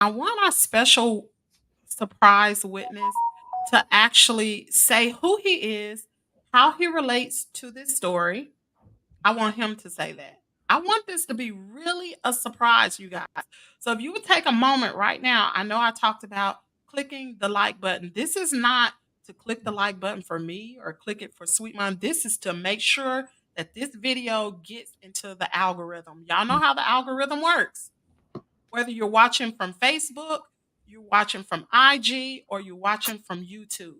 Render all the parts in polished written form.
I want our special surprise witness to actually say who he is, how he relates to this story. I want him to say that. I want this to be really a surprise, you guys. So if you would take a moment right now, I know I talked about clicking the like button. This is not to click the like button for me or click it for Sweet Mom. This is to make sure that this video gets into the algorithm. Y'all know how the algorithm works. Whether you're watching from Facebook, you're watching from IG, or you're watching from YouTube,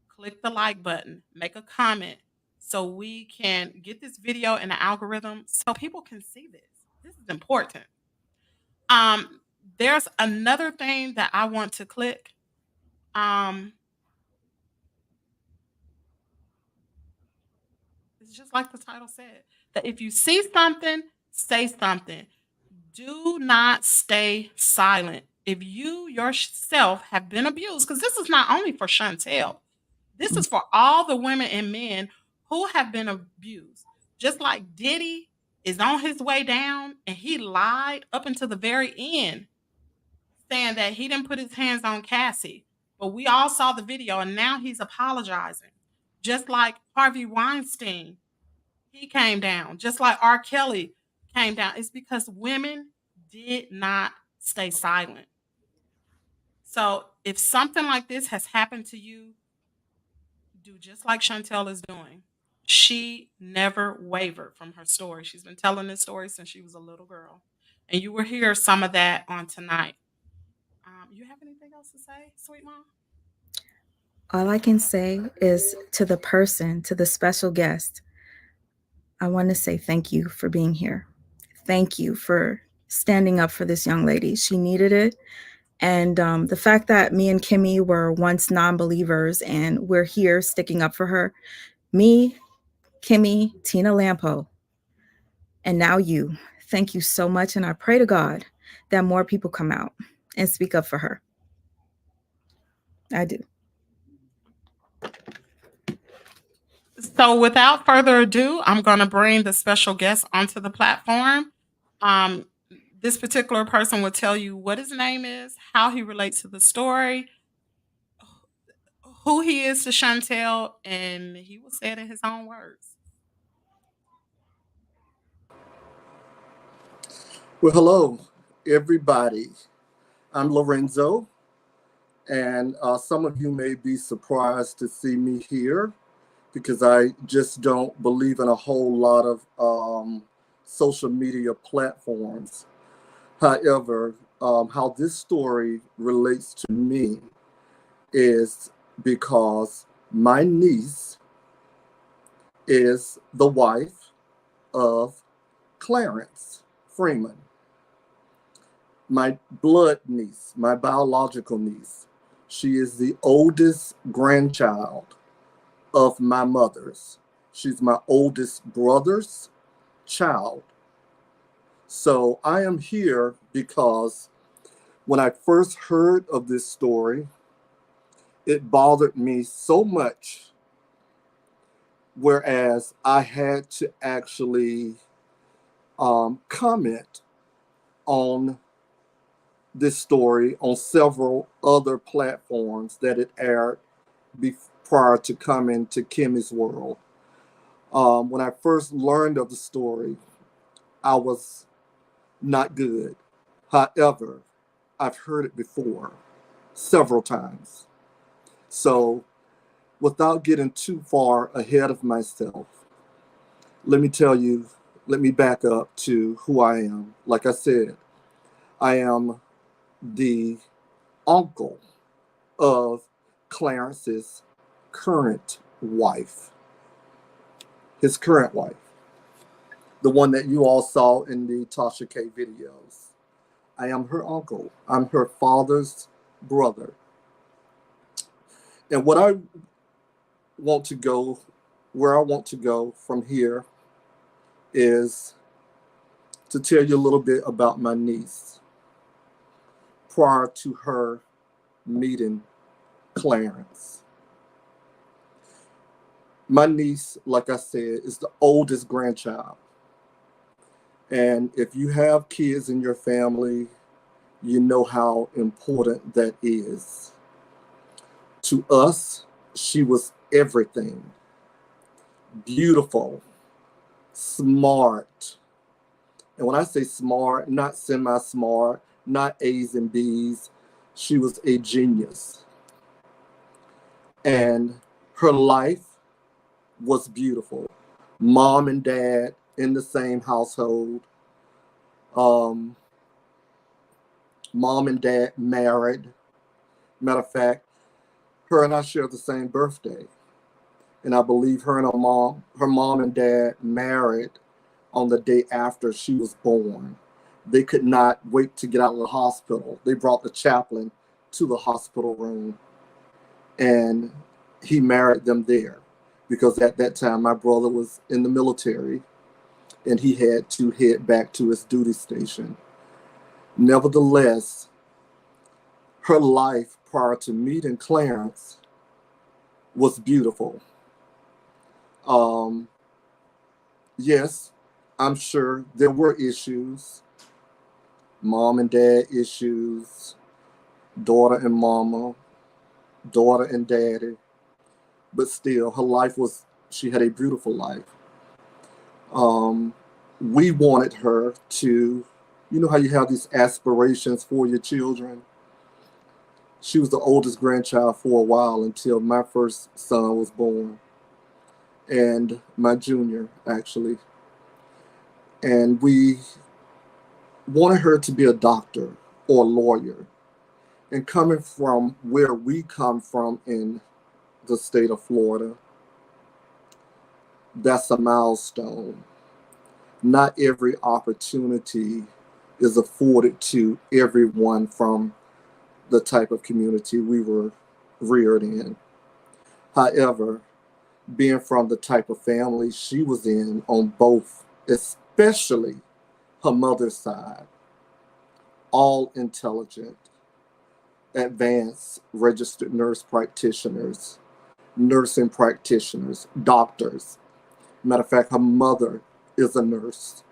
click the like button, make a comment so we can get this video in the algorithm so people can see this. This is important. Um, there's another thing that I want to click. Um, it's just like the title said that if you see something, say something. Do not stay silent. If you yourself have been abused, because this is not only for Chantel, this is for all the women and men who have been abused. Just like Diddy is on his way down and he lied up until the very end, saying that he didn't put his hands on Cassie. But we all saw the video and now he's apologizing. Just like Harvey Weinstein, he came down. Just like R. Kelly came down. It's because women did not stay silent. So if something like this has happened to you, do just like Chantel is doing. She never wavered from her story. She's been telling this story since she was a little girl. And you will hear some of that on tonight. You have anything else to say, sweet mom? All I can say is to the person, to the special guest, I want to say thank you for being here. Thank you for standing up for this young lady. She needed it. And the fact that me and Kimmy were once non-believers and we're here sticking up for her, me, Kimmy, Tina Lampo, and now you. Thank you so much. And I pray to God that more people come out and speak up for her. I do. So, without further ado, I'm going to bring the special guest onto the platform. Um, this particular person will tell you what his name is, how he relates to the story, who he is to Chantel, and he will say it in his own words. Well, hello, everybody. I'm Lorenzo, and some of you may be surprised to see me here because I just don't believe in a whole lot of social media platforms. However, how this story relates to me is because my niece is the wife of Clarence Freeman, my blood niece, my biological niece. She is the oldest grandchild of my mother's. She's my oldest brother's child. So I am here because when I first heard of this story, it bothered me so much, whereas I had to actually comment on this story on several other platforms that it aired prior to coming to Kimmy's world. When I first learned of the story, I was not good. However, I've heard it before several times. So without getting too far ahead of myself, let me back up to who I am. Like I said, I am the uncle of Clarence's current wife, his current wife, the one that you all saw in the Tasha K videos. I am her uncle. I'm her father's brother. And what I want to go, where I want to go from here is to tell you a little bit about my niece prior to her meeting Clarence. My niece, like I said, is the oldest grandchild. And if you have kids in your family, you know how important that is. To us, she was everything. Beautiful, smart. And when I say smart, not semi-smart, not A's and B's, she was a genius. And her life was beautiful. Mom and dad in the same household. Um, Mom and dad married. Matter of fact, her and I share the same birthday. And I believe her mom and dad married on the day after she was born. They could not wait to get out of the hospital. They brought the chaplain to the hospital room and he married them there because at that time my brother was in the military and he had to head back to his duty station. Nevertheless, her life prior to meeting Clarence was beautiful. Um, yes, I'm sure there were issues, mom and dad issues, daughter and mama, daughter and daddy, but still, she had a beautiful life. We wanted her to, you know how you have these aspirations for your children? She was the oldest grandchild for a while until my first son was born, and my junior, actually. And we wanted her to be a doctor or a lawyer. And coming from where we come from in the state of Florida, that's a milestone. Not every opportunity is afforded to everyone from the type of community we were reared in. However, being from the type of family she was in on both, especially her mother's side, all intelligent, advanced registered nurse practitioners, nursing practitioners, doctors. Matter of fact, her mother is a nurse.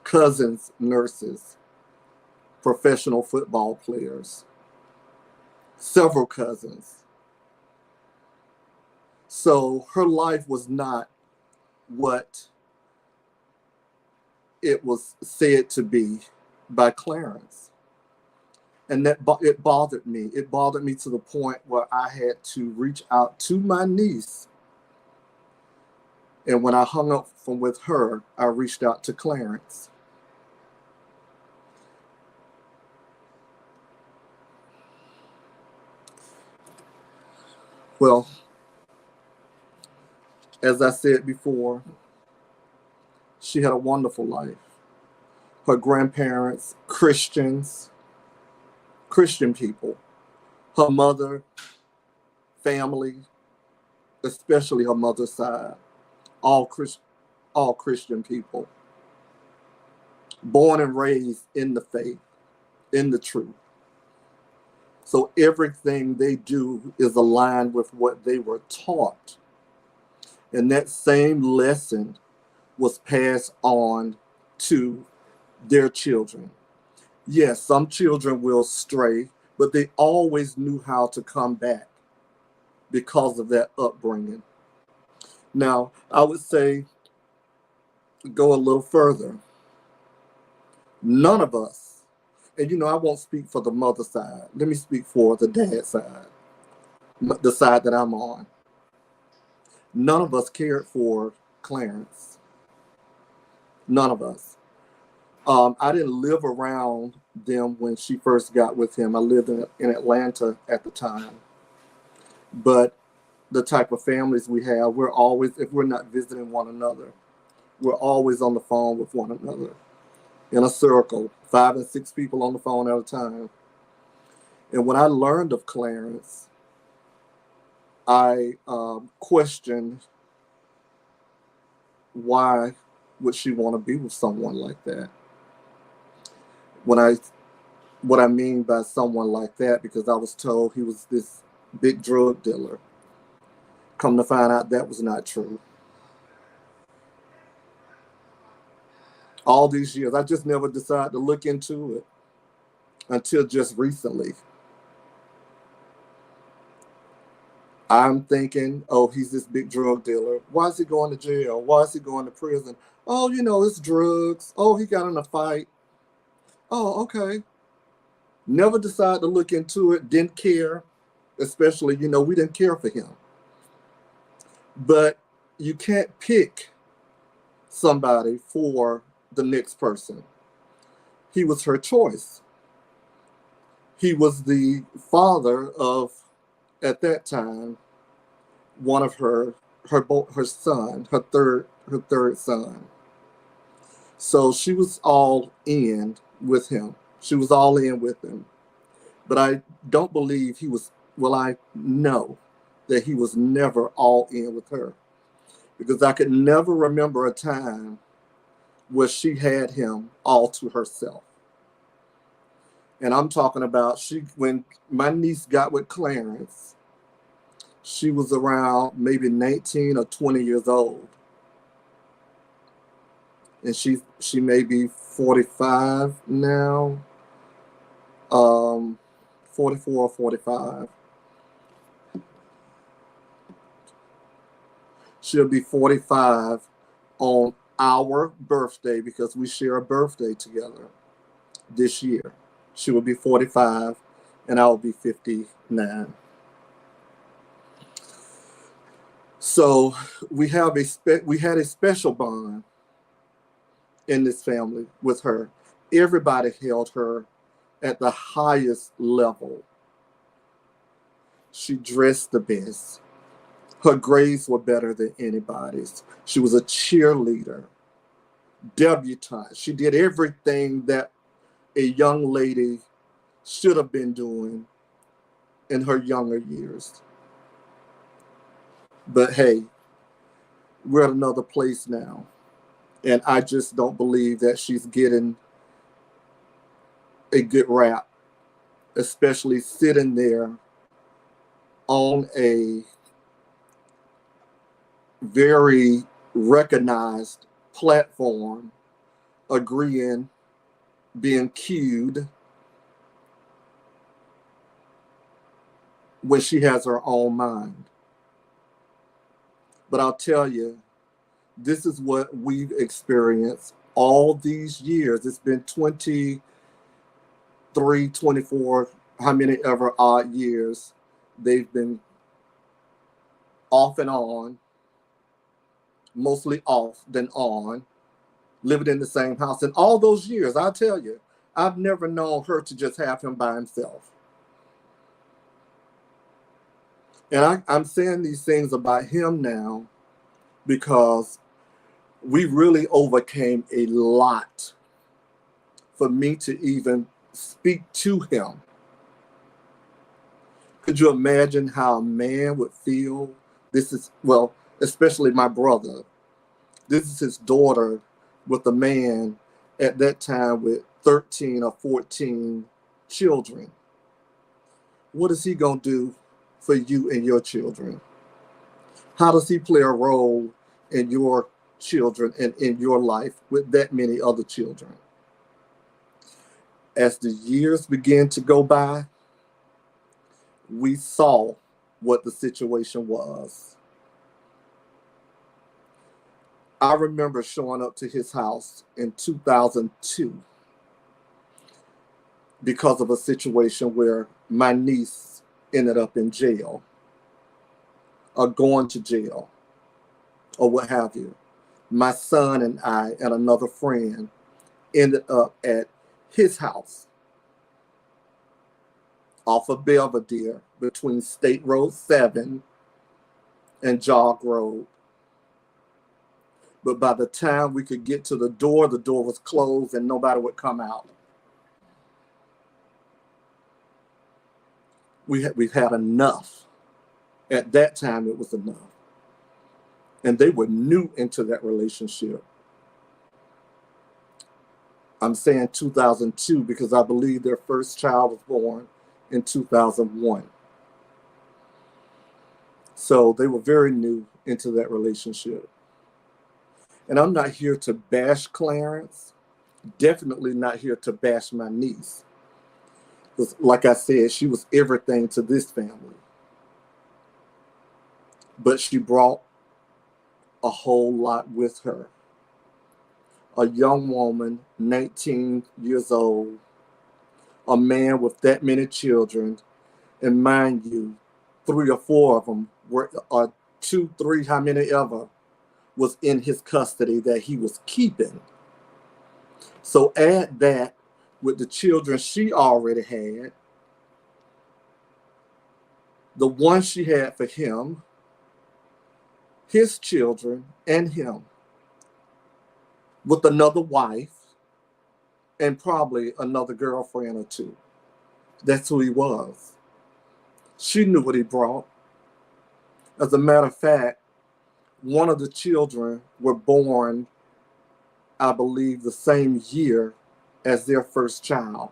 Cousins, nurses, professional football players, several cousins. So her life was not what it was said to be by Clarence. And it bothered me. It bothered me to the point where I had to reach out to my niece. And when I hung up with her, I reached out to Clarence. Well, as I said before, she had a wonderful life. Her grandparents, Christian people. Her mother, family, especially her mother's side, all Christian people. Born and raised in the faith, in the truth. So everything they do is aligned with what they were taught. And that same lesson was passed on to their children. Yes, some children will stray, but they always knew how to come back because of that upbringing. Now, I would say, go a little further. None of us, and I won't speak for the mother side. Let me speak for the dad side, the side that I'm on. None of us cared for Clarence. None of us. I didn't live around them when she first got with him. I lived in Atlanta at the time. But the type of families we have, we're always, if we're not visiting one another, we're always on the phone with one another in a circle, 5 and 6 people on the phone at a time. And when I learned of Clarence, I questioned why would she want to be with someone like that? What I mean by someone like that, because I was told he was this big drug dealer. Come to find out that was not true. All these years, I just never decided to look into it until just recently. I'm thinking, oh, he's this big drug dealer. Why is he going to jail? Why is he going to prison? Oh, it's drugs. Oh, he got in a fight. Oh, okay. Never decided to look into it. Didn't care. Especially, we didn't care for him. But you can't pick somebody for the next person. He was her choice. He was the father of, at that time, one of her son, her third son. So she was all in with him. She was all in with him. But I don't believe he was, I know that he was never all in with her, because I could never remember a time where she had him all to herself. And I'm talking about when my niece got with Clarence, she was around maybe 19 or 20 years old. And she may be 45 now, 44 or 45. She'll be 45 on our birthday, because we share a birthday together this year. She will be 45 and I will be 59. So we had a special bond in this family with her. Everybody held her at the highest level. She dressed the best. Her grades were better than anybody's. She was a cheerleader, debutante. She did everything that a young lady should have been doing in her younger years. But hey, we're at another place now. And I just don't believe that she's getting a good rap, especially sitting there on a very recognized platform, agreeing, being cued, when she has her own mind. But I'll tell you, this is what we've experienced all these years. It's been 23, 24, how many ever odd years they've been off and on, mostly off than on, living in the same house. And all those years, I'll tell you, I've never known her to just have him by himself. And I'm saying these things about him now because we really overcame a lot for me to even speak to him. Could you imagine how a man would feel? This is, especially my brother. This is his daughter with a man at that time with 13 or 14 children. What is he going to do for you and your children? How does he play a role in your children and in your life with that many other children? As the years began to go by, we saw what the situation was. I remember showing up to his house in 2002 because of a situation where my niece ended up in jail or going to jail or what have you. My son and I and another friend ended up at his house off of Belvedere between State Road 7 and Jog Road. But by the time we could get to the door was closed and nobody would come out. We've had enough. At that time, it was enough. And they were new into that relationship. I'm saying 2002 because I believe their first child was born in 2001. So they were very new into that relationship. And I'm not here to bash Clarence. definitely not here to bash my niece. Because, like I said, she was everything to this family. But she brought a whole lot with her. A young woman, 19 years old, a man with that many children, and mind you, 3 or 4 of them were, or 2, 3, how many ever, was in his custody that he was keeping. So add that with the children she already had, the one she had for him, his children, and him, with another wife, and probably another girlfriend or 2. That's who he was. She knew what he brought. As a matter of fact, one of the children were born, I believe, the same year as their first child.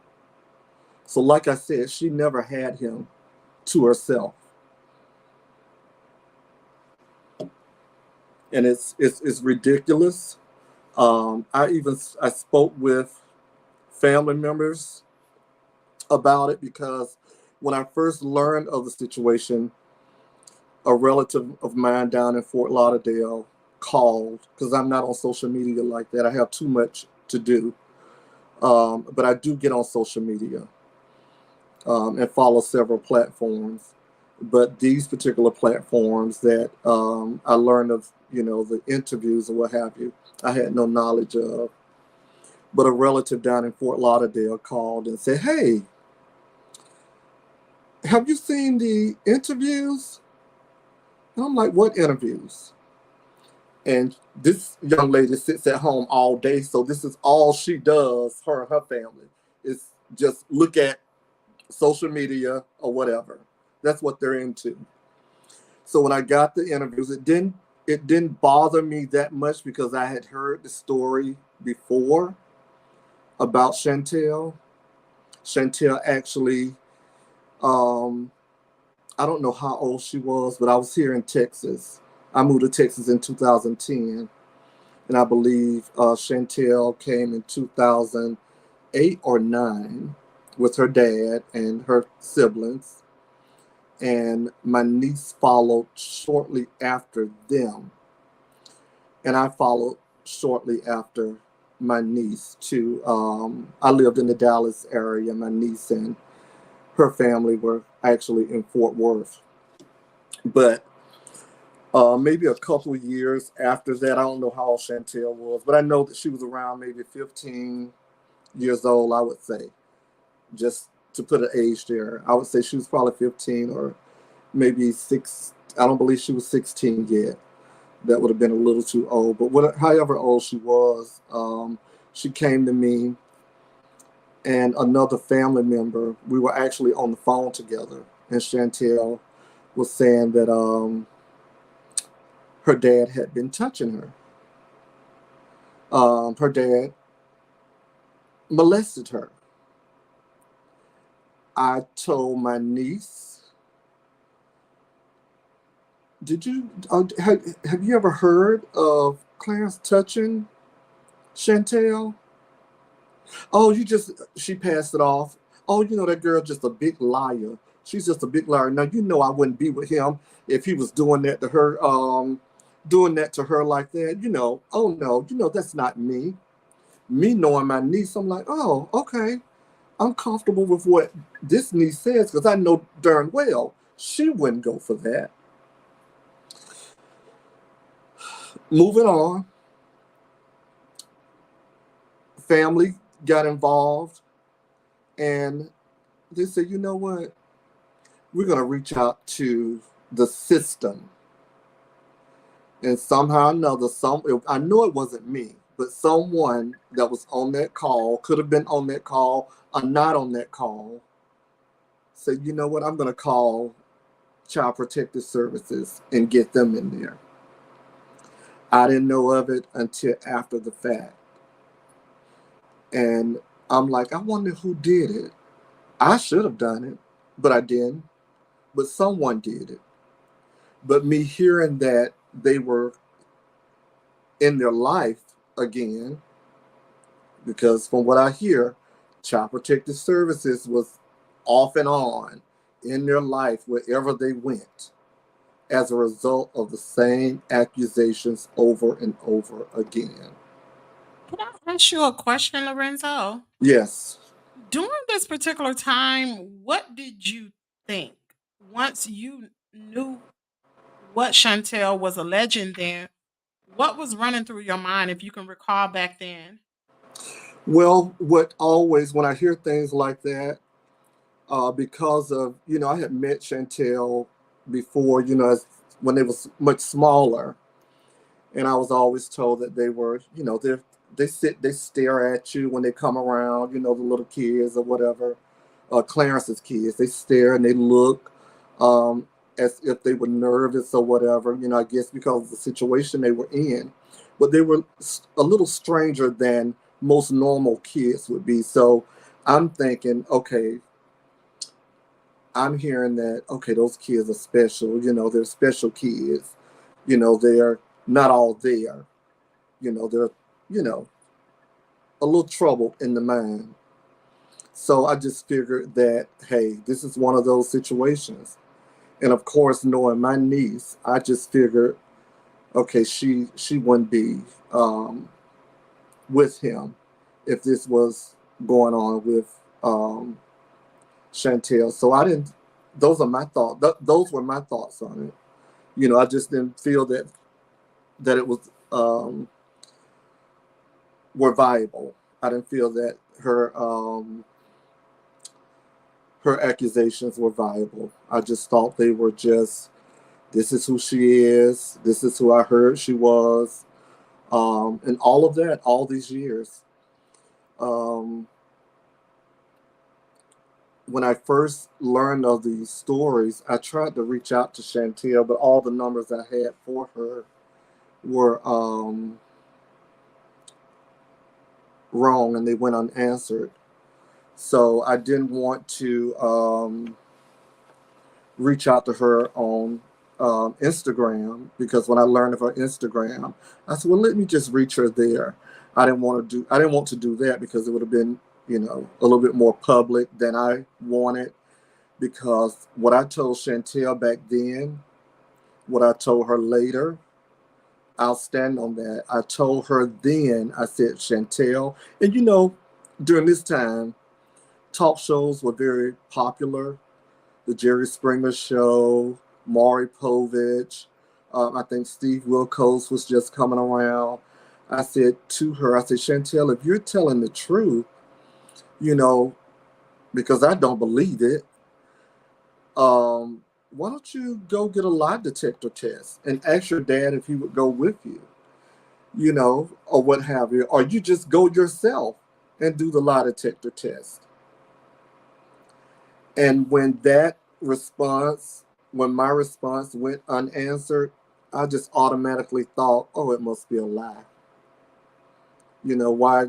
So like I said, she never had him to herself. And it's ridiculous. I spoke with family members about it because when I first learned of the situation, a relative of mine down in Fort Lauderdale called, because I'm not on social media like that. I have too much to do. But I do get on social media and follow several platforms. But these particular platforms that I learned of, the interviews or what have you, I had no knowledge of. But a relative down in Fort Lauderdale called and said, "Hey, have you seen the interviews?" And I'm like, "What interviews?" And this young lady sits at home all day, so this is all she does, her and her family, is just look at social media or whatever. That's what they're into. So when I got the interviews, it didn't bother me that much because I had heard the story before about Shantel. Shantel actually, I don't know how old she was, but I was here in Texas. I moved to Texas in 2010, and I believe Shantel came in 2008 or 9 with her dad and her siblings, and my niece followed shortly after them, and I followed shortly after my niece too. I lived in the Dallas area. My niece and her family were actually in Fort Worth, but maybe a couple of years after that, I don't know how old Chantel was, but I know that she was around maybe 15 years old, I would say, just to put an age there. I would say she was probably 15 or maybe 6. I don't believe she was 16 yet. That would have been a little too old. But however old she was, she came to me and another family member. We were actually on the phone together, and Chantel was saying that her dad had been touching her. Her dad molested her. I told my niece, "Did you have you ever heard of Clarence touching Chantel?" "Oh, she passed it off. Oh, that girl just a big liar. She's just a big liar. Now I wouldn't be with him if he was doing that to her, like that. Oh no, that's not me." Me knowing my niece, I'm like, "Oh, okay. I'm comfortable with what this niece says because I know darn well she wouldn't go for that." Moving on, family got involved and they said, "You know what? We're going to reach out to the system." And somehow or another, I know it wasn't me, but someone that was on that call, could have been on that call or not on that call, said, "You know what? I'm going to call Child Protective Services and get them in there." I didn't know of it until after the fact. And I'm like, I wonder who did it. I should have done it, but I didn't. But someone did it. But me hearing that they were in their life again because from what I hear, Child Protective Services was off and on in their life wherever they went as a result of the same accusations over and over again. Can I ask you a question, Lorenzo? Yes. During this particular time, what did you think once you knew what Shantel was alleging then? What was running through your mind, if you can recall back then? Well, what always, when I hear things like that, because of, I had met Chantel before, when they was much smaller. And I was always told that they were, they stare at you when they come around, the little kids or whatever, Clarence's kids. They stare and they look um, as if they were nervous or whatever, I guess because of the situation they were in. But they were a little stranger than most normal kids would be. So I'm thinking, okay, I'm hearing that, okay, those kids are special, they're special kids, they're not all there, they're, you know, a little troubled in the mind. So I just figured that, hey, this is one of those situations. And of course, knowing my niece, I just figured, okay, she wouldn't be with him if this was going on with Chantel. So I didn't. Those are my thoughts. Those were my thoughts on it. I just didn't feel that it was were viable. I didn't feel that her accusations were viable. I just thought they were just, this is who she is. This is who I heard she was, and all of that, all these years. Um, when I first learned of these stories, I tried to reach out to Chantel, but all the numbers I had for her were wrong and they went unanswered. So I didn't want to reach out to her on Instagram, because when I learned of her Instagram, I said, well, let me just reach her there. I didn't want to do that because it would have been, a little bit more public than I wanted. Because what I told Chantel back then, what I told her later, I'll stand on that. I told her then, I said, Chantel, and during this time, talk shows were very popular. The Jerry Springer Show, Maury Povich, I think Steve Wilkos was just coming around. I said to her, I said, Chantel, if you're telling the truth, because I don't believe it, why don't you go get a lie detector test and ask your dad if he would go with you, or what have you, or you just go yourself and do the lie detector test. And when my response went unanswered, I just automatically thought, oh, it must be a lie. Why?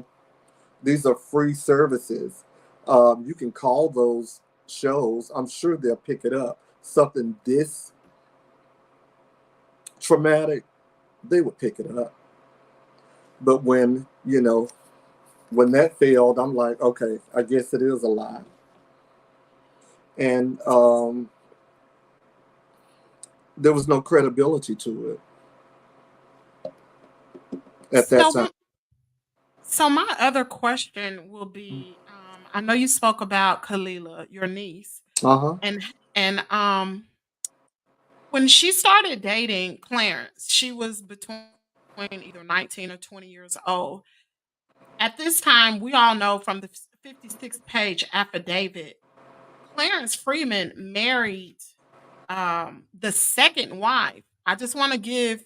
These are free services. You can call those shows. I'm sure they'll pick it up. Something this traumatic, they would pick it up. But when that failed, I'm like, okay, I guess it is a lie. And there was no credibility to it at that time. So, so my other question will be, I know you spoke about Khila, your niece, Uh-huh. and when she started dating Clarence, she was between either 19 or 20 years old. At this time, we all know from the 56-page affidavit, Clarence Freeman married the second wife. I just want to give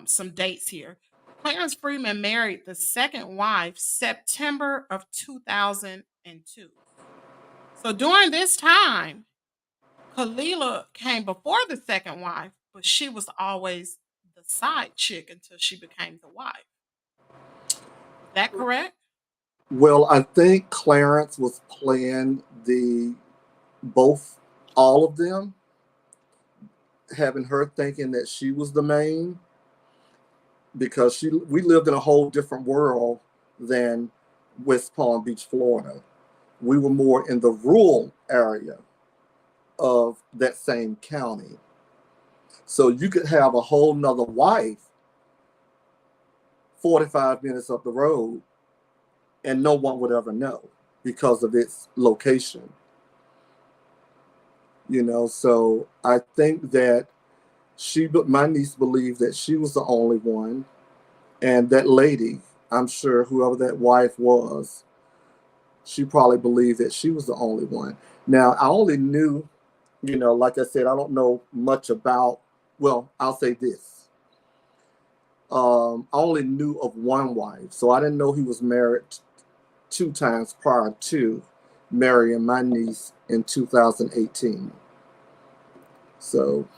some dates here. Clarence Freeman married the second wife September of 2002. So during this time, Khila came before the second wife, but she was always the side chick until she became the wife. Is that correct? Well, I think Clarence was playing both, all of them, having her thinking that she was the main, because we lived in a whole different world than West Palm Beach, Florida. We were more in the rural area of that same county. So you could have a whole nother wife 45 minutes up the road and no one would ever know because of its location. So I think that my niece believed that she was the only one. And that lady, I'm sure whoever that wife was, she probably believed that she was the only one. Now, I only knew, like I said, I don't know much about, well, I'll say this. I only knew of one wife, so I didn't know he was married 2 times prior to marrying my niece in 2018. So,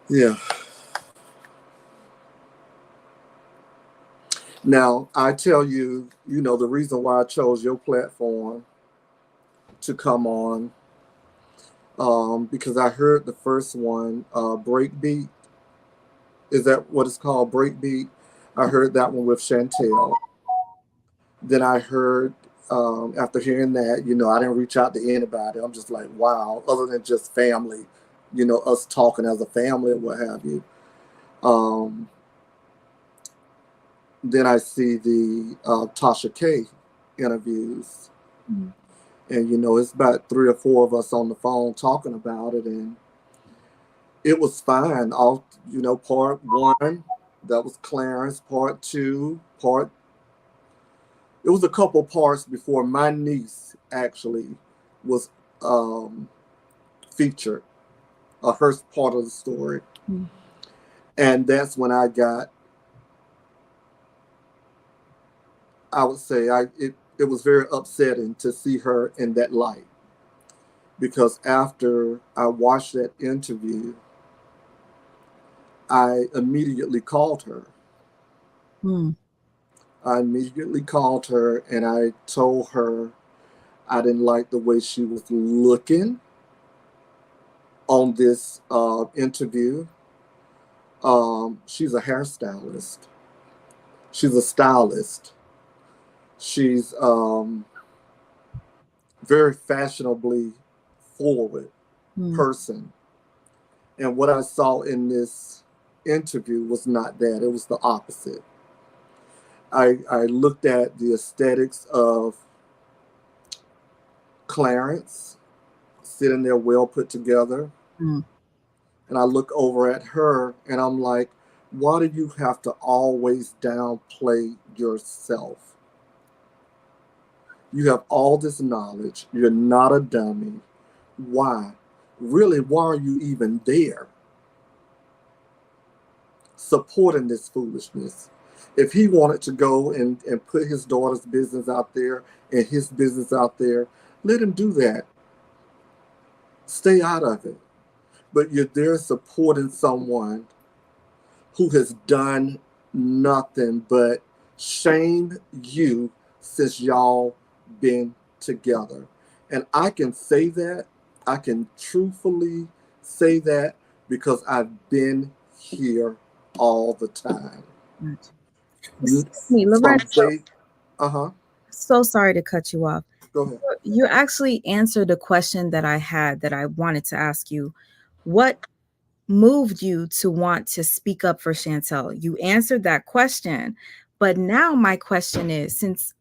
yeah. Now, I tell you, the reason why I chose your platform to come on, because I heard the first one, Breakbeat. Is that what it's called? Breakbeat. I heard that one with Shantel. Then I heard, after hearing that, I didn't reach out to anybody. I'm just like, wow, other than just family, us talking as a family or what have you. Then I see the Tasha K interviews. Mm-hmm. And, it's about 3 or 4 of us on the phone talking about it. And it was fine. Part 1, that was Clarence. Part 2, it was a couple parts before my niece actually was featured, her part of the story. Mm-hmm. And that's when I would say, it was very upsetting to see her in that light. Because after I watched that interview, I immediately called her. Mm. I immediately called her and I told her I didn't like the way she was looking on this interview. She's a hairstylist. She's a stylist. She's very fashionably forward person. And what I saw in this interview was not that. It was the opposite. I looked at the aesthetics of Clarence, sitting there well put together. Mm. And I look over at her and I'm like, why do you have to always downplay yourself? You have all this knowledge. You're not a dummy. Why? Really, why are you even there? Supporting this foolishness. If he wanted to go and put his daughter's business out there and his business out there, let him do that. Stay out of it. But you're there supporting someone who has done nothing but shame you since y'all been together. And I can say that, I can truthfully say that because I've been here all the time. Excuse me, Lorenzo. So sorry to cut you off. Go ahead. You actually answered the question that I had that I wanted to ask you. What moved you to want to speak up for Shantel? You answered that question, but now my question is, since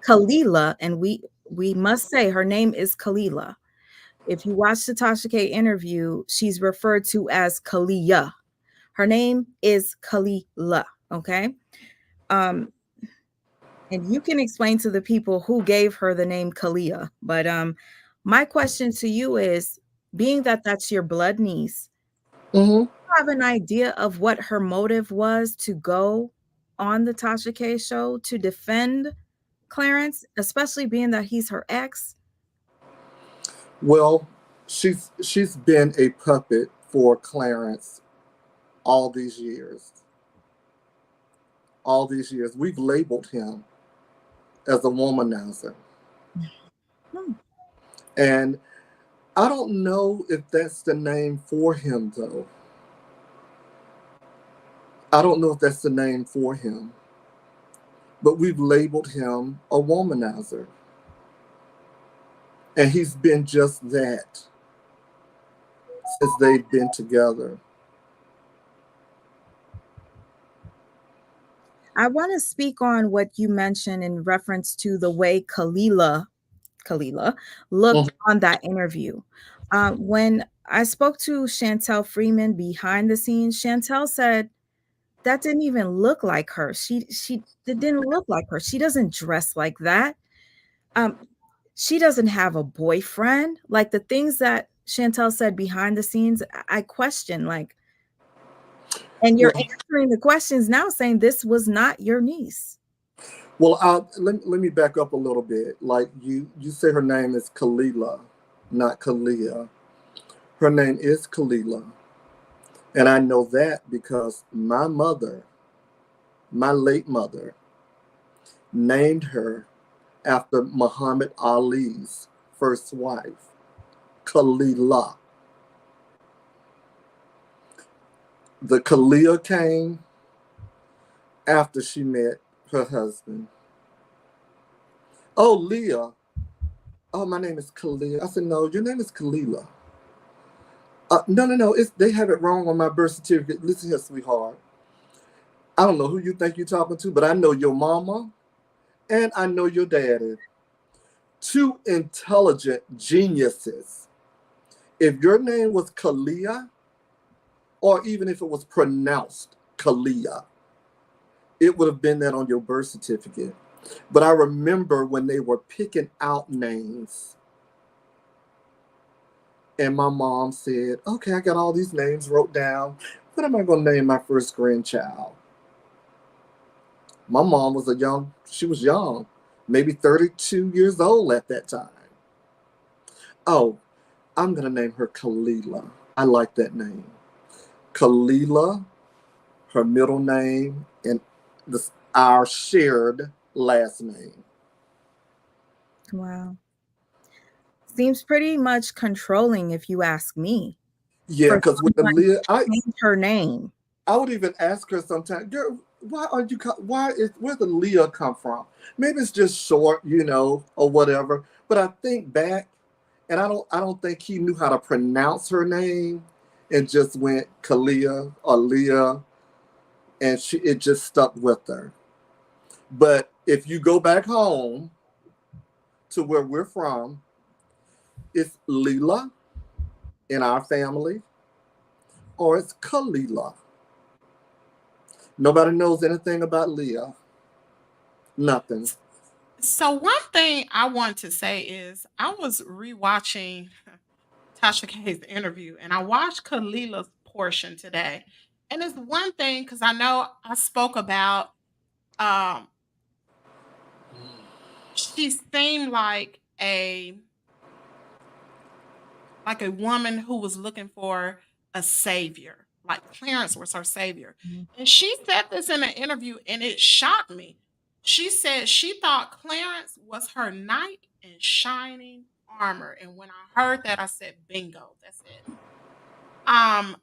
Khila, and we must say her name is Khila. If you watch the Tasha K interview, she's referred to as Khila. Her name is Khila. Okay. And you can explain to the people who gave her the name Khila. But my question to you is, being that that's your blood niece, do you have an idea of what her motive was to go on the Tasha K show to defend Clarence, especially being that he's her ex? Well, she's been a puppet for Clarence all these years. All these years. We've labeled him as a womanizer. And I don't know if that's the name for him, though. I don't know if that's the name for him, but we've labeled him a womanizer. And he's been just that since they've been together. I want to speak on what you mentioned in reference to the way Khila looked on that interview. When I spoke to Shantel Freeman behind the scenes, Shantel said that didn't even look like her. It didn't look like her. She doesn't dress like that. Um, she doesn't have a boyfriend. Like the things that Shantel said behind the scenes, I question. Like, and you're Well, answering the questions now, saying this was not your niece. well, let me back up a little bit. Like you say her name is Khila, not Khila. Her name is Khila. And I know that because my mother, my late mother, named her after Muhammad Ali's first wife, Khila. The Khila came after she met her husband. Oh, Leah. Oh, my name is Khila. I said, no, your name is Khila. No. They have it wrong on my birth certificate. Listen here, sweetheart. I don't know who you think you're talking to, but I know your mama and I know your daddy. Two intelligent geniuses. If your name was Khila, or even if it was pronounced Khila, it would have been that on your birth certificate. But I remember when they were picking out names, and my mom said, okay, I got all these names wrote down. What am I going to name my first grandchild? My mom was she was young, maybe 32 years old at that time. Oh, I'm going to name her Khila. I like that name. Khila, her middle name, and our shared last name. Wow. Seems pretty much controlling, if you ask me. Yeah, For because with someone to Aaliyah, change her name. I would even ask her sometimes, girl, where the Leah come from? Maybe it's just short, or whatever. But I think back, and I don't think he knew how to pronounce her name, and just went Kalia or Leah, and it just stuck with her. But if you go back home to where we're from, it's Leela in our family, or it's Kalila. Nobody knows anything about Leah. Nothing. So one thing I want to say is I was rewatching Tasha K's interview and I watched Khalila's portion today. And it's one thing because I know I spoke about um she seemed like a woman who was looking for a savior. Like Clarence was her savior. And she said this in an interview and it shocked me. She said she thought Clarence was her knight in shining armor. And when I heard that, I said, bingo, that's it. Um,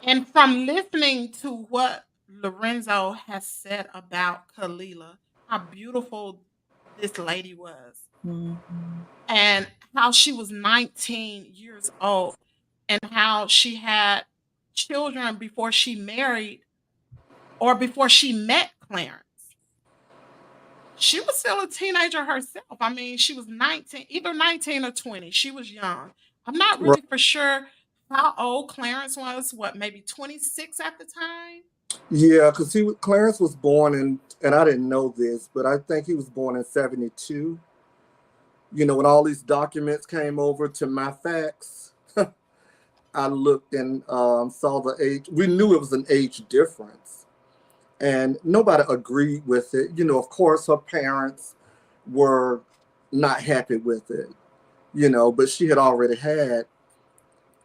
and from listening to what Lorenzo has said about Kalila, how beautiful this lady was, and how she was 19 years old, and how she had children before she married or before she met Clarence. She was still a teenager herself. I mean, she was 19, either 19 or 20. She was young. I'm not Right. really for sure how old Clarence was, what, maybe 26 at the time? Yeah, because Clarence was born and I didn't know this, but I think he was born in 72. When all these documents came over to my fax, I looked and saw the age. We knew it was an age difference, and nobody agreed with it. Of course, her parents were not happy with it, but she had already had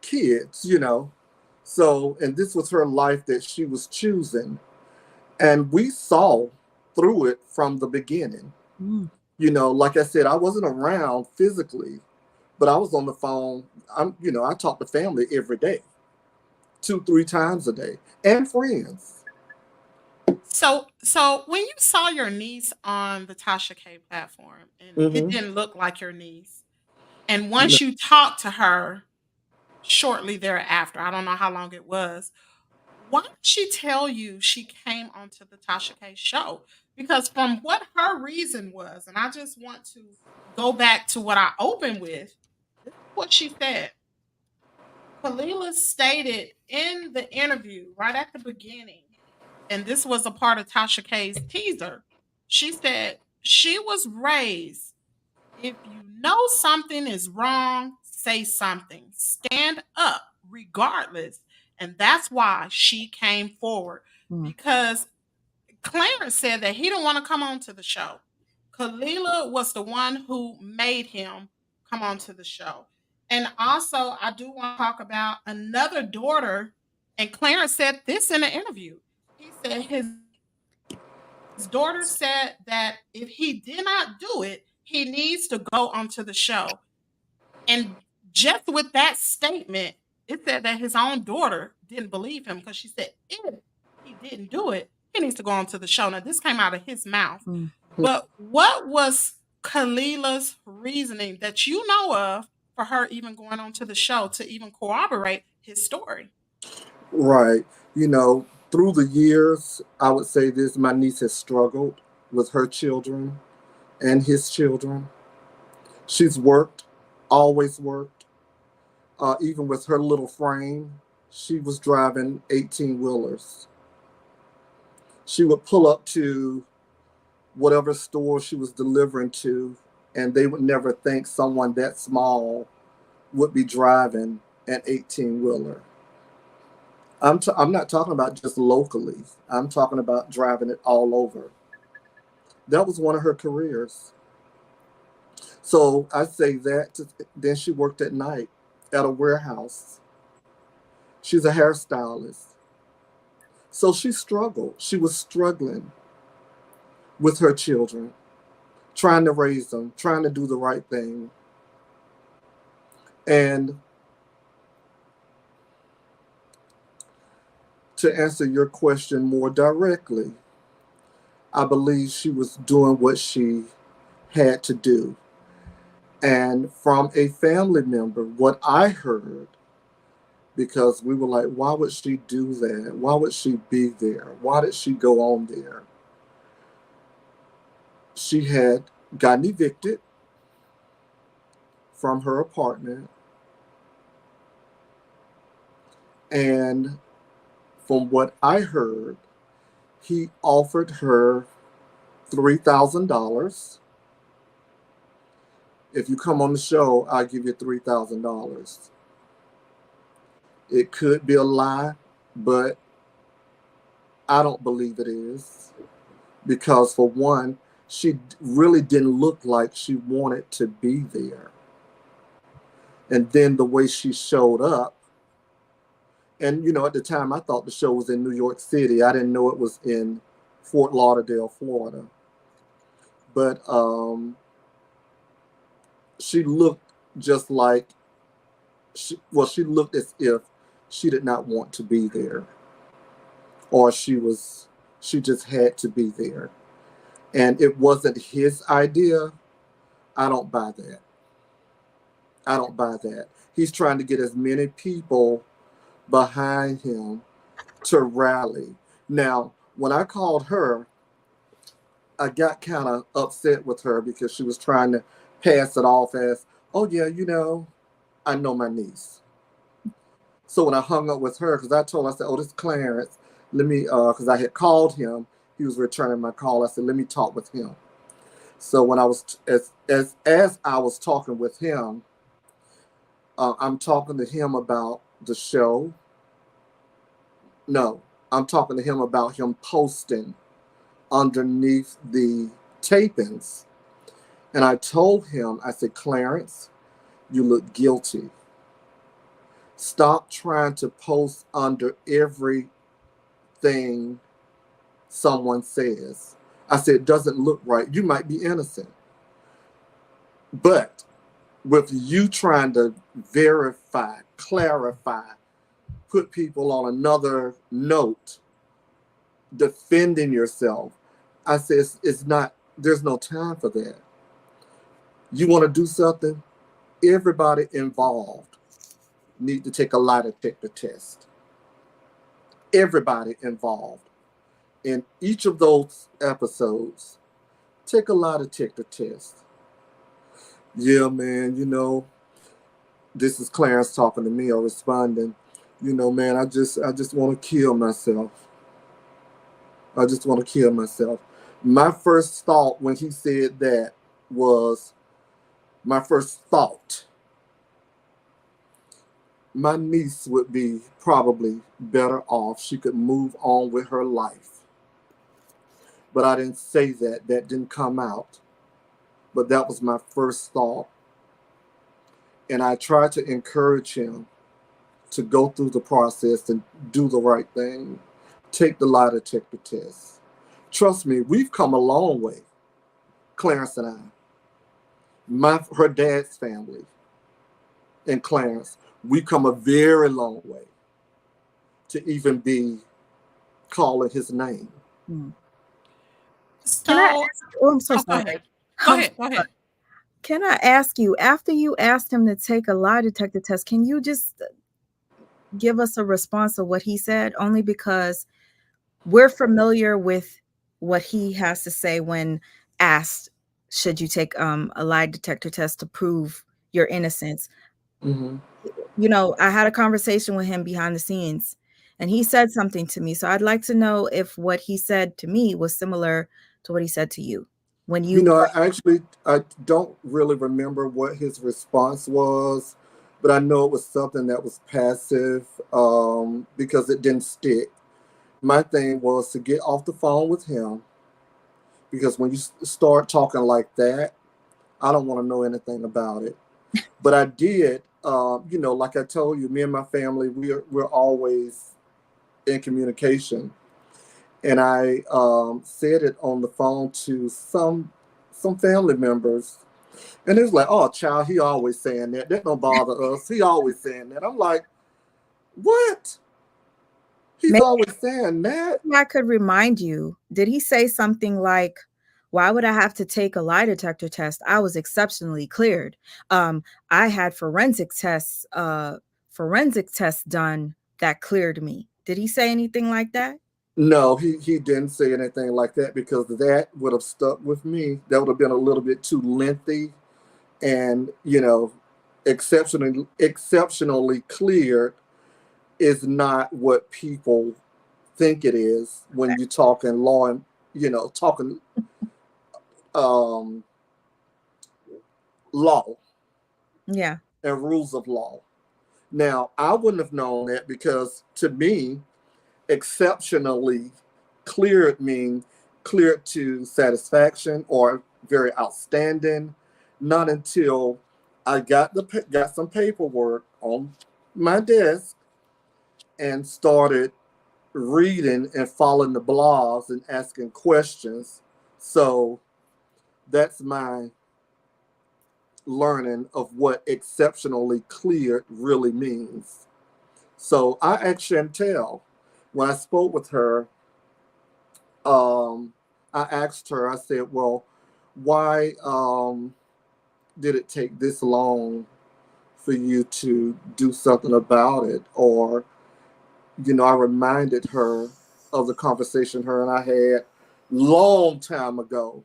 kids. So, and this was her life that she was choosing. And we saw through it from the beginning. Like I said, I wasn't around physically, but I was on the phone. I talk to family every day, 2-3 times a day, and friends. So when you saw your niece on the Tasha K platform and it Mm-hmm. didn't look like your niece, and No, once you talked to her shortly thereafter, I don't know how long it was, why did she tell you she came onto the Tasha K show? Because from what her reason was, and I just want to go back to what I opened with, this is what she said. Khila stated in the interview right at the beginning, and this was a part of Tasha K's teaser. She said she was raised, if you know something is wrong, say something. Stand up regardless. And that's why she came forward Mm. because Clarence said that he didn't want to come on to the show. Khila was the one who made him come on to the show. And also, I do want to talk about another daughter. And Clarence said this in an interview. He said his daughter said that if he did not do it, he needs to go onto the show. And just with that statement, it said that his own daughter didn't believe him because she said if he didn't do it, he needs to go onto the show. Now, this came out of his mouth. Mm. But what was Khalila's reasoning that you know of for her even going onto the show to even corroborate his story? right. Through the years, I would say this: my niece has struggled with her children and his children. She's worked, always worked. Even with her little frame, she was driving 18 wheelers. She would pull up to whatever store she was delivering to, and they would never think someone that small would be driving an 18 wheeler. I'm not talking about just locally, I'm talking about driving it all over. That was one of her careers. So I say that. Then she worked at night at a warehouse. She's a hairstylist. So she struggled. She was struggling with her children, trying to raise them, trying to do the right thing. And to answer your question more directly, I believe she was doing what she had to do. And from a family member, what I heard, because we were like, why would she do that? Why would she be there? Why did she go on there? She had gotten evicted from her apartment. And from what I heard, he offered her $3,000. If you come on the show, I'll give you $3,000. It could be a lie, but I don't believe it is. Because, for one, she really didn't look like she wanted to be there. And then the way she showed up, and at the time I thought the show was in New York City. I didn't know it was in Fort Lauderdale, Florida. But she looked just like, she looked as if she did not want to be there, or she just had to be there. And it wasn't his idea. I don't buy that. I don't buy that. He's trying to get as many people behind him to rally. Now, when I called her, I got kind of upset with her because she was trying to pass it off as, oh, yeah, I know my niece. So when I hung up with her, because I told her, I said, oh, this is Clarence. Let me, because I had called him. He was returning my call. I said, let me talk with him. So when I was, as I was talking with him, I'm talking to him about the show. No, I'm talking to him about him posting underneath the tapings. And I told him, I said, Clarence, you look guilty. Stop trying to post under everything someone says. I said, it doesn't look right. You might be innocent. But with you trying to verify, clarify, put people on another note, defending yourself. I said, it's not, there's no time for that. You want to do something? Everybody involved need to take a lie detector test. Everybody involved in each of those episodes, take a lie detector test. Yeah, man, this is Clarence talking to me or responding. Man, I just want to kill myself. I just want to kill myself. My first thought when he said that was, my first thought, my niece would be probably better off. She could move on with her life. But I didn't say that. That didn't come out. But that was my first thought. And I tried to encourage him to go through the process and do the right thing. Take the lie detector test. Trust me, we've come a long way, Clarence and I. Her dad's family and Clarence, we've come a very long way to even be calling his name. So, Can I ask, oh, I'm so go sorry. ahead. Go ahead. Can I ask you, after you asked him to take a lie detector test, can you just give us a response of what he said? Only because we're familiar with what he has to say when asked, should you take a lie detector test to prove your innocence? Mm-hmm. I had a conversation with him behind the scenes, and he said something to me. So I'd like to know if what he said to me was similar to what he said to you. When you I don't really remember what his response was, but I know it was something that was passive because it didn't stick. My thing was to get off the phone with him, because when you start talking like that, I don't want to know anything about it. But I did, like I told you, me and my family, we're always in communication. And I said it on the phone to some family members, and it was like, "Oh, child, he always saying that. That don't bother us. He always saying that." I'm like, "What? He's maybe always saying that?" I could remind you, did he say something like, why would I have to take a lie detector test? I was exceptionally cleared. I had forensic tests done that cleared me. Did he say anything like that? No, he didn't say anything like that, because that would have stuck with me. That would have been a little bit too lengthy, and exceptionally cleared is not what people think it is when you're talking law and talking law Yeah. and rules of law. Now, I wouldn't have known that, because to me, exceptionally cleared mean cleared to satisfaction or very outstanding. Not until I got some paperwork on my desk and started reading and following the blogs and asking questions. So that's my learning of what exceptionally cleared really means. So I asked Shantel, when I spoke with her, I asked her, I said, well, why did it take this long for you to do something about it? Or, I reminded her of the conversation her and I had long time ago.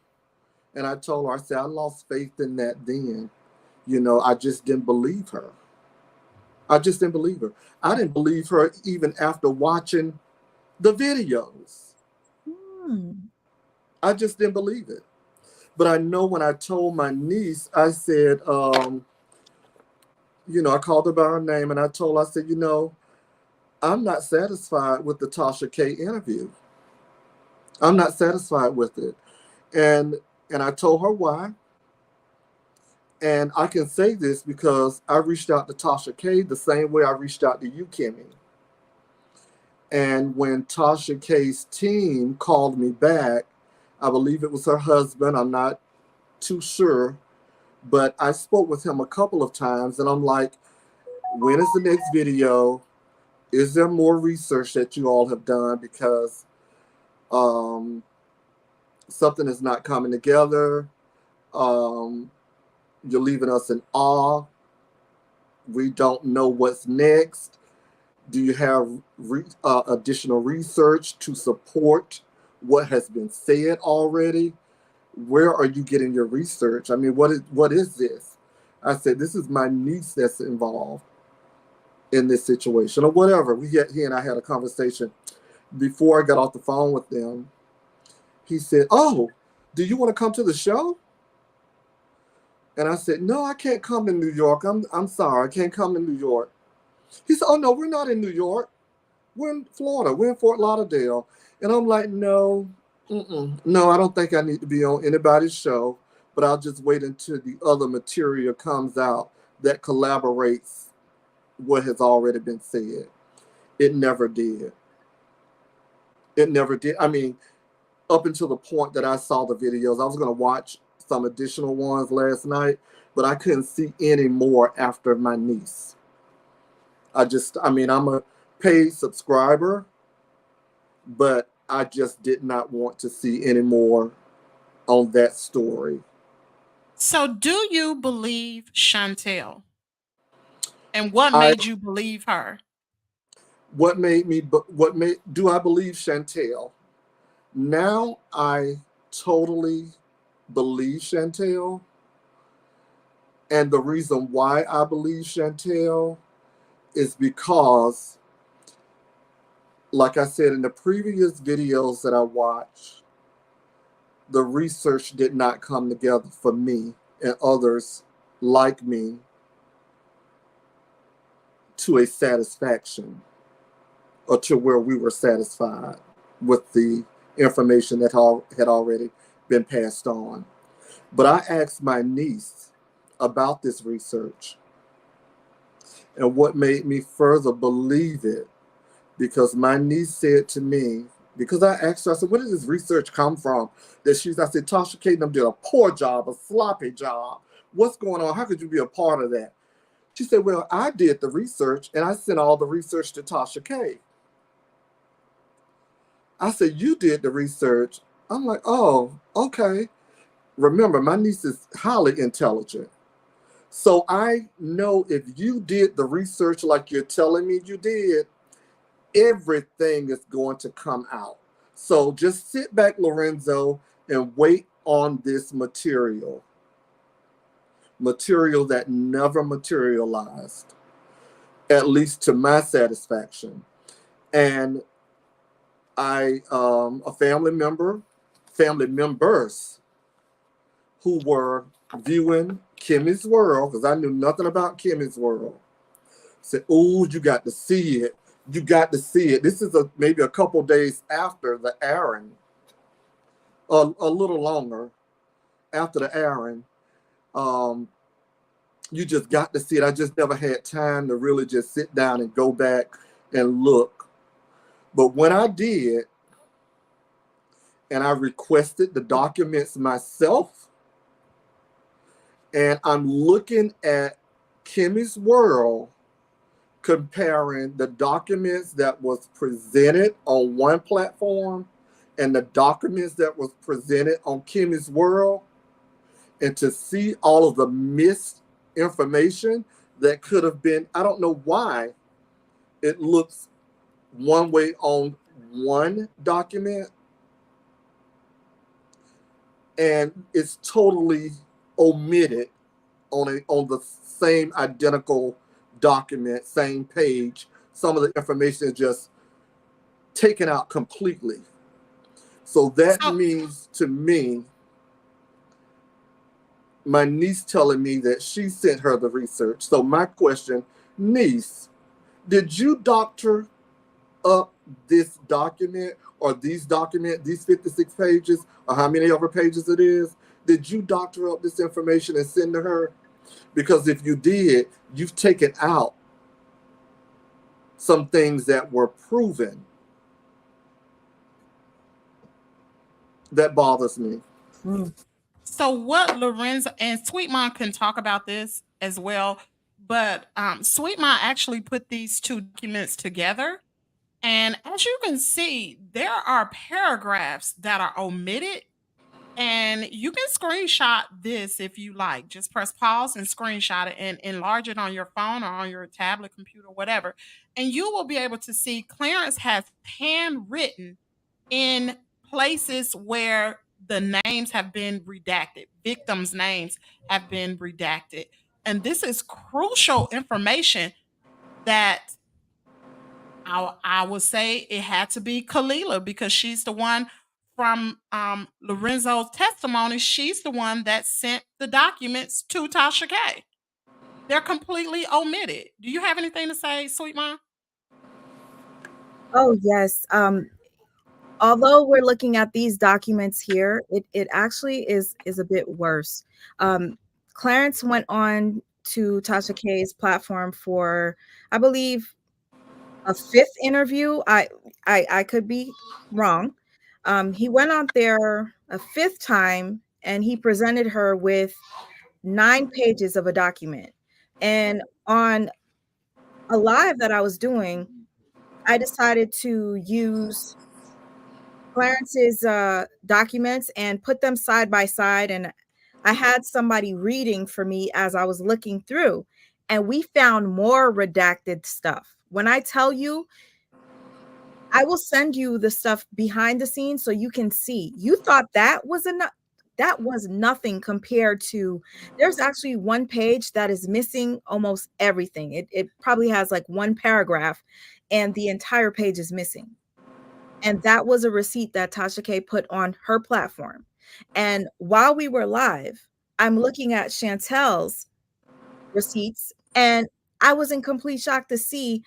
And I told her, I said, I lost faith in that then. I just didn't believe her. I just didn't believe her. I didn't believe her even after watching the videos. I just didn't believe it. But I know when I told my niece, I said, I called her by her name, and I told her, I said, I'm not satisfied with the Tasha K interview. I'm not satisfied with it. And I told her why. And I can say this because I reached out to Tasha K the same way I reached out to you, Kimmy. And when Tasha K's team called me back, I believe it was her husband, I'm not too sure, but I spoke with him a couple of times, and I'm like, when is the next video? Is there more research that you all have done? Because Um, Something is not coming together. Um, you're leaving us in awe. We don't know what's next. Do you have additional research to support what has been said already? Where are you getting your research? I mean, what is this? I said, this is my niece that's involved in this situation or whatever. He and I had a conversation before I got off the phone with them. He said, "Oh, do you want to come to the show?" And I said, "No, I can't come to New York. I'm sorry, I can't come to New York." He said, "Oh no, we're not in New York. We're in Florida. We're in Fort Lauderdale." And I'm like, "No, no, I don't think I need to be on anybody's show. But I'll just wait until the other material comes out that collaborates what has already been said." It never did. It never did. I mean, up until the point that I saw the videos, I was going to watch some additional ones last night, but I couldn't see any more after my niece. I mean, I'm a paid subscriber, but I just did not want to see any more on that story. So, do you believe Shantel? And what I made you believe her? what made me what made do I believe Shantel? Now I totally believe Shantel, and the reason why I believe Shantel is because, like I said in the previous videos that I watched, the research did not come together for me and others like me to a satisfaction or to where we were satisfied with the information that had already been passed on. But I asked my niece about this research and what made me further believe it, because my niece said to me, because I asked her, I said, "Where did this research come from?" I said, "Tasha K and them did a poor job, a sloppy job. What's going on? How could you be a part of that?" She said, "Well, I did the research and I sent all the research to Tasha K." I said, "You did the research?" I'm like, "Oh, okay." Remember, my niece is highly intelligent. So I know if you did the research like you're telling me you did, everything is going to come out. So just sit back, Lorenzo, and wait on this material that never materialized, at least to my satisfaction. And a family members who were viewing Kimmy's World, because I knew nothing about Kimmy's World, said, "Oh, you got to see it. You got to see it." This is maybe a couple days after the airing, a little longer after the airing. You just got to see it. I just never had time to really just sit down and go back and look. But when I did, and I requested the documents myself, and I'm looking at Kimmy's World, comparing the documents that was presented on one platform and the documents that was presented on Kimmy's World, and to see all of the missed information that could have been, I don't know why it looks one way on one document and it's totally omitted on the same identical document, same page. Some of the information is just taken out completely. So that So, means to me, my niece telling me that she sent her the research. So my question, niece, did you doctor up this document or these 56 pages, or how many other pages it is? Did you doctor up this information and send to her? Because if you did, you've taken out some things that were proven. That bothers me. Mm. so what Lorenzo and Sweet Mom can talk about this as well, but Sweet Mom actually put these two documents together. And as you can see, there are paragraphs that are omitted, and you can screenshot this if you like. Just press pause and screenshot it and enlarge it on your phone or on your tablet, computer, whatever. And you will be able to see Clarence has handwritten in places where the names have been redacted, victims' names have been redacted. And this is crucial information that I would say it had to be Khila, because she's the one from Lorenzo's testimony. She's the one that sent the documents to Tasha K. They're completely omitted. Do you have anything to say, Sweet Mom? Oh, yes. Although we're looking at these documents here, it actually is a bit worse. Clarence went on to Tasha K's platform for, I believe, a fifth interview. I could be wrong. He went on there a fifth time and he presented her with 9 pages of a document. And on a live that I was doing, I decided to use Clarence's documents and put them side by side. And I had somebody reading for me as I was looking through, and we found more redacted stuff. When I tell you, I will send you the stuff behind the scenes so you can see. You thought that was enough. That was nothing compared to, there's actually one page that is missing almost everything. It probably has like one paragraph and the entire page is missing. And that was a receipt that Tasha K put on her platform. And while we were live, I'm looking at Shantel's receipts, and I was in complete shock to see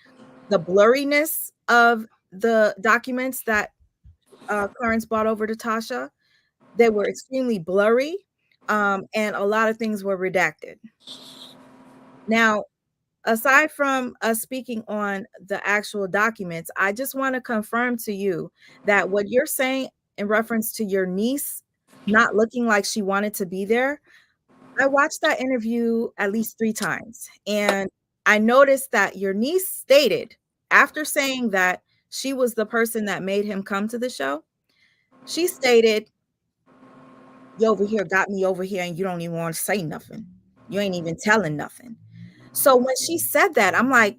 the blurriness of the documents that Clarence brought over to Tasha. They were extremely blurry, and a lot of things were redacted. Now, aside from us speaking on the actual documents, I just want to confirm to you that what you're saying in reference to your niece not looking like she wanted to be there, I watched that interview at least 3 times, and I noticed that your niece stated, after saying that she was the person that made him come to the show, she stated, "You over here got me over here and you don't even want to say nothing. You ain't even telling nothing." So when she said that, I'm like,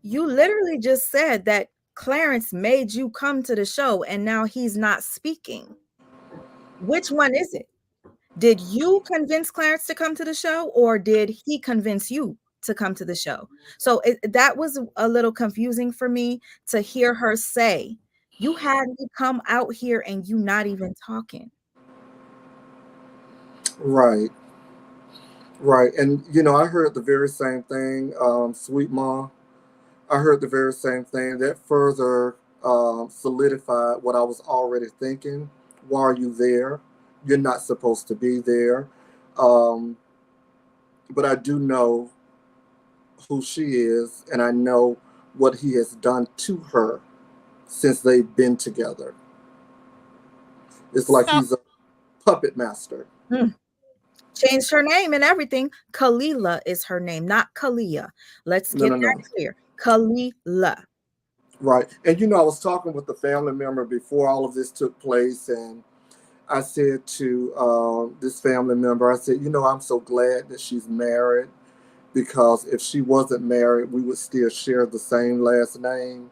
you literally just said that Clarence made you come to the show and now he's not speaking. Which one is it? Did you convince Clarence to come to the show, or did he convince you to come to the show? So that was a little confusing for me to hear her say, "You had me come out here and you not even talking." Right, right. And, you know, I heard the very same thing, Sweet Mom. I heard the very same thing. That further solidified what I was already thinking. Why are you there? You're not supposed to be there. Um, but I do know who she is, and I know what he has done to her since they've been together. It's like So he's a puppet master. Changed her name and everything. Khila is her name, not Kalia. Let's No, get no, that no. clear. Khila. Right. And, you know, I was talking with a family member before all of this took place, and I said to this family member, I said, you know, I'm so glad that she's married, because if she wasn't married, we would still share the same last name.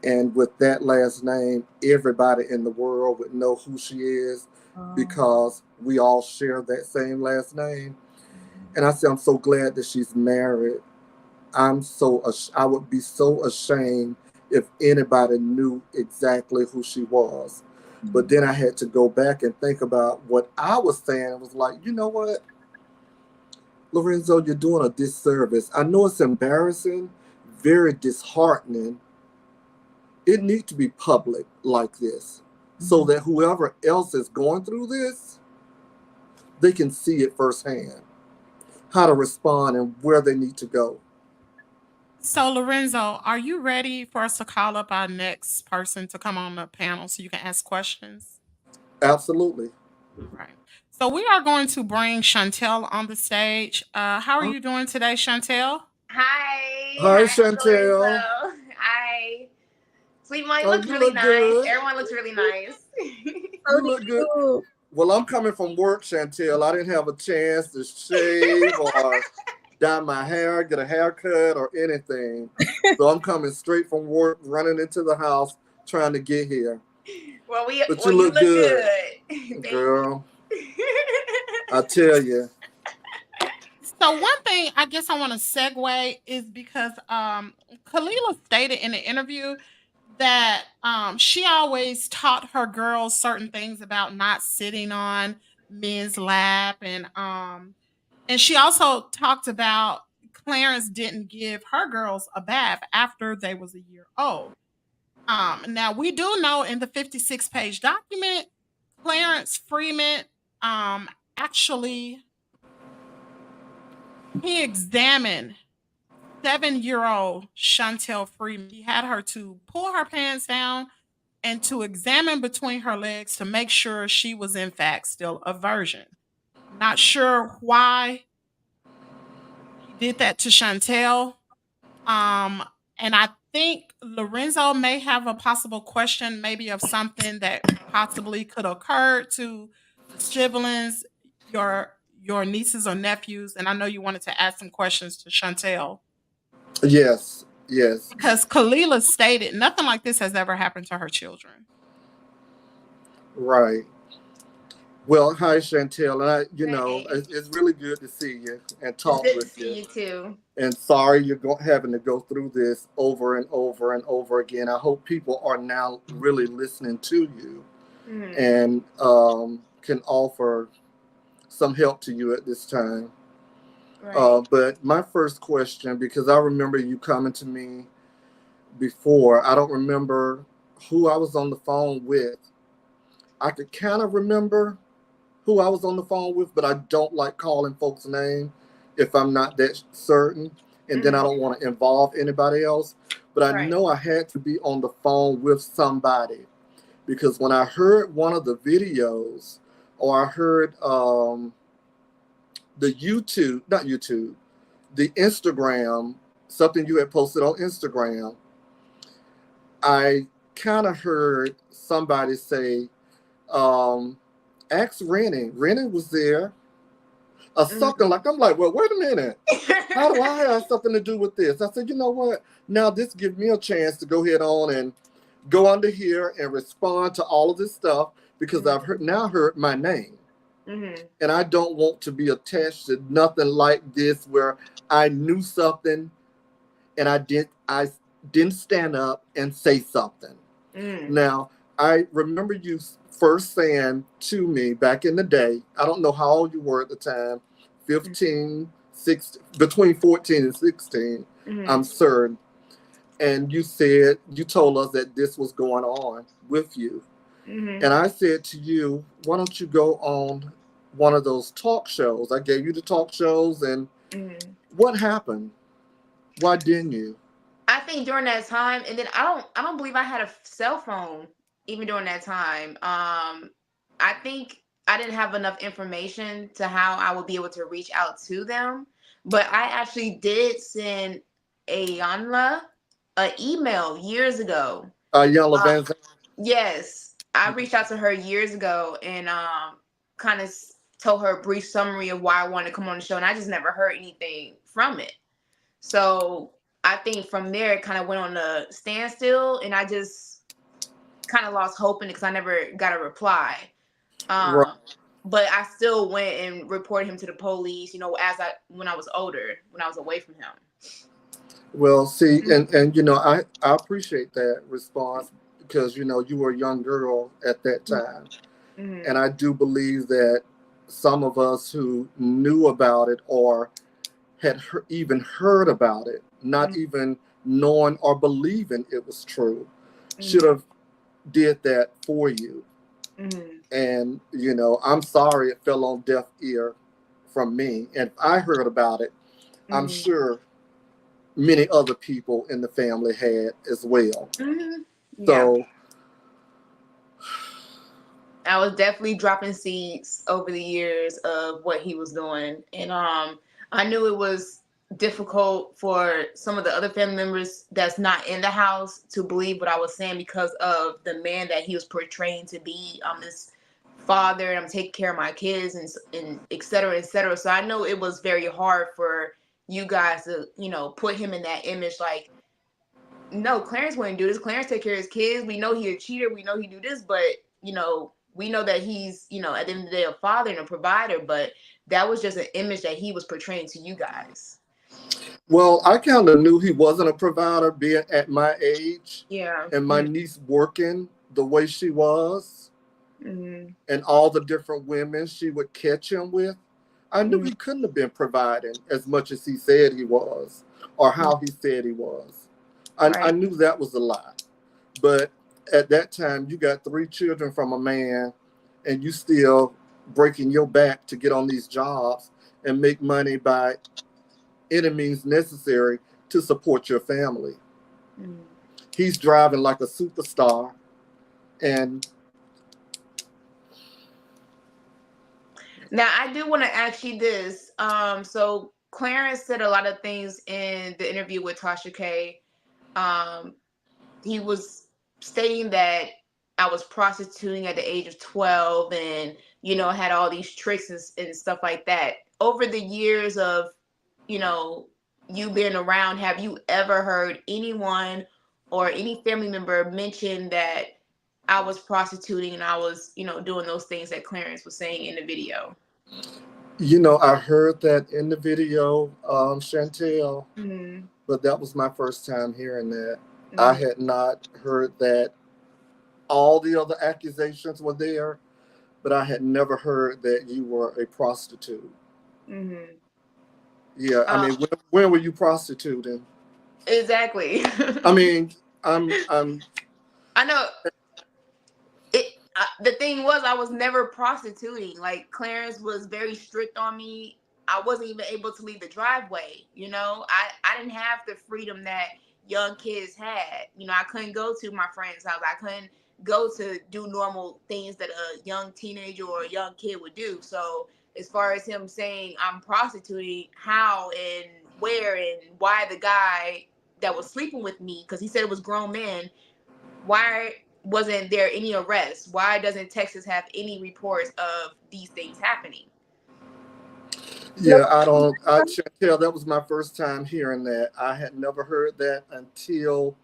And with that last name, everybody in the world would know who she is, because we all share that same last name. And I said, I'm so glad that she's married. I would be so ashamed if anybody knew exactly who she was. But then I had to go back and think about what I was saying. I was like, you know what, Lorenzo, you're doing a disservice. I know it's embarrassing, very disheartening. It needs to be public like this, so that whoever else is going through this, they can see it firsthand, how to respond and where they need to go. So, Lorenzo, are you ready for us to call up our next person to come on the panel so you can ask questions? Absolutely. All right. So, we are going to bring Shantel on the stage. How are you doing today, Shantel? Hi, Hi, Lorenzo. Chantel. Hi. Sweet Mom, you Oh, look you really look nice. good. Everyone looks really nice. You look good. Well, I'm coming from work, Shantel. I didn't have a chance to shave or dye my hair, get a haircut, or anything. So I'm coming straight from work, running into the house, trying to get here. Well, But you look good. Thank girl. you. I tell you. So one thing I guess I want to segue is because Khila stated in the interview that she always taught her girls certain things about not sitting on men's lap, and she also talked about Clarence didn't give her girls a bath after they was a year old. Now we do know in the 56-page document, Clarence Freeman actually he examined 7-year-old Shantel Freeman. He had her to pull her pants down and to examine between her legs to make sure she was in fact still a virgin. Not sure why he did that to Shantel. Um, and I think Lorenzo may have a possible question, maybe of something that possibly could occur to the siblings, your nieces or nephews. And I know you wanted to ask some questions to Shantel. Yes, yes. Because Khila stated nothing like this has ever happened to her children. Right. Well, hi, Chantel. And Hey. it's really good to see you and It's talk good to with see you. you too. And sorry you're having to go through this over and over and over again. I hope people are now really listening to you and can offer some help to you at this time. Right. But my first question, because I remember you coming to me before, I don't remember who I was on the phone with. I could kind of remember who I was on the phone with, but I don't like calling folks' name if I'm not that certain. And then I don't want to involve anybody else. But I know I had to be on the phone with somebody because when I heard one of the videos or I heard the the Instagram, something you had posted on Instagram, I kind of heard somebody say, ask Rennie. Rennie was there. Something like, I'm like, well, wait a minute. How do I have something to do with this? I said, you know what? Now this gives me a chance to go ahead on and go under here and respond to all of this stuff because I've heard my name. And I don't want to be attached to nothing like this where I knew something and I didn't stand up and say something. Now, I remember you first saying to me back in the day, I don't know how old you were at the time, 15, 16, between 14 and 16, I'm certain. And you told us that this was going on with you. And I said to you, why don't you go on one of those talk shows? I gave you the talk shows and what happened? Why didn't you? I think during that time, and then I don't believe I had a cell phone even during that time. I think I didn't have enough information to how I would be able to reach out to them. But I actually did send Ayanla an email years ago. Yellow Van. Yes, I reached out to her years ago and kind of told her a brief summary of why I wanted to come on the show, and I just never heard anything from it. So I think from there it kind of went on a standstill, and I just kind of lost hope in it because I never got a reply. Right. But I still went and reported him to the police, when I was older, when I was away from him. Well, see, and I appreciate that response because you were a young girl at that time, and I do believe that some of us who knew about it or had even heard about it, not even knowing or believing it was true, should have did that for you. And I'm sorry it fell on deaf ear from me, and I heard about it. I'm sure many other people in the family had as well. So I was definitely dropping seeds over the years of what he was doing. And I knew it was difficult for some of the other family members that's not in the house to believe what I was saying because of the man that he was portraying to be. This father, and I'm taking care of my kids, and et cetera, et cetera. So I know it was very hard for you guys to, put him in that image. Like, no, Clarence wouldn't do this. Clarence take care of his kids. We know he a cheater. We know he do this, but we know that he's, at the end of the day, a father and a provider. But that was just an image that he was portraying to you guys. Well, I kind of knew he wasn't a provider being at my age. Yeah. And my niece working the way she was, and all the different women she would catch him with. I knew he couldn't have been providing as much as he said he was, or how he said he was. I knew that was a lie. But at that time, you got 3 children from a man, and you still breaking your back to get on these jobs and make money by any means necessary to support your family. He's driving like a superstar. And now I do want to ask you this. So Clarence said a lot of things in the interview with Tasha K. He was stating that I was prostituting at the age of 12 and, had all these tricks and stuff like that. Over the years of, you being around, have you ever heard anyone or any family member mention that I was prostituting and I was, doing those things that Clarence was saying in the video? I heard that in the video, Shantel, but that was my first time hearing that. I had not heard that all the other accusations were there, but I had never heard that you were a prostitute. Yeah, I mean, when were you prostituting? Exactly. I mean, I know. The thing was, I was never prostituting. Like, Clarence was very strict on me. I wasn't even able to leave the driveway. I didn't have the freedom that young kids had. I couldn't go to my friend's house. I couldn't go to do normal things that a young teenager or a young kid would do. So as far as him saying I'm prostituting, how and where and why the guy that was sleeping with me, because he said it was grown men, why wasn't there any arrests? Why doesn't Texas have any reports of these things happening? Yeah, Chantel, that was my first time hearing that. I had never heard that until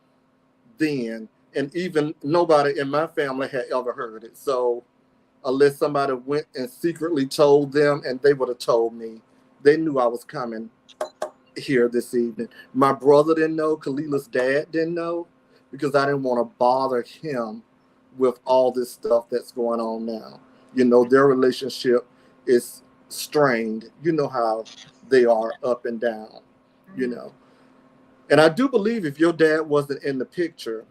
then. And even nobody in my family had ever heard it. So unless somebody went and secretly told them, and they would have told me, they knew I was coming here this evening. My brother didn't know. Khila's dad didn't know, because I didn't want to bother him with all this stuff that's going on now. Their relationship is strained. You know how they are up and down, And I do believe if your dad wasn't in the picture,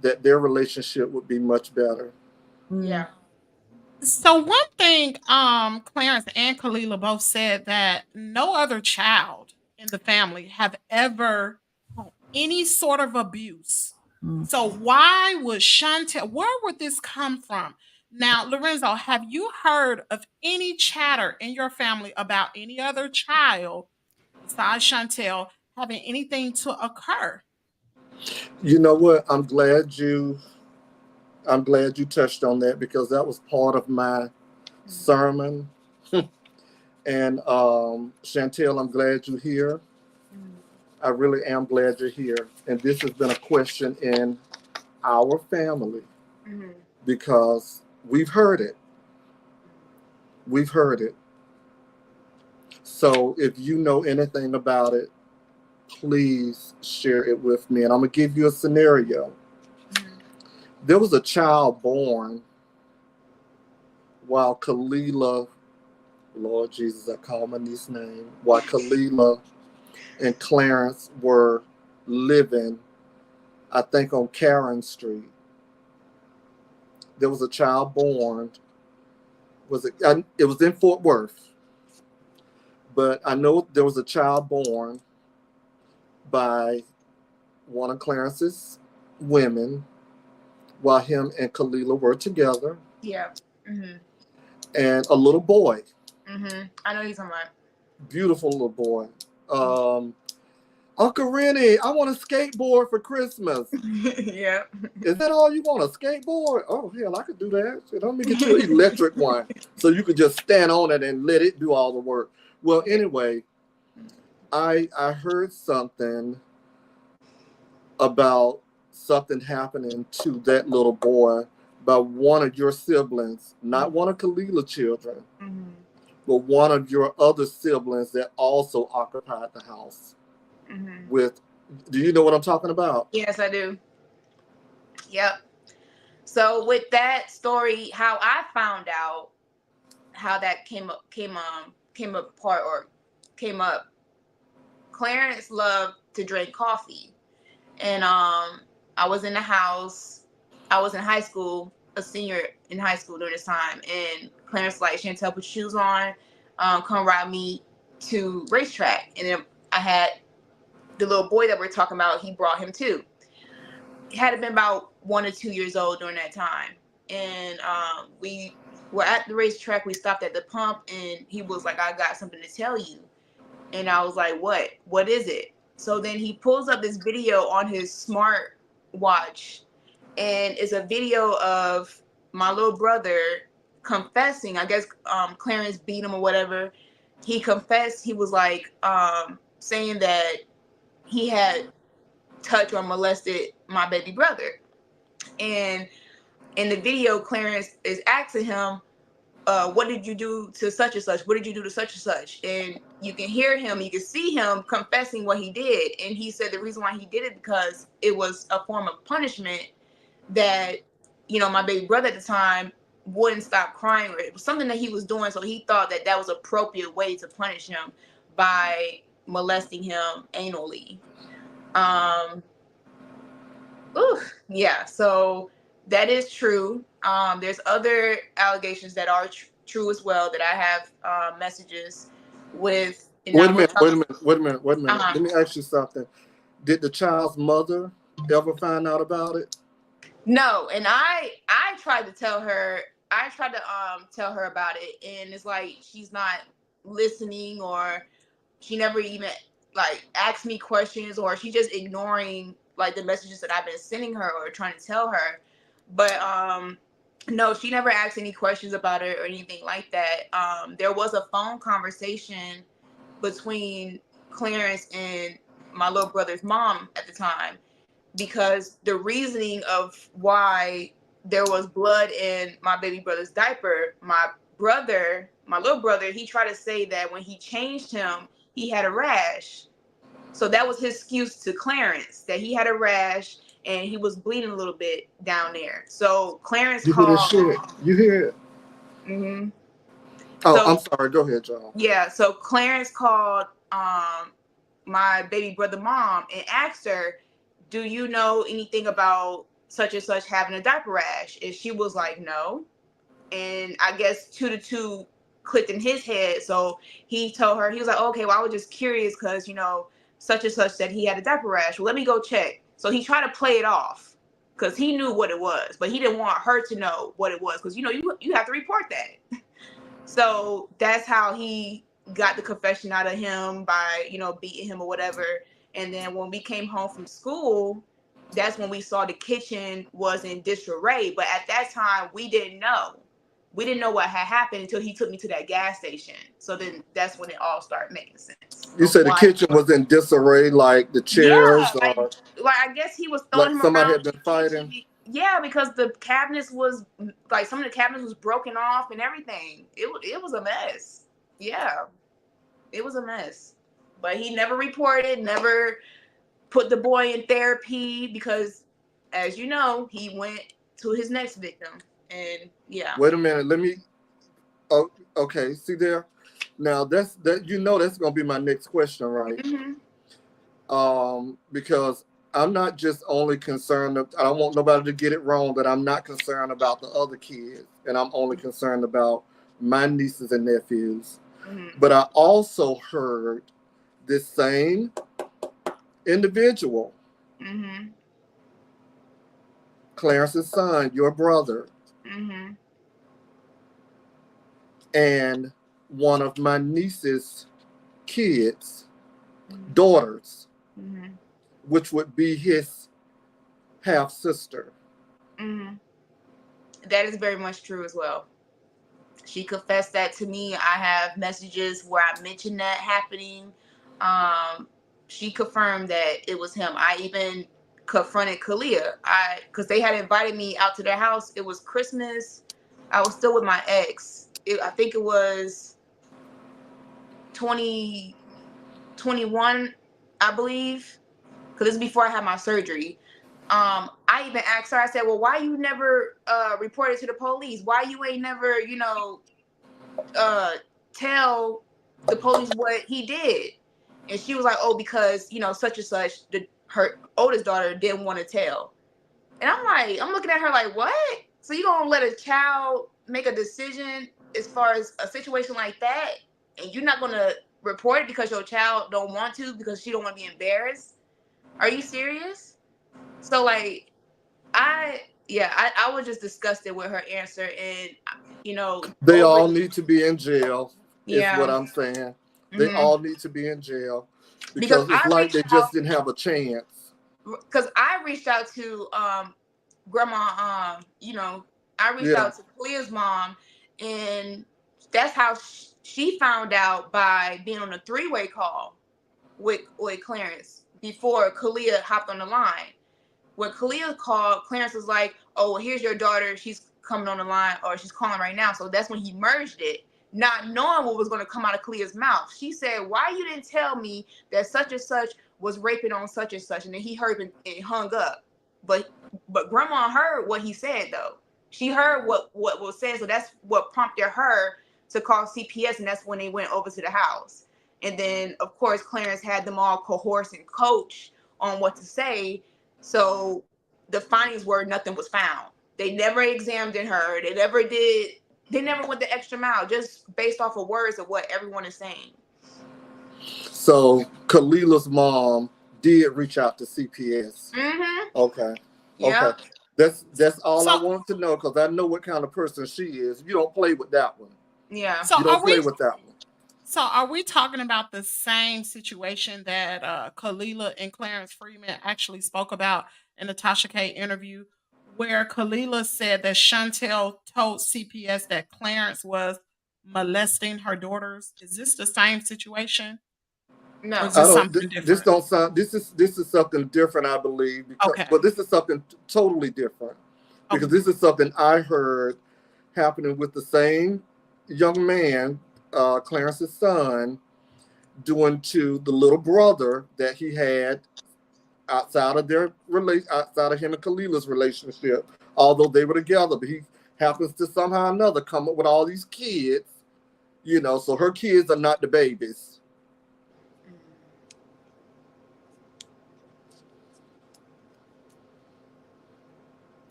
that their relationship would be much better. Yeah. So one thing, Clarence and Khila both said that no other child in the family have ever had any sort of abuse. So why would Shantel, where would this come from? Now, Lorenzo, have you heard of any chatter in your family about any other child besides Shantel having anything to occur? You know what? I'm glad you touched on that, because that was part of my sermon. And Shantel, I'm glad you're here. I really am glad you're here. And this has been a question in our family, because we've heard it. We've heard it. So if you know anything about it, please share it with me. And I'm going to give you a scenario. There was a child born while Khila, Lord Jesus, I call my niece's name, while Khila and Clarence were living, I think, on Karen Street. There was a child born. It was in Fort Worth, but I know there was a child born by one of Clarence's women while him and Khila were together. Yeah. And a little boy. I know you're talking about. beautiful little boy. Uncle Rennie, I want a skateboard for Christmas. Yeah. Is that all you want, a skateboard? Oh, hell, I could do that. Let me get you an electric one so you could just stand on it and let it do all the work. Well, anyway, I heard something about something happening to that little boy by one of your siblings, not one of Khalila's children, but one of your other siblings that also occupied the house with, do you know what I'm talking about? Yes, I do. Yep. So with that story, how I found out how that came up, Clarence loved to drink coffee. And I was in the house. I was in high school, a senior in high school during this time. And Clarence like, Shantel, put shoes on, come ride me to racetrack. And then I had the little boy that we're talking about, he brought him too. He had been about 1 or 2 years old during that time. And we were at the racetrack. We stopped at the pump and he was like, I got something to tell you. And I was like, what? What is it? So then he pulls up this video on his smart watch. And it's a video of my little brother confessing. I guess Clarence beat him or whatever. He confessed. He was like saying that he had touched or molested my baby brother. And in the video, Clarence is asking him, what did you do to such and such? What did you do to such and such? And you can hear him, you can see him confessing what he did. And he said the reason why he did it because it was a form of punishment that, you know, my baby brother at the time wouldn't stop crying. Or it was something that he was doing. So he thought that that was an appropriate way to punish him by molesting him anally. Yeah, so that is true. There's other allegations that are true as well that I have messages with. Wait a minute. Let me ask you something. Did the child's mother ever find out about it? No, and I tried to tell her. I tried to tell her about it, and it's like she's not listening, or she never even like asked me questions, or she's just ignoring like the messages that I've been sending her or trying to tell her. But no, she never asked any questions about it or anything like that. There was a phone conversation between Clarence and my little brother's mom at the time, because the reasoning of why there was blood in my baby brother's diaper, my little brother, he tried to say that when he changed him, he had a rash. So that was his excuse to Clarence, that he had a rash and he was bleeding a little bit down there. So Clarence called. You hear it? Mm-hmm. Oh, so, I'm sorry. Go ahead, John. Yeah. So Clarence called my baby brother mom and asked her, do you know anything about such and such having a diaper rash? And she was like, no. And I guess 2 to 2 clicked in his head. So he told her, he was like, okay, well, I was just curious because, you know, such and such said he had a diaper rash. Well, let me go check. So he tried to play it off because he knew what it was, but he didn't want her to know what it was because, you know, you have to report that. So that's how he got the confession out of him by, you know, beating him or whatever. And then when we came home from school, that's when we saw the kitchen was in disarray. But at that time, we didn't know. We didn't know what had happened until he took me to that gas station. So then that's when it all started making sense. You said the kitchen was in disarray, like the chairs? Yeah, like I guess he was throwing him somebody around. Had been fighting? Yeah, because the cabinets was, like, some of the cabinets was broken off and everything. It was a mess. Yeah, it was a mess. But he never reported, never put the boy in therapy because, as you know, he went to his next victim. And yeah. Wait a minute. Let me. Oh, okay. See there. Now that's gonna be my next question, right? Mm-hmm. Because I'm not just only concerned. I don't want nobody to get it wrong that I'm not concerned about the other kids, and I'm only concerned about my nieces and nephews. Mm-hmm. But I also heard this same individual, mm-hmm. Clarence's son, your brother, mm-hmm. and one of my nieces' kids, daughters, Mm-hmm. which would be his half sister. Mm-hmm. That is very much true as well. She confessed that to me. I have messages where I mentioned that happening. She confirmed that it was him. I even confronted Khila. Because they had invited me out to their house. It was Christmas. I was still with my ex. I think it was 2021, I believe. Because this is before I had my surgery. I even asked her, I said, well, why you never reported to the police? Why you ain't never, tell the police what he did? And she was like, oh, because, such and such, her oldest daughter didn't want to tell. And I'm looking at her like, what? So you gonna let a child make a decision as far as a situation like that, and you're not gonna report it because your child don't want to, because she don't want to be embarrassed? Are you serious? So like, I was just disgusted with her answer, and They over. all need to be in jail, is what Yeah. I'm saying. They Mm-hmm. all need to be in jail Because because it's like they just didn't have a chance. Because I reached out to grandma. I reached out to Khila's mom, and that's how she found out, by being on a 3-way call with Clarence before Khila hopped on the line. When Khila called, Clarence was like, oh, well, here's your daughter. She's coming on the line, or she's calling right now. So that's when he merged it, not knowing what was going to come out of Khila's mouth. She said, why you didn't tell me that such and such was raping on such and such? And then he heard and hung up. But grandma heard what he said, though. She heard what was said. So that's what prompted her to call CPS. And that's when they went over to the house. And then, of course, Clarence had them all coerce and coach on what to say. So the findings were nothing was found. They never examined her. They never went the extra mile, just based off of words of what everyone is saying. So Khalila's mom did reach out to CPS. Mm-hmm. Okay. Yeah. Okay. That's all I wanted to know, because I know what kind of person she is. You don't play with that one. Yeah. So you don't play with that one. So are we talking about the same situation that Khila and Clarence Freeman actually spoke about in the Tasha K interview, where Khila said that Shantel told CPS that Clarence was molesting her daughters? Is this the same situation? No. Or is this something different? This don't sound. This is something different, I believe. Because, okay. But this is something totally different, because this is something I heard happening with the same young man, Clarence's son, doing to the little brother that he had outside of outside of him and Khalila's relationship. Although they were together, but he happens to somehow or another come up with all these kids. So her kids are not the babies.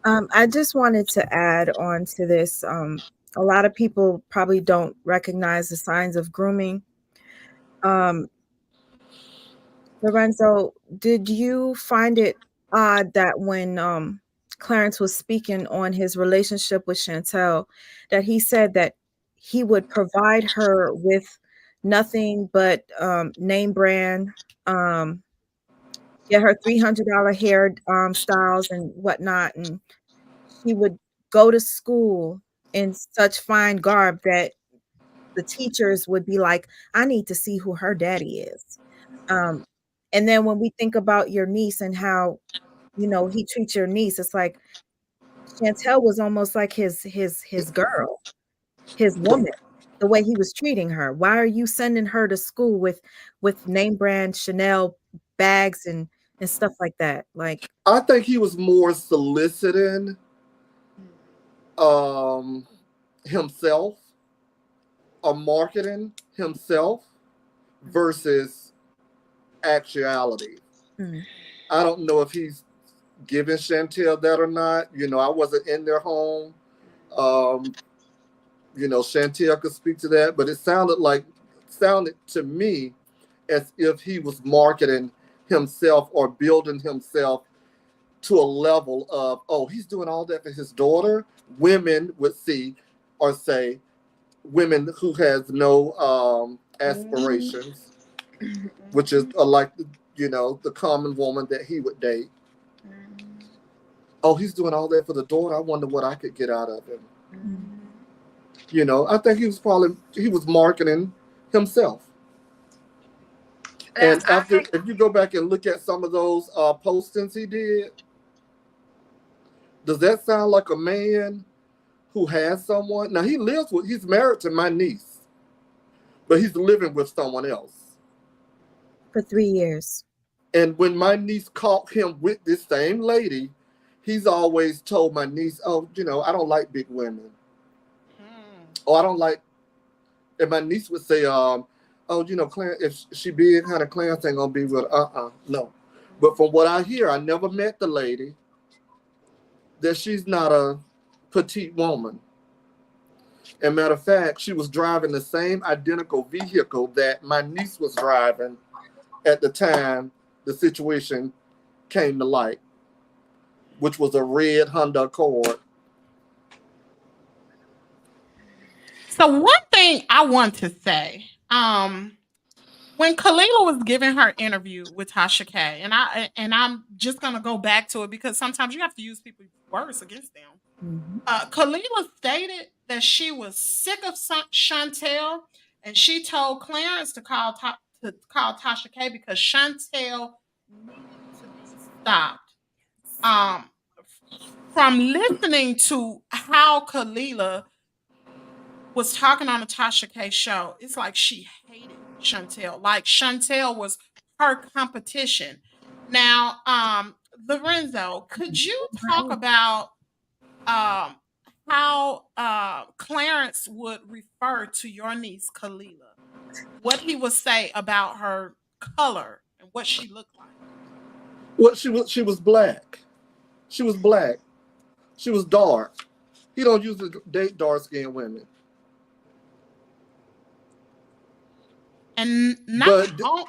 I just wanted to add on to this. A lot of people probably don't recognize the signs of grooming. Lorenzo, did you find it odd that when Clarence was speaking on his relationship with Shantel, that he said that he would provide her with nothing but name brand, get her $300 hair styles and whatnot, and she would go to school in such fine garb that the teachers would be like, I need to see who her daddy is. And then when we think about your niece and how, he treats your niece, it's like Shantel was almost like his girl, his woman, the way he was treating her. Why are you sending her to school with name brand Chanel bags and stuff like that? Like, I think he was more soliciting himself or marketing himself versus actuality. I don't know if he's giving Shantel that or not. I wasn't in their home. Shantel could speak to that, but it sounded to me as if he was marketing himself or building himself to a level of, oh, he's doing all that for his daughter. Women would see or say, women who has no aspirations, which is like, the common woman that he would date. Oh, he's doing all that for the daughter. I wonder what I could get out of him. I think he was marketing himself. And if you go back and look at some of those postings he did, does that sound like a man who has someone? Now he's married to my niece, but he's living with someone else. For 3 years. And when my niece caught him with this same lady, he's always told my niece, oh, I don't like big women. Oh, I don't like, and my niece would say, oh, Clarence, if she big, honey, Clarence ain't gonna be with no. But from what I hear, I never met the lady, that she's not a petite woman. And matter of fact, she was driving the same identical vehicle that my niece was driving at the time the situation came to light, which was a red Honda Accord. So one thing I want to say, when Khila was giving her interview with Tasha K, and I'm just gonna go back to it because sometimes you have to use people's words against them. Khila stated that she was sick of Shantel, and she told Clarence to call Tasha K because Shantel needed to be stopped. From listening to how Khila was talking on the Tasha K show, it's like she hated Shantel. Like Shantel was her competition. Now, Lorenzo, could you talk about how Clarence would refer to your niece Khila? What he would say about her color and what she looked like? Well, she was black. She was black. She was dark. He don't usually date dark-skinned women. And not go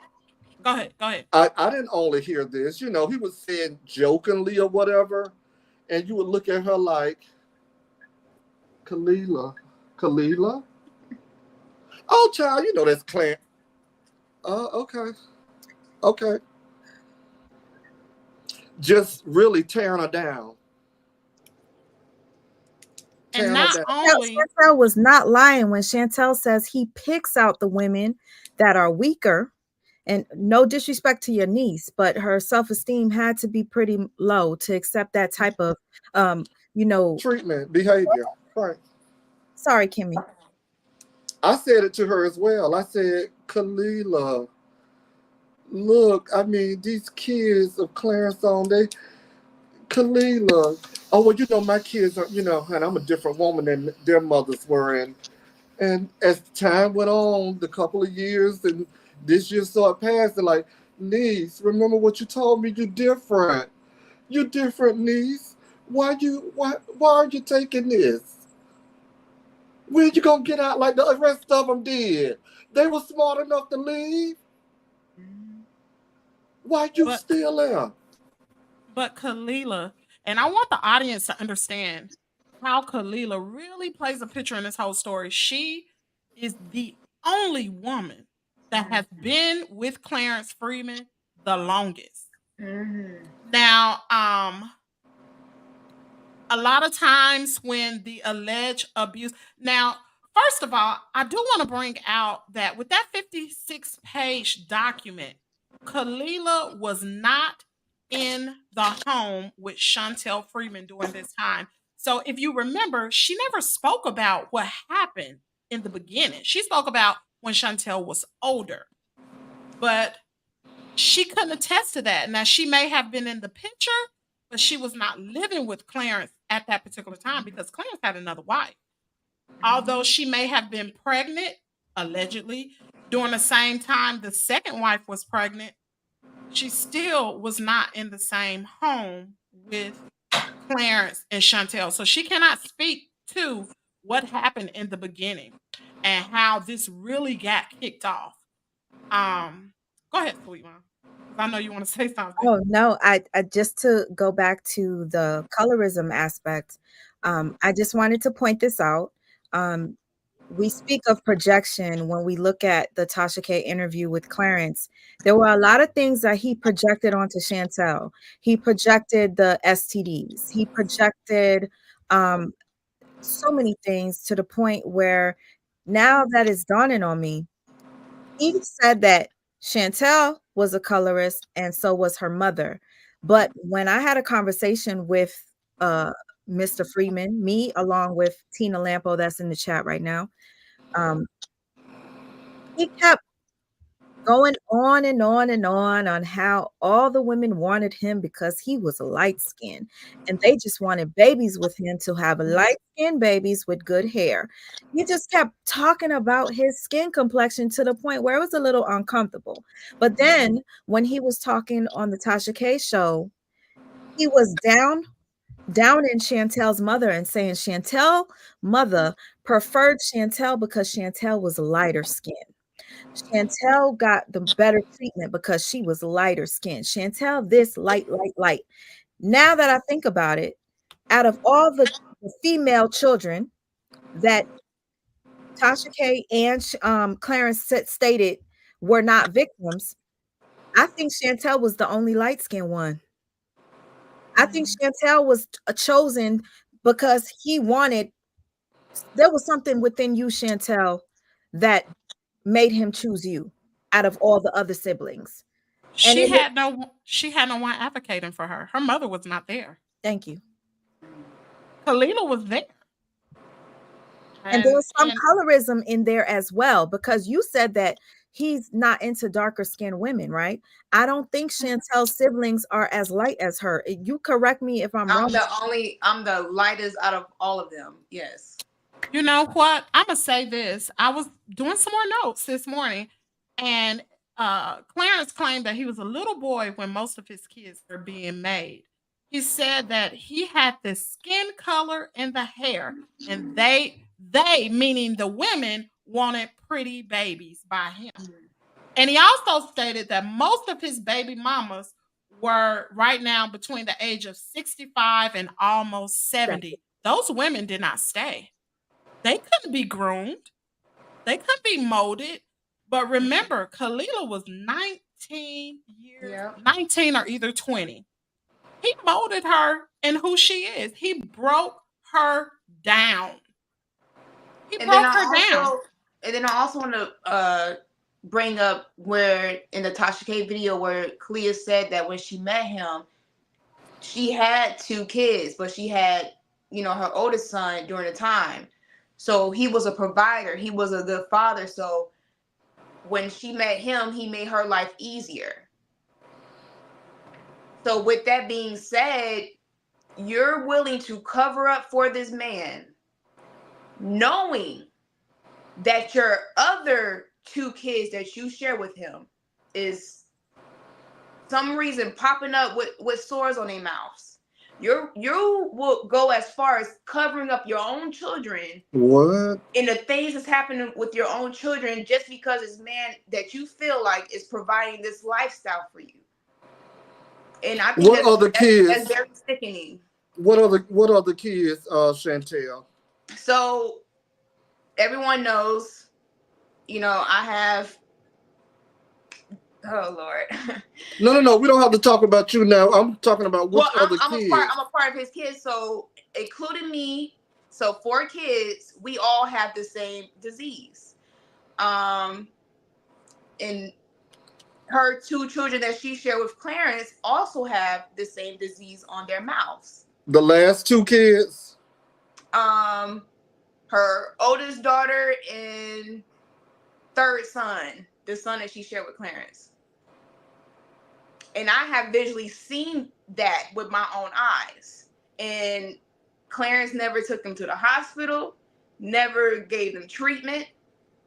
ahead. I didn't only hear this. He was saying jokingly or whatever, and you would look at her like, Khila? Oh, child, that's Clint. Okay. Just really tearing her down. And not only Shantel was not lying when Shantel says he picks out the women that are weaker. And no disrespect to your niece, but her self-esteem had to be pretty low to accept that type of, treatment, behavior. Right. Sorry, Kimmy. I said it to her as well. I said, Khila, look, I mean, these kids of Clarence Khila. Oh, well, my kids are, and I'm a different woman than their mothers were. And as time went on, the couple of years, and this year started passing, like, niece, remember what you told me? You're different. You're different, niece. Why are you taking this? When you gonna get out like the rest of them did? They were smart enough to leave. Why you still there? But Khila, and I want the audience to understand how Khila really plays a picture in this whole story. She is the only woman that has been with Clarence Freeman the longest. Now, a lot of times when the alleged abuse. Now, first of all, I do want to bring out that with that 56-page document, Khila was not in the home with Shantel Freeman during this time. So if you remember, she never spoke about what happened in the beginning. She spoke about when Shantel was older. But she couldn't attest to that. Now, she may have been in the picture, but she was not living with Clarence at that particular time because Clarence had another wife. Although she may have been pregnant, allegedly, during the same time the second wife was pregnant, she still was not in the same home with Clarence and Shantel. So she cannot speak to what happened in the beginning and how this really got kicked off. Go ahead, sweet mom. I know you want to say something. Oh no, I just to go back to the colorism aspect. I just wanted to point this out. we speak of projection when we look at the Tasha K interview with Clarence. There were a lot of things that he projected onto Shantel. He projected the STDs. He projected so many things to the point where now that it's dawning on me, he said that Shantel was a colorist and so was her mother. But when I had a conversation with Mr. Freeman, me along with Tina Lampo, that's in the chat right now, he kept going on and on and on how all the women wanted him because he was light skinned and they just wanted babies with him to have light skinned babies with good hair. He just kept talking about his skin complexion to the point where it was a little uncomfortable. But then when he was talking on the Tasha K show, he was down in Chantel's mother and saying Chantel mother preferred Chantel because Chantel was lighter skinned. Shantel got the better treatment because she was lighter skinned. Shantel, this light. Now that I think about it, out of all the female children that Tasha K and Clarence stated were not victims, I think Shantel was the only light skinned one. I think Shantel was chosen because he wanted, there was something within you, Shantel, that made him choose you out of all the other siblings. And She had no one advocating for her. Her mother was not there. thank you. Khila was there. And there's some colorism in there as well, because you said that he's not into darker skinned women, right? I don't think Chantel's siblings are as light as her. You correct me if I'm wrong. I'm the lightest out of all of them. Yes. You know what? I'm gonna say this. I was doing some more notes this morning, and Clarence claimed that he was a little boy when most of his kids were being made. He said that he had the skin color and the hair, and they meaning the women wanted pretty babies by him. And he also stated that most of his baby mamas were right now between the age of 65 and almost 70. Those women did not stay. They couldn't be groomed. They couldn't be molded. But remember, Khila was 19 years, 19 or either 20. He molded her in who she is. He broke her down. He broke her down. And then I also want to bring up where in the Tasha K video where Khila said that when she met him, she had 2 kids, but she had, her oldest son during the time. So he was a provider. He was a good father. So when she met him, he made her life easier. So with that being said, you're willing to cover up for this man, knowing that your other 2 kids that you share with him is some reason popping up with sores on their mouths. You will go as far as covering up your own children. What? And the things that's happening with your own children just because this man that you feel like is providing this lifestyle for you. And I think that's very sickening. What are the kids, Shantel? So everyone knows, I have. Oh Lord. No. We don't have to talk about you now. I'm talking about which other kids. I'm a part of his kids, so including me. So 4 kids, we all have the same disease. And her 2 children that she shared with Clarence also have the same disease on their mouths. The last 2 kids? Her oldest daughter and 3rd son, the son that she shared with Clarence. And I have visually seen that with my own eyes. And Clarence never took them to the hospital, never gave them treatment,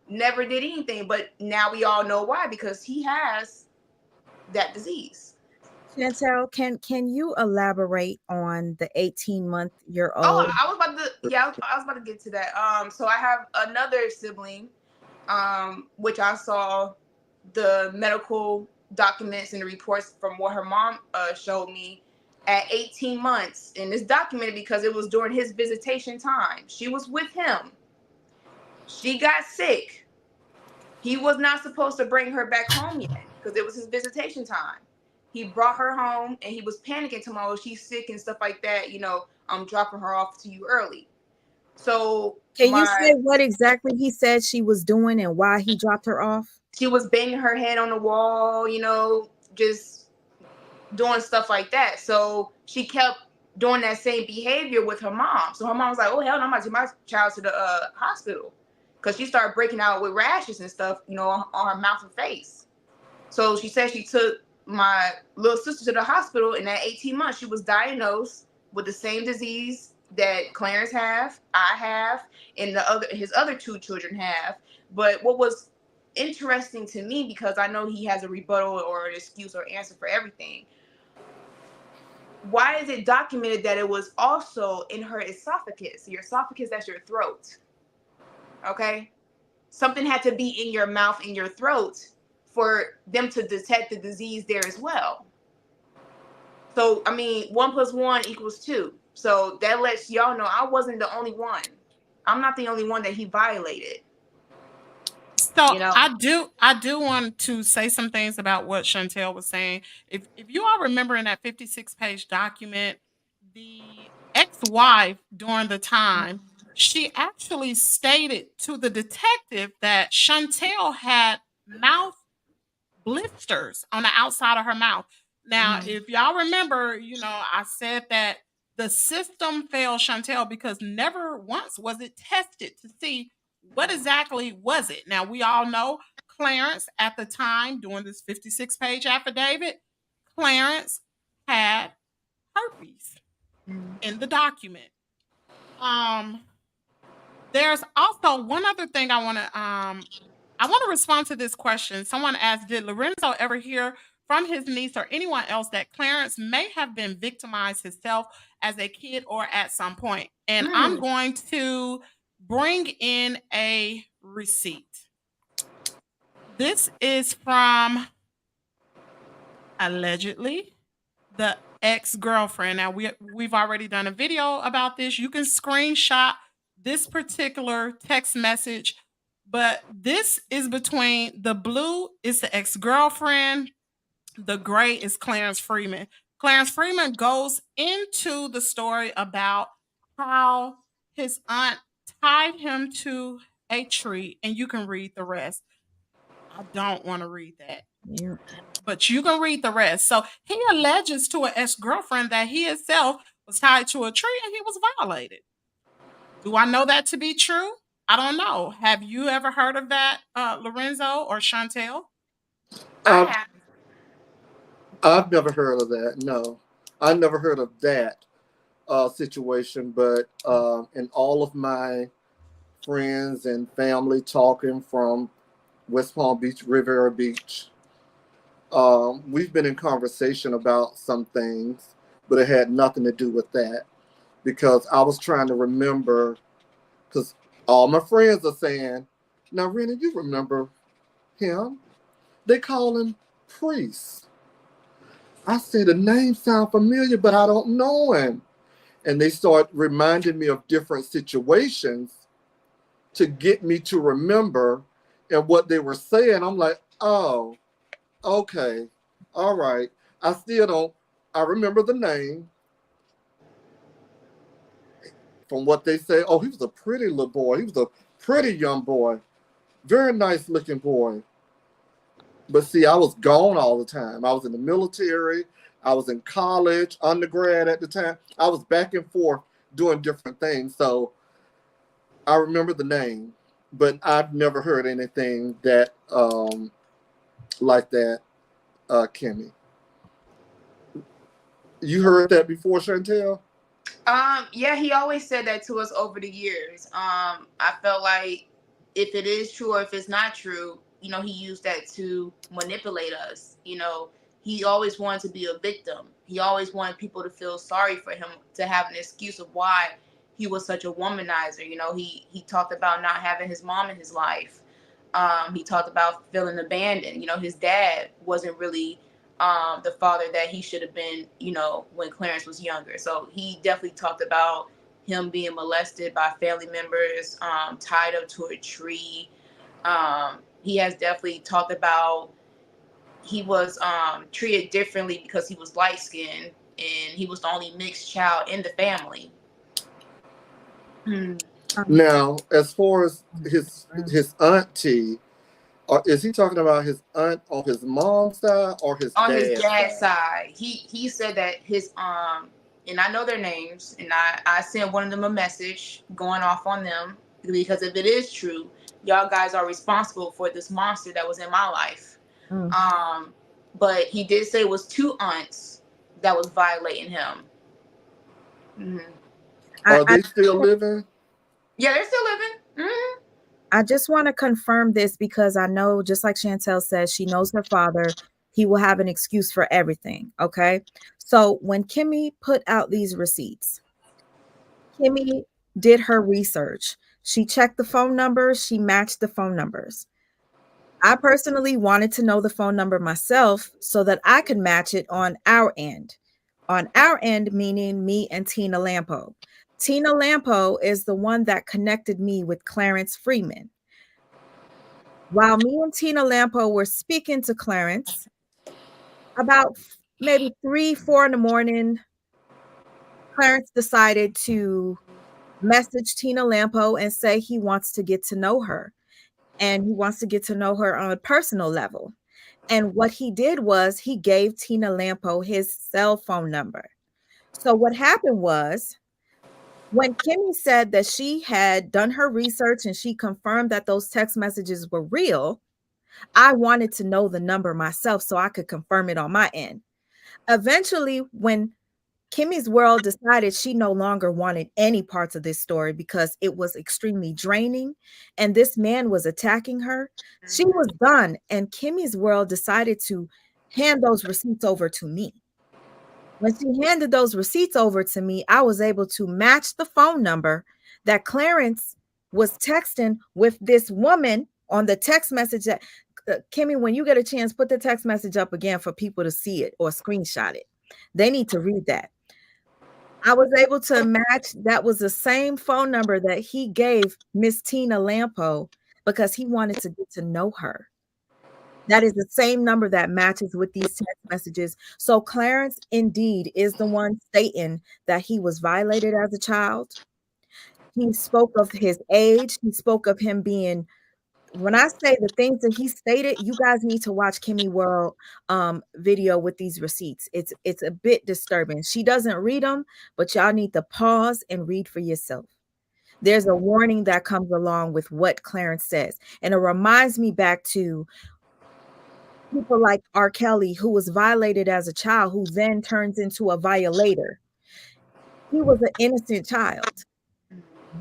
never did anything. But now we all know why, because he has that disease. Shantel, can you elaborate on the 18-month-old? Oh, I was about to get to that. So I have another sibling, which I saw the medical documents and the reports from what her mom showed me at 18 months. And it's documented because it was during his visitation time. She was with him. She got sick. He was not supposed to bring her back home yet because it was his visitation time. He brought her home and he was panicking tomorrow. She's sick and stuff like that. I'm dropping her off to you early. So Can you say what exactly he said she was doing and why he dropped her off? she was banging her head on the wall, just doing stuff like that. So she kept doing that same behavior with her mom. So her mom was like, "Oh hell no, I'm not taking my child to the hospital," because she started breaking out with rashes and stuff, on her mouth and face. So she said she took my little sister to the hospital, and at 18 months, she was diagnosed with the same disease that Clarence I have, and his other two children have. But what was interesting to me, because I know he has a rebuttal or an excuse or answer for everything, why is it documented that it was also in her esophagus? Your esophagus, that's your throat. Okay? Something had to be in your mouth, in your throat, for them to detect the disease there as well. So, 1 + 1 = 2. So that lets y'all know I wasn't the only one. I'm not the only one that he violated. So I do want to say some things about what Shantel was saying. If you all remember in that 56-page document, the ex-wife during the time, she actually stated to the detective that Shantel had mouth blisters on the outside of her mouth. Now, if y'all remember, I said that the system failed Chantel because never once was it tested to see what exactly was it. Now, we all know Clarence at the time doing this 56-page affidavit, Clarence had herpes in the document. There's also one other thing I want to respond to this question. Someone asked, did Lorenzo ever hear from his niece or anyone else that Clarence may have been victimized himself as a kid or at some point? And I'm going to bring in a receipt. This is from allegedly the ex-girlfriend. Now we've already done a video about this. You can screenshot this particular text message, but this is between the blue is the ex-girlfriend, the gray is Clarence Freeman. Clarence Freeman goes into the story about how his aunt tied him to a tree, and you can read the rest. I don't want to read that. Yeah. But you can read the rest. So he alleges to an ex-girlfriend that he himself was tied to a tree and he was violated. Do I know that to be true? I don't know. Have you ever heard of that, Lorenzo or Shantel? I've, I've never heard of that. No, I never heard of that situation. But in all of my friends and family talking from West Palm Beach, Riviera Beach, we've been in conversation about some things, but it had nothing to do with that because I was trying to remember because all my friends are saying, now, Rena, you remember him? They call him Priest. I said, the name sound familiar, but I don't know him. And they start reminding me of different situations to get me to remember. And what they were saying, I'm like, oh, okay, all right. I still don't, I remember the name from what they say. Oh, he was a pretty little boy. He was a pretty young boy. Very nice looking boy. But see, I was gone all the time. I was in the military. I was in college, undergrad at the time. I was back and forth doing different things. So I remember the name, but I've never heard anything that like that, Kimmy. You heard that before, Chantel? Yeah, he always said that to us over the years. I felt like if it is true or if it's not true, he used that to manipulate us. He always wanted to be a victim. He always wanted people to feel sorry for him, to have an excuse of why he was such a womanizer. He talked about not having his mom in his life. He talked about feeling abandoned. His dad wasn't really the father that he should have been, when Clarence was younger. So he definitely talked about him being molested by family members, tied up to a tree. He has definitely talked about he was treated differently because he was light skinned and he was the only mixed child in the family. Now, as far as his auntie, is he talking about his aunt on his mom's side or his On his dad's dad's side? side, he said that his and I know their names, and I sent one of them a message going off on them, because if it is true, y'all guys are responsible for this monster that was in my life. But he did say it was 2 aunts that was violating him. Are they still living? Yeah, they're still living. I just want to confirm this because I know, just like Shantel says, she knows her father. He will have an excuse for everything. Okay. So when Kimmy put out these receipts, Kimmy did her research. She checked the phone numbers. She matched the phone numbers. I personally wanted to know the phone number myself so that I could match it on our end. On our end, meaning me and Tina Lampo. Tina Lampo is the one that connected me with Clarence Freeman. While me and Tina Lampo were speaking to Clarence, about maybe 3, 4 in the morning, Clarence decided to message Tina Lampo and say he wants to get to know her. And he wants to get to know her on a personal level. And what he did was he gave Tina Lampo his cell phone number. So what happened was, when Kimmy said that she had done her research and she confirmed that those text messages were real, I wanted to know the number myself so I could confirm it on my end. Eventually, when Kimmy's world decided she no longer wanted any parts of this story because it was extremely draining and this man was attacking her, she was done. And Kimmy's world decided to hand those receipts over to me. When she handed those receipts over to me, I was able to match the phone number that Clarence was texting with this woman on the text message that Kimmy, when you get a chance, put the text message up again for people to see it or screenshot it. They need to read that. I was able to match. That was the same phone number that he gave Miss Tina Lampo because he wanted to get to know her. That is the same number that matches with these text messages. So Clarence indeed is the one stating that he was violated as a child. He spoke of his age. He spoke of him being, when I say the things that he stated, you guys need to watch Kimmy World video with these receipts. It's a bit disturbing. She doesn't read them, but y'all need to pause and read for yourself. There's a warning that comes along with what Clarence says. And it reminds me back to people like R. Kelly, who was violated as a child, who then turns into a violator. He was an innocent child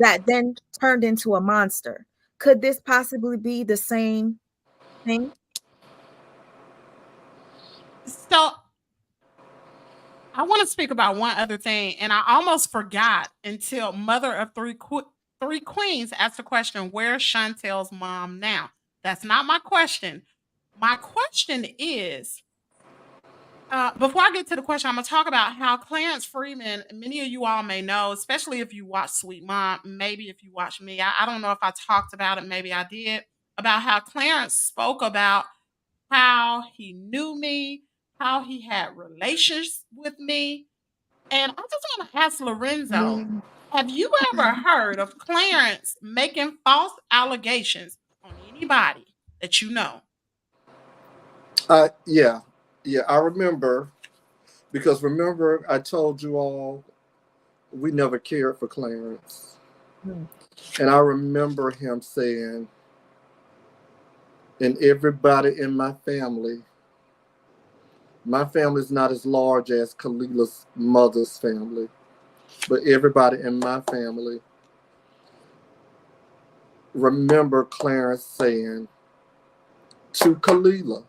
that then turned into a monster. Could this possibly be the same thing? So I want to speak about one other thing, and I almost forgot until Mother of Three Queens asked the question, "Where's Chantel's mom now?" That's not my question. My question is, before I get to the question, I'm gonna talk about how Clarence Freeman. Many of you all may know, especially if you watch Sweet Mom. Maybe if you watch me, I don't know if I talked about it. Maybe I did, about how Clarence spoke about how he knew me, how he had relations with me. And I just want to ask Lorenzo, have you ever heard of Clarence making false allegations on anybody that you know? Yeah, yeah, I remember, because remember I told you all we never cared for Clarence. And I remember him saying, and everybody in my family is not as large as Khalila's mother's family, but everybody in my family remember Clarence saying to Khila,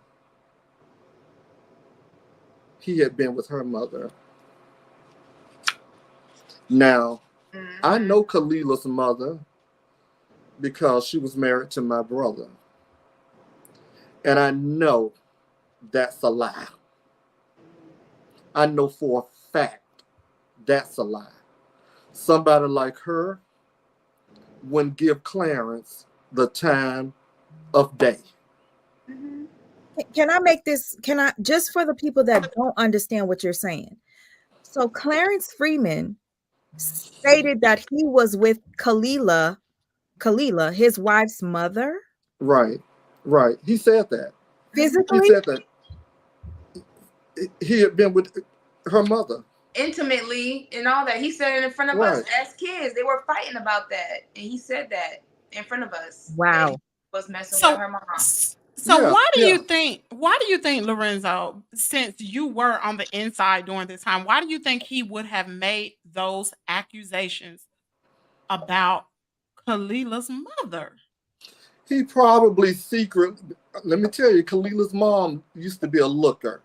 he had been with her mother. Now, I know Khalila's mother because she was married to my brother. And I know that's a lie. I know for a fact that's a lie. somebody like her wouldn't give Clarence the time of day. Can I make this? Can I, just for the people that don't understand what you're saying? So Clarence Freeman stated that he was with Khila, his wife's mother, Right, right. He said that. He physically. said that he had been with her mother intimately and all that. He said it in front of us as kids. They were fighting about that, and he said that in front of us. Wow. He was messing with her mom. So Yeah, why do yeah. you think? Why do you think, Lorenzo, since you were on the inside during this time, why do you think he would have made those accusations about Khalila's mother? He probably let me tell you, Khalila's mom used to be a looker.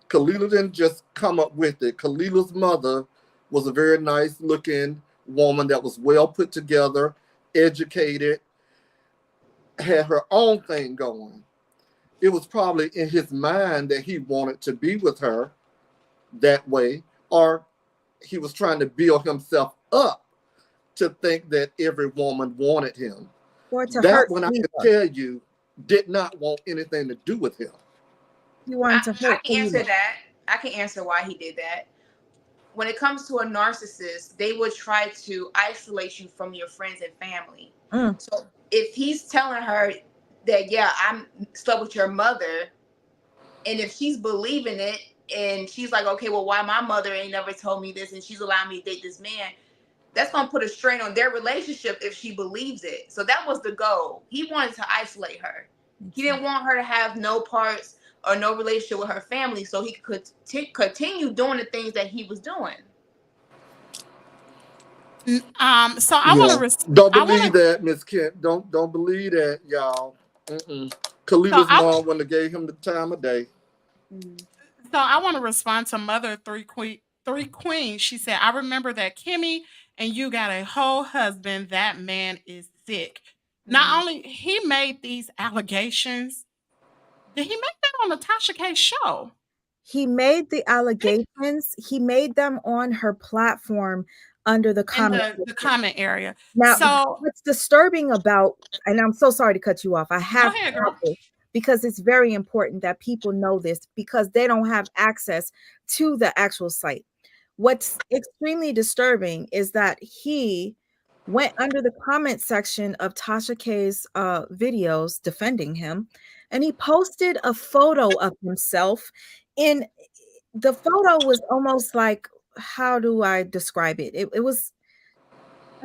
Khila didn't just come up with it. Khalila's mother was a very nice looking woman that was well put together, educated, had her own thing going. It was probably in his mind that he wanted to be with her that way, or he was trying to build himself up to think that every woman wanted him. Or to That hurt one, I Khila. can tell you, did not want anything to do with him. He wanted to hurt I can answer Khila. that. I can answer why he did that. When it comes to a narcissist, they would try to isolate you from your friends and family. So if he's telling her that, yeah, I'm slept with your mother, and if she's believing it, and she's like, okay, well, why my mother ain't never told me this, and she's allowing me to date this man, that's going to put a strain on their relationship if she believes it. So that was the goal. He wanted to isolate her. He didn't want her to have no parts or no relationship with her family, so he could continue doing the things that he was doing. So I want to don't believe that, Miss Kent. Don't believe that, y'all. Khalila's mom wouldn't have gave him the time of day. So I want to respond to Mother Three Queens. She said, "I remember that, Kimmy, and you got a whole husband. That man is sick." Not only he made these allegations, did he make that on the Tasha K show? He made the allegations. He made them on her platform under the In comment the comment area. Now, So what's disturbing about, and I'm so sorry to cut you off. I have go ahead, to girl. this because it's very important that people know this because they don't have access to the actual site. What's extremely disturbing is that he went under the comment section of Tasha K's videos defending him, and he posted a photo of himself. In the photo was almost like, how do I describe it? It was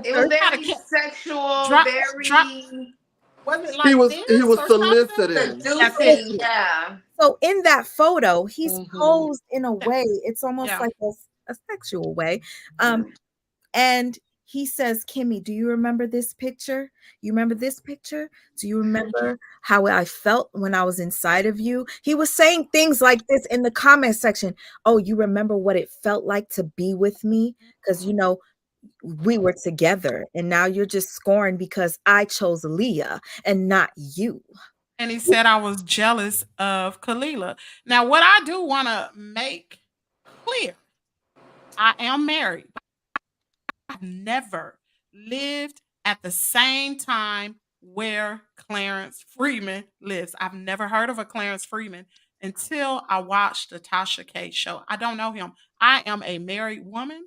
very sexual, very. Was it like he was soliciting? soliciting. Yeah. So in that photo, he's posed in a way, it's almost like a sexual way. And he says, Kimmy, do you remember this picture? You remember this picture? Do you remember how I felt when I was inside of you? He was saying things like this in the comment section. Oh, you remember what it felt like to be with me? Because, you know, we were together and now you're just scorned because I chose Leah and not you. And he said I was jealous of Khila. Now, what I do want to make clear, I am married. I've never lived at the same time where Clarence Freeman lives. I've never heard of a Clarence Freeman until I watched the Tasha K show. I don't know him. I am a married woman.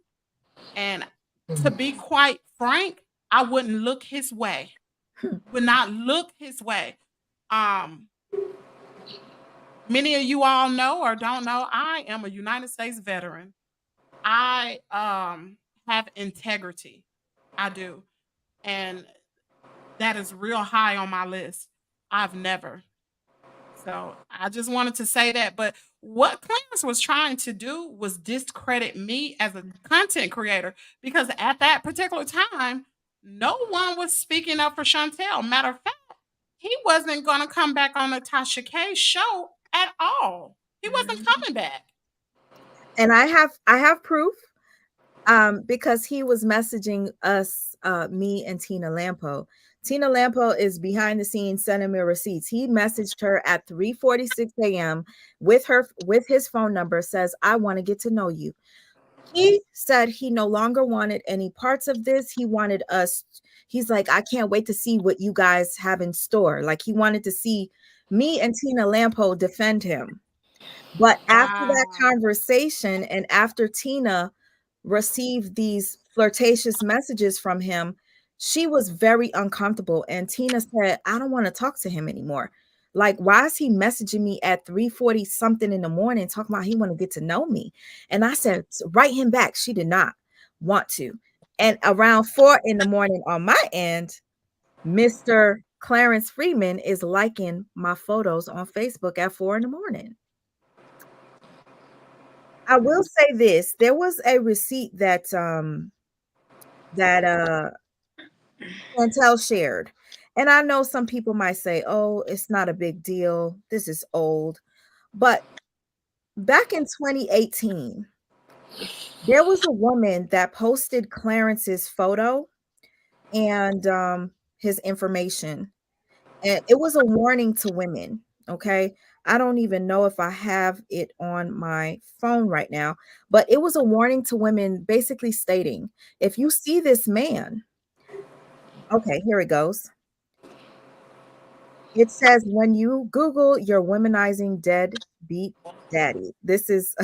And to be quite frank, I wouldn't look his way. Would not look his way. Many of you all know or don't know, I am a United States veteran. I have integrity. I do. And that is real high on my list. I've never. So I just wanted to say that. But what Clarence was trying to do was discredit me as a content creator because at that particular time, no one was speaking up for Shantel. Matter of fact, he wasn't going to come back on the Tasha K show at all. He wasn't coming back. And I have proof because he was messaging us, me and Tina Lampo. Tina Lampo is behind the scenes sending me receipts. He messaged her at 3:46 a.m. with his phone number, says, I want to get to know you. He said he no longer wanted any parts of this. He wanted us, he's like, I can't wait to see what you guys have in store. Like he wanted to see me and Tina Lampo defend him. But after Wow. that conversation and after Tina received these flirtatious messages from him, she was very uncomfortable. And Tina said, I don't want to talk to him anymore. Like, why is he messaging me at 3:40 something in the morning talking about he want to get to know me? And I said, write him back. She did not want to. And around 4 in the morning on my end, Mr. Clarence Freeman is liking my photos on Facebook at 4 in the morning. I will say this, there was a receipt that Shantel shared. And I know some people might say, "Oh, it's not a big deal. This is old." But back in 2018, there was a woman that posted Clarence's photo and his information. And it was a warning to women, okay? I don't even know if I have it on my phone right now, but it was a warning to women basically stating, if you see this man, okay, here it goes. It says, when you Google your womanizing deadbeat daddy. This is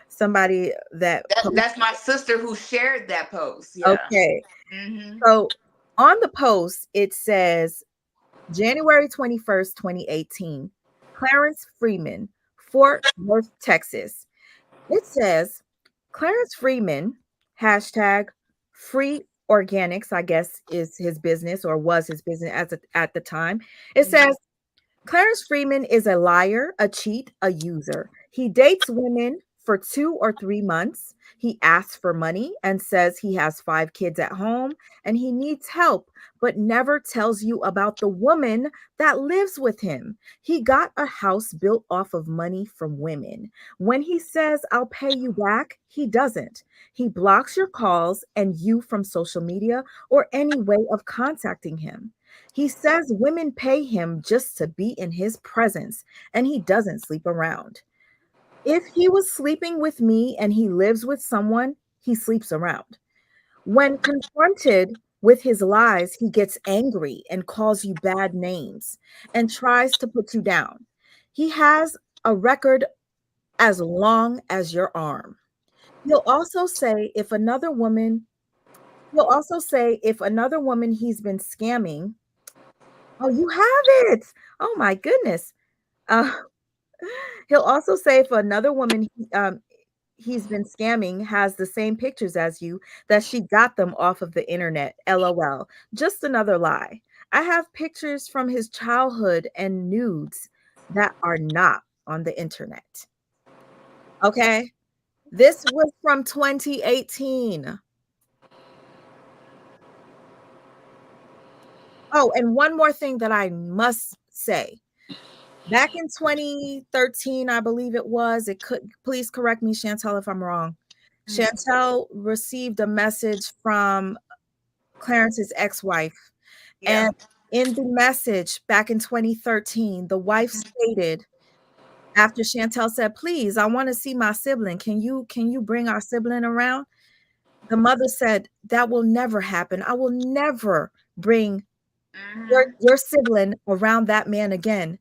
somebody that That's my sister who shared that post. Yeah. okay. Mm-hmm. So on the post, it says January 21st, 2018, Clarence Freeman, Fort Worth, Texas. It says Clarence Freeman, hashtag free organics, I guess is his business or was his business at the time. It says Clarence Freeman is a liar, a cheat, a user. He dates women for 2 or 3 months. He asks for money and says he has 5 kids at home and he needs help, but never tells you about the woman that lives with him. He got a house built off of money from women. When he says, I'll pay you back, he doesn't. He blocks your calls and you from social media or any way of contacting him. He says women pay him just to be in his presence, and he doesn't sleep around. If he was sleeping with me and he lives with someone, he sleeps around. When confronted with his lies, he gets angry and calls you bad names and tries to put you down. He has a record as long as your arm. He'll also say if another woman, he'll also say if another woman he's been scamming. Oh, you have it. Oh my goodness. Uh, he'll also say if another woman he's been scamming has the same pictures as you, that she got them off of the internet. LOL. Just another lie. I have pictures from his childhood and nudes that are not on the internet. Okay. This was from 2018. Oh, and one more thing that I must say. Back in 2013, I believe it was, it could, please correct me, Shantel, if I'm wrong. Shantel received a message from Clarence's ex-wife. Yeah. And in the message back in 2013, the wife stated, after Shantel said, please, I want to see my sibling. Can you bring our sibling around? The mother said, that will never happen. I will never bring your sibling around that man again.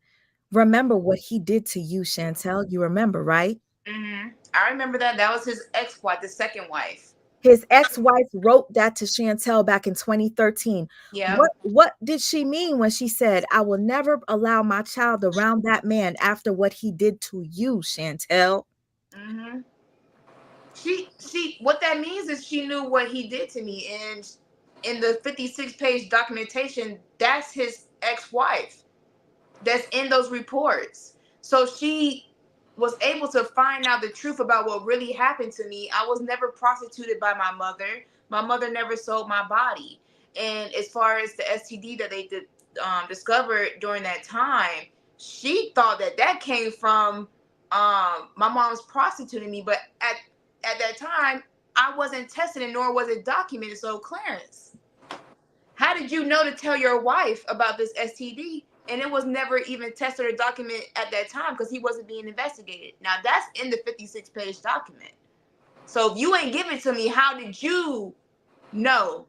Remember what he did to you, Shantel. You remember, right? I remember that. That was his ex-wife, the second wife. His ex-wife wrote that to Shantel back in 2013. Yeah. What did she mean when she said, I will never allow my child around that man after what he did to you, Shantel? She what that means is she knew what he did to me, and in the 56-page documentation, that's his ex-wife. That's in those reports. So she was able to find out the truth about what really happened to me. I was never prostituted by my mother. My mother never sold my body. And as far as the STD that they discovered during that time, she thought that that came from my mom's prostituting me. But at that time, I wasn't tested and nor was it documented. So Clarence, how did you know to tell your wife about this STD? And it was never even tested or documented at that time because he wasn't being investigated. Now that's in the 56-page document. So if you ain't give it to me, how did you know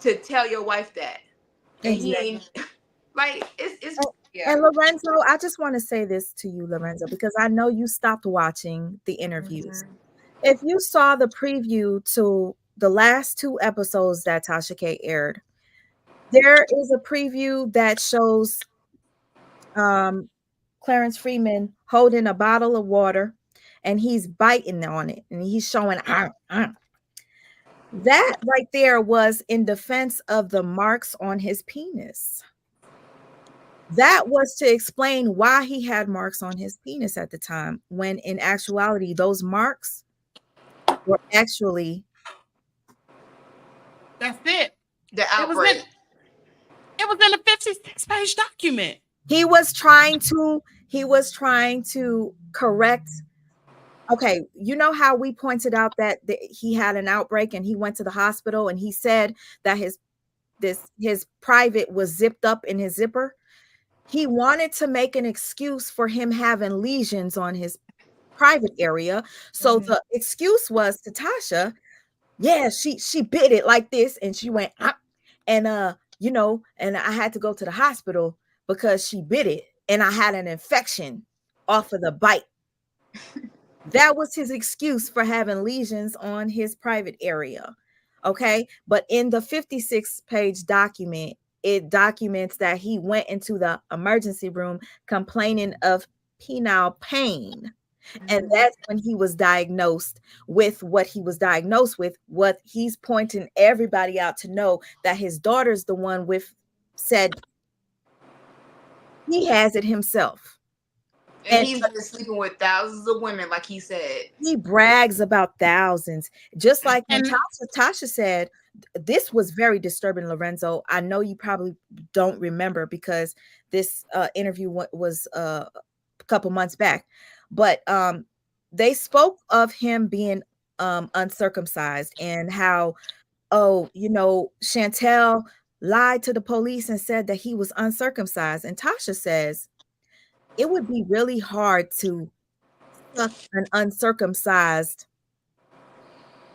to tell your wife that? And he Exactly. ain't like it's And, yeah. and Lorenzo, I just want to say this to you, Lorenzo, because I know you stopped watching the interviews. Mhm. If you saw the preview to the last 2 episodes that Tasha K aired, there is a preview that shows um, Clarence Freeman holding a bottle of water and he's biting on it and he's showing that right there was in defense of the marks on his penis. That was to explain why he had marks on his penis at the time, when in actuality, those marks were actually That's it. The It was in outbreak. it was in a 56-page document. he was trying to correct. Okay, you know how we pointed out that he had an outbreak and he went to the hospital and he said that his private was zipped up in his zipper. He wanted to make an excuse for him having lesions on his private area. So Mhm. the excuse was to Tasha, yeah, she bit it like this and she went ah, and and I had to go to the hospital because she bit it and I had an infection off of the bite. That was his excuse for having lesions on his private area. Okay. But in the 56-page document, it documents that he went into the emergency room complaining of penile pain. And Mhm. that's when he was diagnosed with what he was diagnosed with. What he's pointing everybody out to know that his daughter's the one with said he has it himself. And And he's been sleeping with thousands of women, like he said. he brags about thousands, just like when And Tasha said, this was very disturbing, Lorenzo. I know you probably don't remember because this interview was a couple months back, but they spoke of him being uncircumcised and how, oh, Shantel lied to the police and said that he was uncircumcised. And Tasha says it would be really hard to suck an uncircumcised.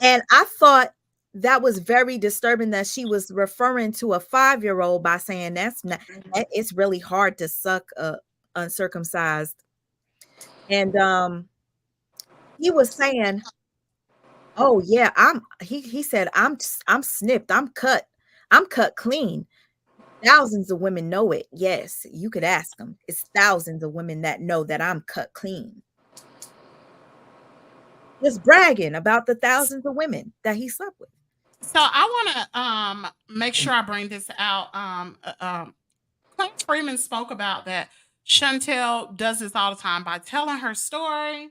And I thought that was very disturbing that she was referring to a 5-year-old by saying that's not, Mhm. it's really hard to suck a uncircumcised. And he was saying, "Oh yeah, he said I'm snipped, I'm cut clean." Thousands of women know it. Yes, you could ask them. It's thousands of women that know that I'm cut clean. Just bragging about the thousands of women that he slept with. so I want to make sure I bring this out. Clarence Freeman spoke about that Chantel does this all the time by telling her story,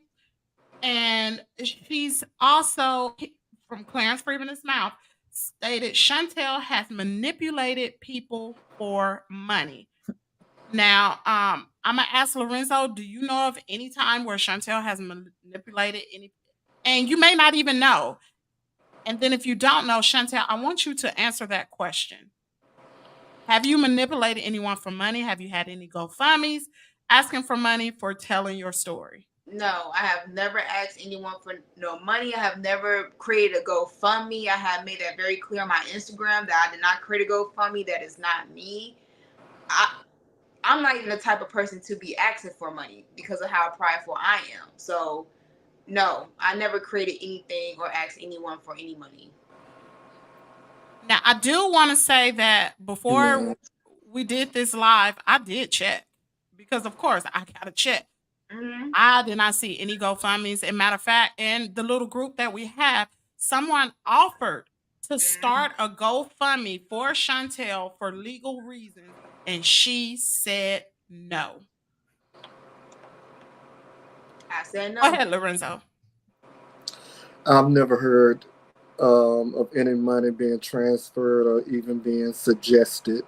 and she's also, from Clarence Freeman's mouth, stated Chantel has manipulated people for money. Now, I'm gonna ask Lorenzo, do you know of any time where Chantel has manipulated any? And you may not even know. And then if you don't know, Chantel, I want you to answer that question. Have you manipulated anyone for money? Have you had any GoFundMe's asking for money for telling your story? No, I have never asked anyone for no money. I have never created a GoFundMe. I have made that very clear on my Instagram that I did not create a GoFundMe. That is not me. I I'm not even the type of person to be asking for money because of how prideful I am. So no, I never created anything or asked anyone for any money. Now, I do want to say that before Amen. we did this live, I did check because, of course, I got to check. Hmm. I did not see any GoFundMe's. As a matter of fact, in the little group that we have, someone offered to Hmm. start a GoFundMe for Chantel for legal reasons, and she said no. I said Go no. ahead, Lorenzo. I've never heard of any money being transferred or even being suggested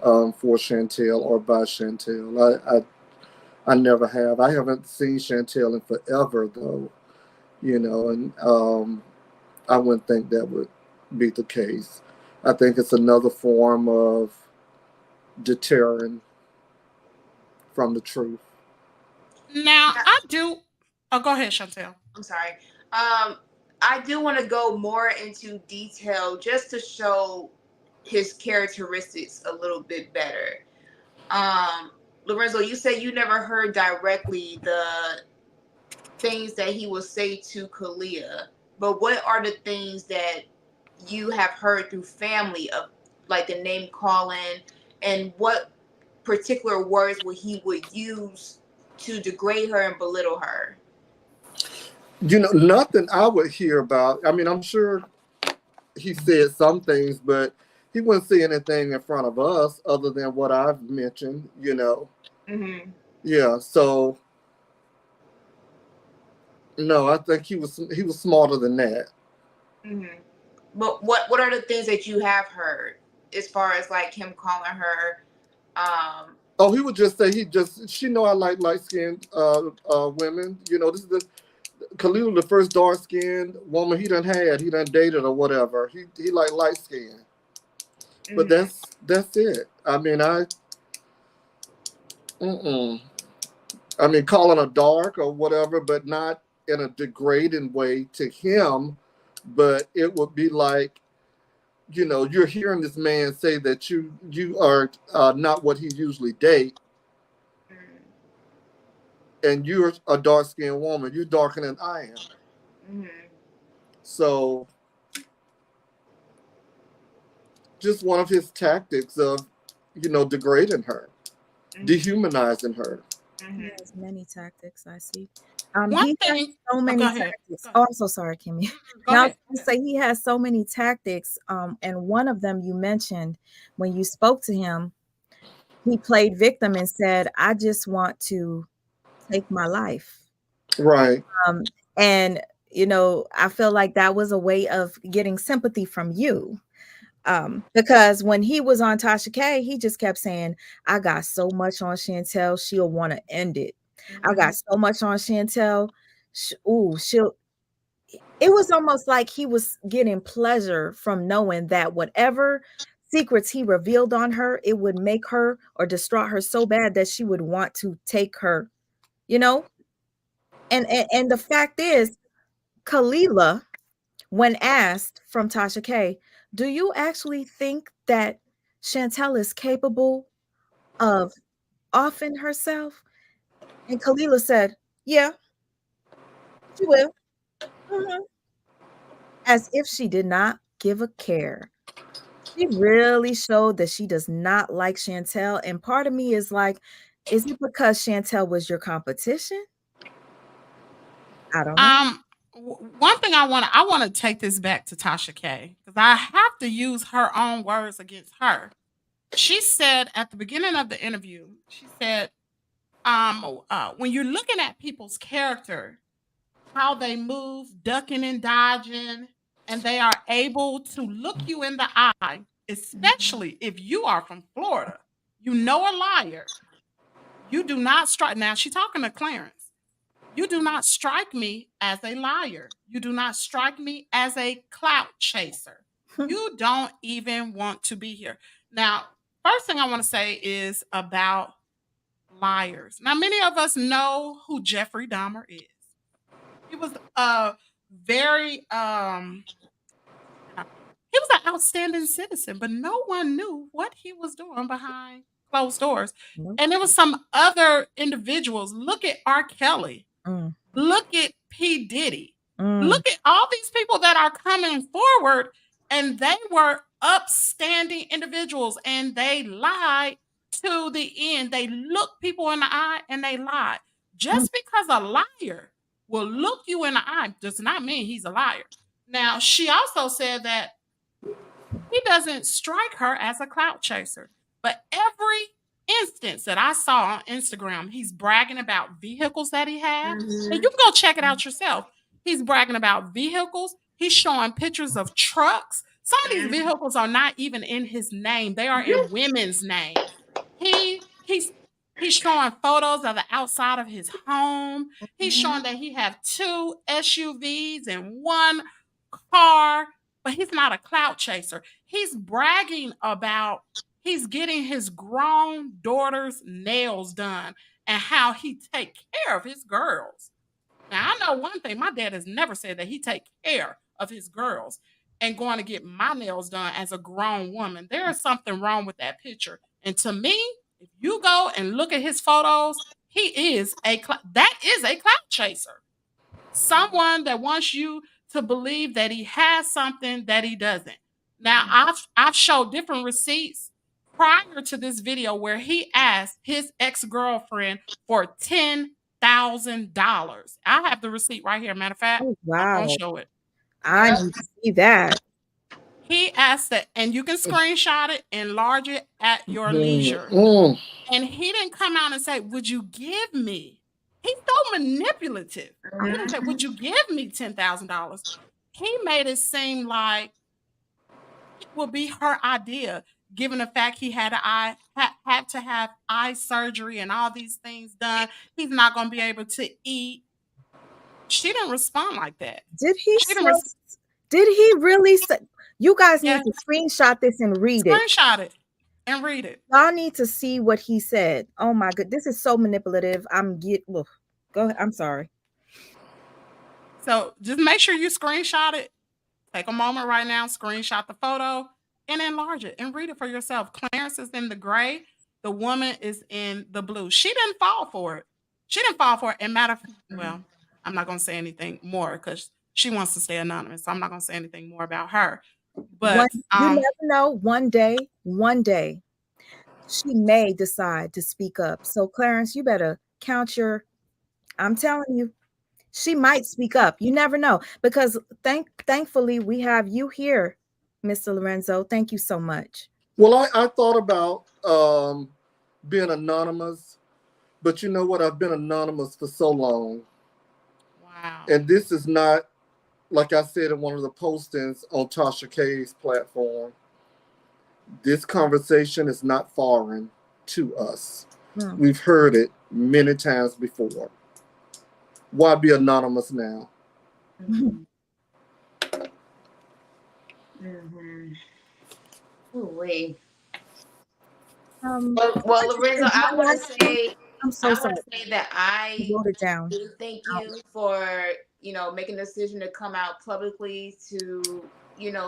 for Chantel or by Chantel. I never have. I haven't seen Chantel in forever, though, and I wouldn't think that would be the case. I think it's another form of deterring from the truth. Now, Now, I do. Oh, go ahead, Chantel. I'm sorry. Um, I do want to go more into detail just to show his characteristics a little bit better. Um, Lorenzo, you said you never heard directly the things that he will say to Khila, but what are the things that you have heard through family of, like the name calling, and what particular words he would use to degrade her and belittle her? Nothing I would hear about. I mean, I'm sure he said some things, but he wouldn't say anything in front of us other than what I've mentioned. Mm-hmm. Yeah. So no, I think he was smarter than that. Mm-hmm. But what are the things that you have heard as far as like him calling her? Oh, he would just say she know I like light skinned women. This is Khila, the first dark skinned woman he done had, he done dated or whatever. He like light skinned. But that's it. I mean, I mean, calling her dark or whatever, but not in a degrading way to him. But it would be like, you're hearing this man say that you are not what he usually date, and you're a dark skinned woman. You're darker than I am. Mm-hmm. So, just one of his tactics of, degrading her, dehumanizing her. He has many tactics, I see. One He has thing. so many Go ahead. tactics. Oh, I'm so sorry, Kimmy. Go Now, I was ahead. going to say he has so many tactics. And one of them you mentioned when you spoke to him, he played victim and said, "I just want to take my life." Right. And I feel like that was a way of getting sympathy from you. Because when he was on Tasha K, he just kept saying, "I got so much on Shantel, she'll want to end it. I got so much on Shantel. She'll." It was almost like he was getting pleasure from knowing that whatever secrets he revealed on her, it would make her or distraught her so bad that she would want to take her, you know? And the fact is, Khila, when asked from Tasha K, "Do you actually think that Shantel is capable of offing herself?" And Khila said, "Yeah, she will." Mhm. As if she did not give a care. She really showed that she does not like Shantel. And part of me is like, is it because Shantel was your competition? I don't know. One thing I want to take this back to Tasha K, because I have to use her own words against her. She said at the beginning of the interview, she said, when you're looking at people's character, how they move, ducking and dodging, and they are able to look you in the eye, especially if you are from Florida. You know a liar. You do not strike. Now she's talking to Clarence. You do not strike me as a liar. You do not strike me as a clout chaser. You don't even want to be here. Now, first thing I want to say is about liars. Now, many of us know who Jeffrey Dahmer is. He was a very he was an outstanding citizen, but no one knew what he was doing behind closed doors. Nope. And there was some other individuals. Look at R. Kelly. Mm, Look at P. Diddy. mm, Look at all these people that are coming forward, and they were upstanding individuals, and they lied to the end. They looked people in the eye and they lied. mm, Just because a liar will look you in the eye does not mean he's a liar. Now, she also said that he doesn't strike her as a clout chaser. But every instance that I saw on Instagram, he's bragging about vehicles that he has. And you can go check it out yourself. He's bragging about vehicles. He's showing pictures of trucks. Some of these vehicles are not even in his name. They are in women's names. He's showing photos of the outside of his home. He's showing that he have 2 SUVs and 1 car, but he's not a clout chaser. He's bragging about he's getting his grown daughter's nails done and how he take care of his girls. Now I know one thing: my dad has never said that he take care of his girls and going to get my nails done as a grown woman. There is something wrong with that picture. And to me, if you go and look at his photos, he is that is a clout chaser. Someone that wants you to believe that he has something that he doesn't. Now, I've showed different receipts prior to this video where he asked his ex-girlfriend for $10,000. I have the receipt right here. Matter of fact, Oh, I'm gonna wow. show it. I Yep. need to see that. He asked that, and you can screenshot it, enlarge it at your leisure. Mm. And he didn't come out and say, "Would you give me?" He's so manipulative. He didn't say, "Would you give me $10,000?" He made it seem like it would be her idea, given the fact he had had to have eye surgery and all these things done. He's not going to be able to eat. She didn't respond like that. Did he She say? didn't. Did he really say? You guys need Yeah, to screenshot this and read it. screenshot it and read it. Y'all need to see what he said. Oh my god, this is so manipulative. Go ahead. I'm sorry. So just make sure you screenshot it. Take a moment right now, screenshot the photo, and enlarge it and read it for yourself. Clarence is in the gray. The woman is in the blue. She didn't fall for it. She didn't fall for it. And well, I'm not going to say anything more because she wants to stay anonymous. So I'm not going to say anything more about her. But You never know. One day, she may decide to speak up. So Clarence, you better count your. I'm telling you, she might speak up. You never know, because thankfully we have you here, Mr. Lorenzo. Thank you so much. Well, I thought about being anonymous, but you know what? I've been anonymous for so long. wow. And this is not, like I said in one of the postings on Tasha K's platform, this conversation is not foreign to us. We've heard it many times before. Why be anonymous now? Ooh, wait. Um, Well, Lorenzo, I want to say, I'm so sorry. that I Wrote it down. do thank you for, making the decision to come out publicly to,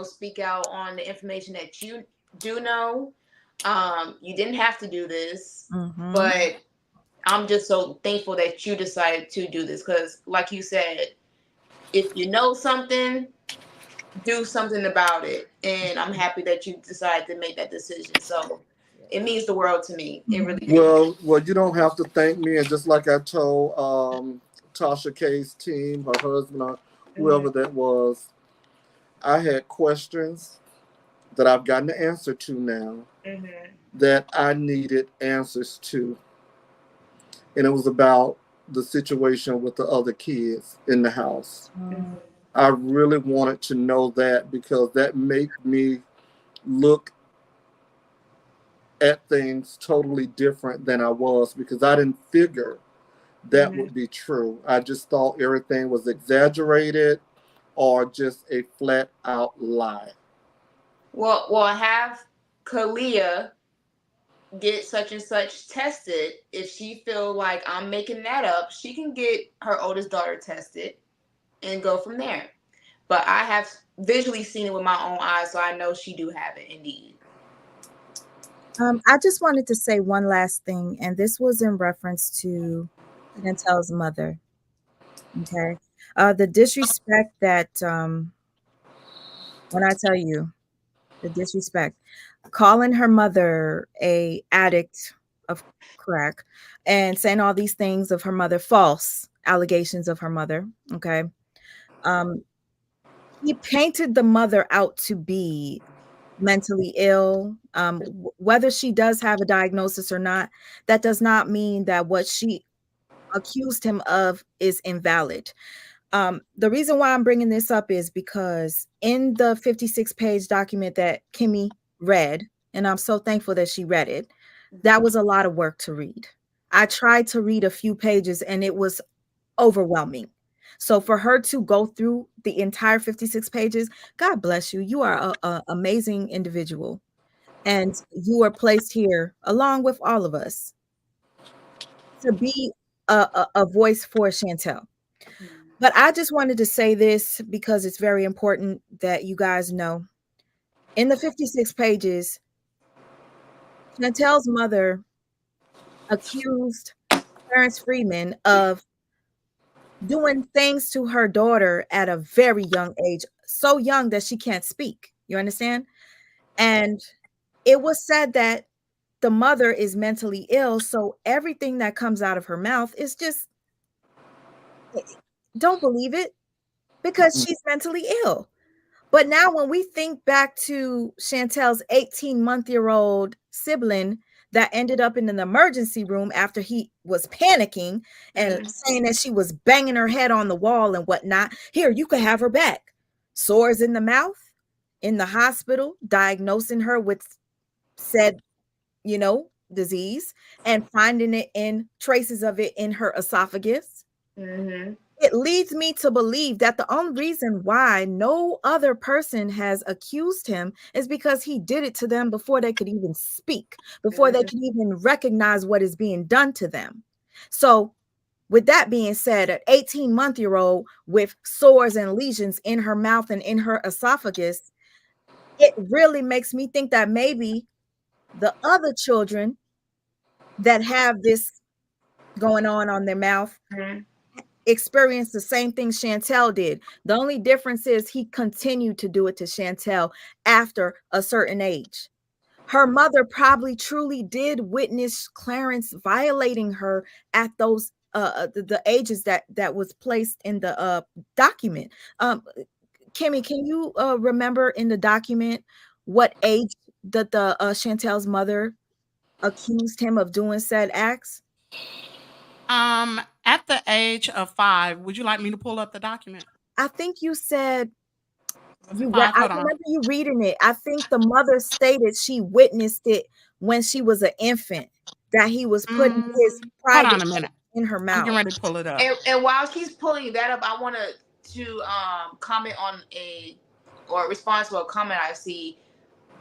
speak out on the information that you do know. You didn't have to do this, but I'm just so thankful that you decided to do this because, like you said, if you know something, do something about it. And I'm happy that you decided to make that decision. So it means the world to me. It really does. Well, you don't have to thank me. And just like I told Tasha K's team, her husband, or whoever that was, I had questions that I've gotten the answer to now that I needed answers to. And it was about the situation with the other kids in the house. I really wanted to know that because that made me look at things totally different than I was, because I didn't figure that would be true. I just thought everything was exaggerated or just a flat out lie. Well, have Khila get such and such tested. If she feel like I'm making that up, she can get her oldest daughter tested and go from there. But I have visually seen it with my own eyes, so I know she do have it indeed. I just wanted to say one last thing, and this was in reference to Shantel's mother. Okay. The disrespect that when I tell you the disrespect, calling her mother a addict of crack and saying all these things of her mother, false allegations of her mother. Okay. He painted the mother out to be mentally ill. Whether she does have a diagnosis or not, that does not mean that what she accused him of is invalid. The reason why I'm bringing this up is because in the 56-page document that Kimmy read, and I'm so thankful that she read it, that was a lot of work to read. I tried to read a few pages and it was overwhelming. So for her to go through the entire 56 pages, God bless you. You are an amazing individual. And you are placed here along with all of us to be a voice for Shantel. But I just wanted to say this because it's very important that you guys know. In the 56 pages, Chantel's mother accused Clarence Freeman of doing things to her daughter at a very young age, so young that she can't speak. You understand? And it was said that the mother is mentally ill, so everything that comes out of her mouth is just don't believe it because she's mentally ill. But now when we think back to Chantel's 18-month-old sibling that ended up in an emergency room after he was panicking and saying that she was banging her head on the wall and whatnot, here, you could have her back. Sores in the mouth, in the hospital, diagnosing her with said, disease and finding it in traces of it in her esophagus. Mm-hmm. It leads me to believe that the only reason why no other person has accused him is because he did it to them before they could even speak, before they could even recognize what is being done to them. So, with that being said, an 18-month-old with sores and lesions in her mouth and in her esophagus, it really makes me think that maybe the other children that have this going on their mouth experienced the same thing Shantel did. The only difference is he continued to do it to Shantel after a certain age. Her mother probably truly did witness Clarence violating her at those the ages that was placed in the document. Kimmy, can you remember in the document what age that the Chantel's mother accused him of doing said acts? At the age of 5, would you like me to pull up the document? I think you said Was it 5? I Hold on. remember you reading it. I think the mother stated she witnessed it when she was an infant, that he was putting his Hold private on a minute. in her I'm getting mouth. ready to pull it up. And while she's pulling that up, I want to comment on or respond to a comment I see.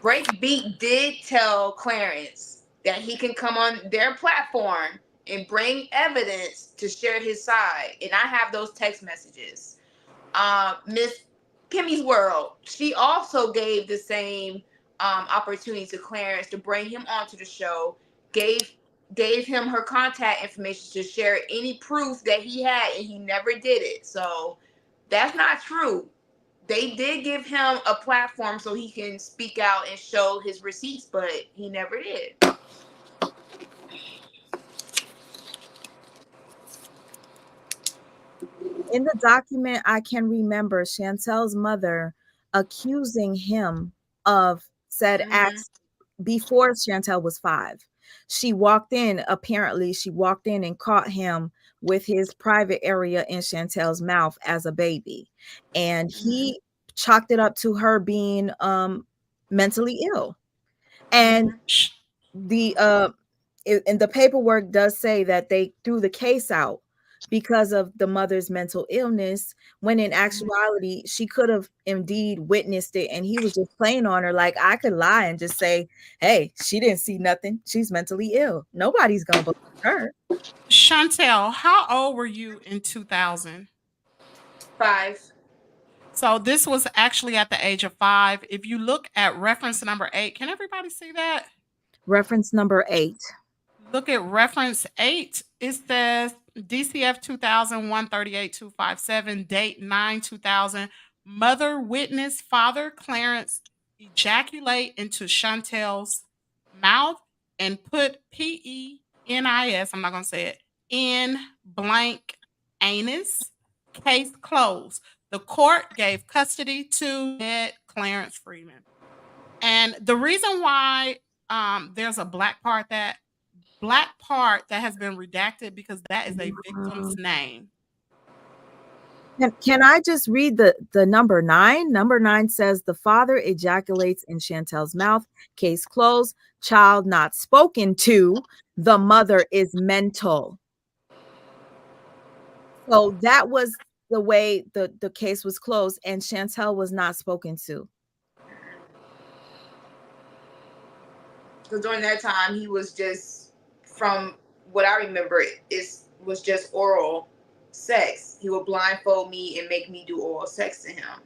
Breakbeat did tell Clarence that he can come on their platform and bring evidence to share his side, and I have those text messages. Miss Kimmy's World, she also gave the same opportunity to Clarence to bring him onto the show. Gave him her contact information to share any proof that he had, and he never did it. So that's not true. They did give him a platform so he can speak out and show his receipts, but he never did. In the document, I can remember Chantel's mother accusing him of said acts before Chantel was 5. She walked in and caught him with his private area in Chantel's mouth as a baby. And he chalked it up to her being mentally ill. And the and the paperwork does say that they threw the case out because of the mother's mental illness, when in actuality she could have indeed witnessed it, and he was just playing on her. Like, I could lie and just say, hey, she didn't see nothing, she's mentally ill, nobody's gonna believe her. Shantel, how old were you in 2000? 5. So this was actually at the age of 5. If you look at reference number 8, can everybody see that? Reference number 8. Look at reference 8. It says DCF 2,000-138-257, date 9/2000. Mother witness father Clarence ejaculate into Chantel's mouth and put PENIS, I'm not going to say it, in blank anus. Case closed. The court gave custody to Ned Clarence Freeman. And the reason why there's a black part that has been redacted because that is a victim's name. Can I just read the number 9? Number 9 says the father ejaculates in Chantel's mouth. Case closed. Child not spoken to. The mother is mental. So that was the way the case was closed, and Shantel was not spoken to. Because during that time, he was just, from what I remember, it was just oral sex. He would blindfold me and make me do oral sex to him.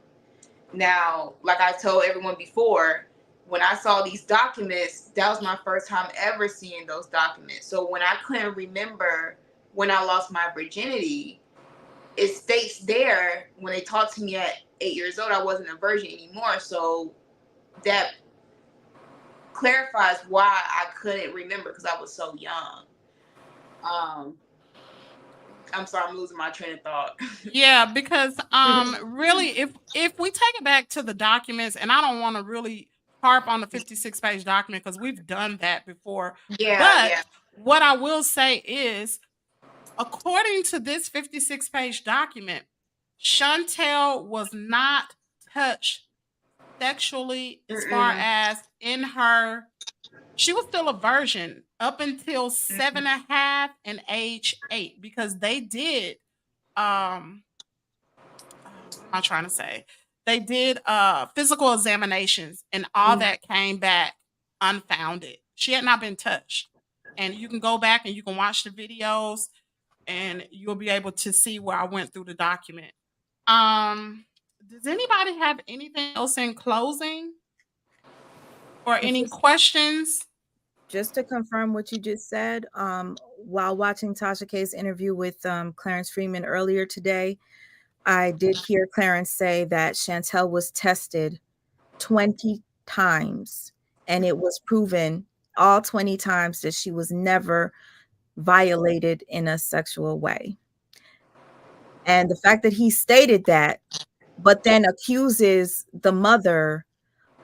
Now, like I told everyone before, when I saw these documents, that was my first time ever seeing those documents. So when I couldn't remember when I lost my virginity, it states there when they talked to me at 8 years old, I wasn't a virgin anymore. So that clarifies why I couldn't remember because I was so young. I'm sorry, I'm losing my train of thought. Yeah, because really if we take it back to the documents, and I don't want to really harp on the 56-page document because we've done that before. Yeah, But yeah. what I will say is, according to this 56-page document, Shantel was not touched sexually as far Mm-mm. as in her. She was still a virgin up until 7.5 and age 8 because they did um what am I trying to say? They did physical examinations and all that came back unfounded. She had not been touched. And you can go back and you can watch the videos and you'll be able to see where I went through the document. Does anybody have anything else in closing or It's any questions? just to confirm what you just said, while watching Tasha K's interview with Clarence Freeman earlier today, I did hear Clarence say that Shantel was tested 20 times, and it was proven all 20 times that she was never violated in a sexual way. And the fact that he stated that, but then accuses the mother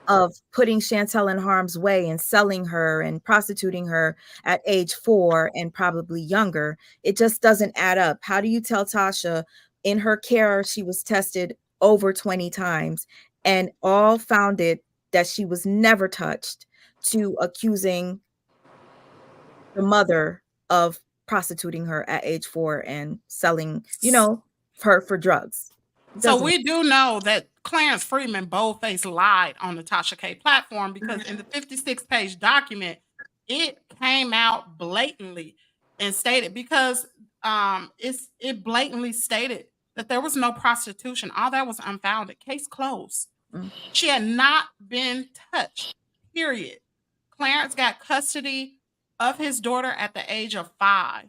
of putting Shantel in harm's way and selling her and prostituting her at age 4 and probably younger, it just doesn't add up. How do you tell Tasha in her care she was tested over 20 times and all found it that she was never touched, to accusing the mother of prostituting her at age 4 and selling, her for drugs? It So doesn't. we do know that Clarence Freeman boldface lied on the Tasha K platform because in the 56-page document, it came out blatantly and stated because it blatantly stated that there was no prostitution. All that was unfounded. Case closed. Mm. She had not been touched. Period. Clarence got custody of his daughter at the age of 5.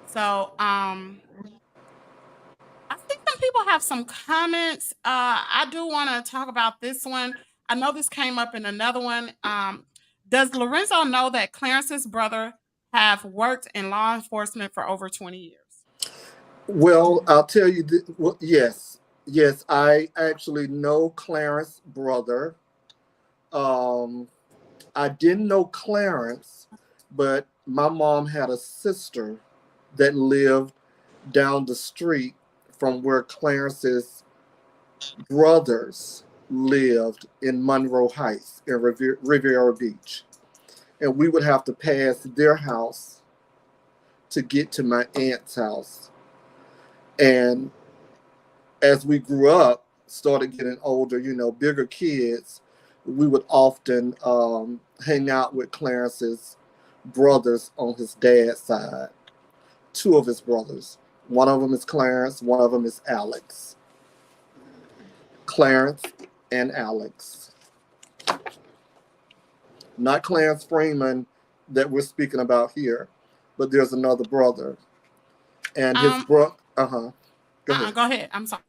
So I think some people have some comments. I do want to talk about this one. I know this came up in another one. Does Lorenzo know that Clarence's brother have worked in law enforcement for over 20 years? Well, I'll tell you, well, yes. Yes, I actually know Clarence's brother. I didn't know Clarence, but my mom had a sister that lived down the street from where Clarence's brothers lived in Monroe Heights in Riviera Beach. And we would have to pass their house to get to my aunt's house. And as we grew up, started getting older, bigger kids, we would often hang out with Clarence's brothers on his dad's side. 2 of his brothers. One of them is Clarence, one of them is Alex. Clarence and Alex. Not Clarence Freeman that we're speaking about here, but there's another brother. And his brother, Go ahead. Go ahead. I'm sorry.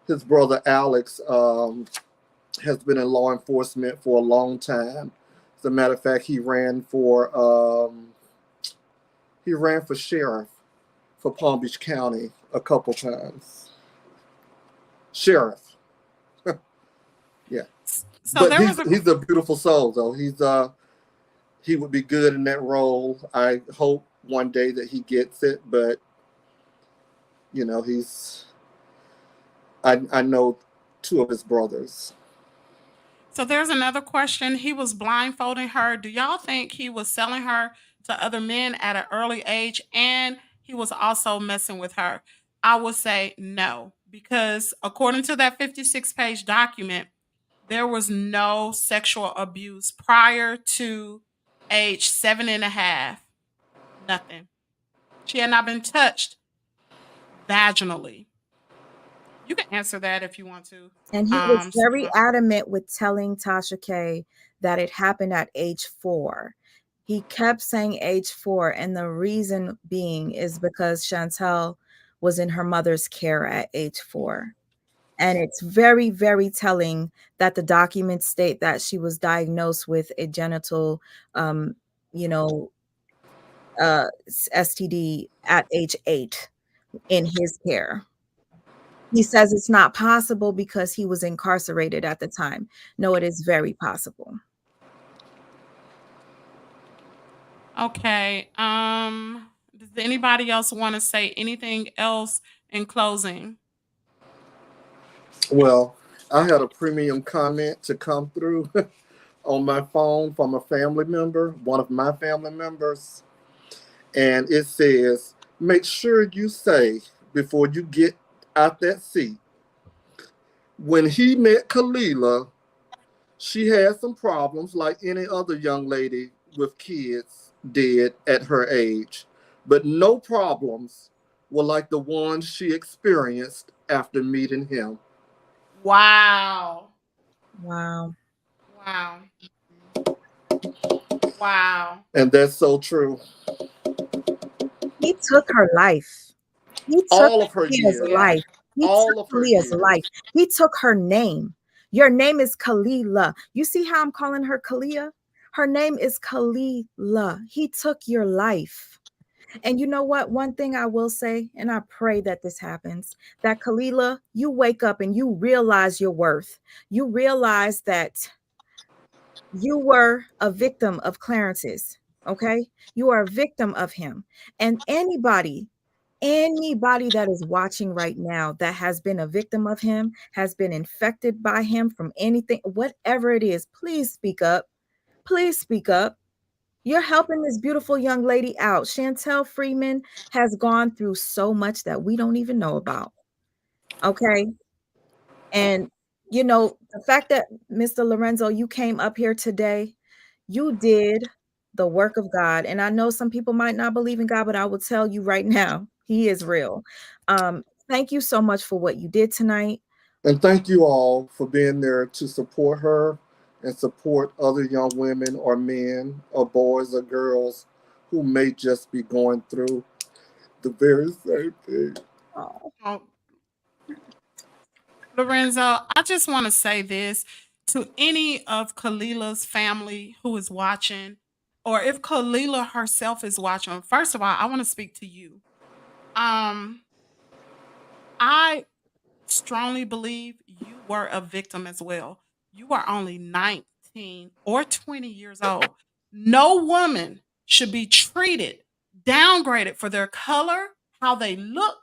His brother Alex has been in law enforcement for a long time. As a matter of fact, he ran for sheriff for Palm Beach County a couple times. Sheriff. Yeah. So But there was he's a beautiful soul, though. He would be good in that role. I hope one day that he gets it, but I know 2 of his brothers. So there's another question. He was blindfolding her. Do y'all think he was selling her to other men at an early age and he was also messing with her? I would say no, because according to that 56-page document, there was no sexual abuse prior to age 7.5. Nothing. She had not been touched vaginally. You can answer that if you want to. And he was very Supermom. adamant with telling Tasha K that it happened at age 4. He kept saying age 4, and the reason being is because Shantel was in her mother's care at age 4. And it's very, very telling that the documents state that she was diagnosed with a genital, you know, STD at age 8 in his care. He says it's not possible because he was incarcerated at the time. No, it is very possible. Okay. Does anybody else want to say anything else in closing? Well, I had a premium comment to come through on my phone from a family member, one of my family members. And it says, make sure you say before you get out that seat, when he met Khila, she had some problems like any other young lady with kids did at her age, but no problems were like the ones she experienced after meeting him. Wow. Wow. Wow. Wow. And that's so true. He took her life. He took All of her Leah's years, Yeah. life. He all took of her Leah's life. years. He took her name. Your name is Khila. You see how I'm calling her Khalilah? Her name is Khalilah. He took your life. And you know what? One thing I will say, and I pray that this happens, that Khalilah, you wake up and you realize your worth. You realize that you were a victim of Clarence's, okay? You are a victim of him. And anybody that is watching right now that has been a victim of him, has been infected by him from anything, whatever it is, please speak up. Please speak up. You're helping this beautiful young lady out. Shantel Freeman has gone through so much that we don't even know about. Okay. And, you know, the fact that Mr. Lorenzo, you came up here today, you did the work of God. And I know some people might not believe in God, but I will tell you right now, he is real. Thank you so much for what you did tonight. And thank you all for being there to support her and support other young women or men or boys or girls who may just be going through the very same thing. Oh, Oh, Lorenzo, I just want to say this to any of Khalila's family who is watching, or if Khalila herself is watching. First of all, I want to speak to you. Um, I strongly believe you were a victim as well. You are only 19 or 20 years old. No woman should be treated, downgraded for their color, how they look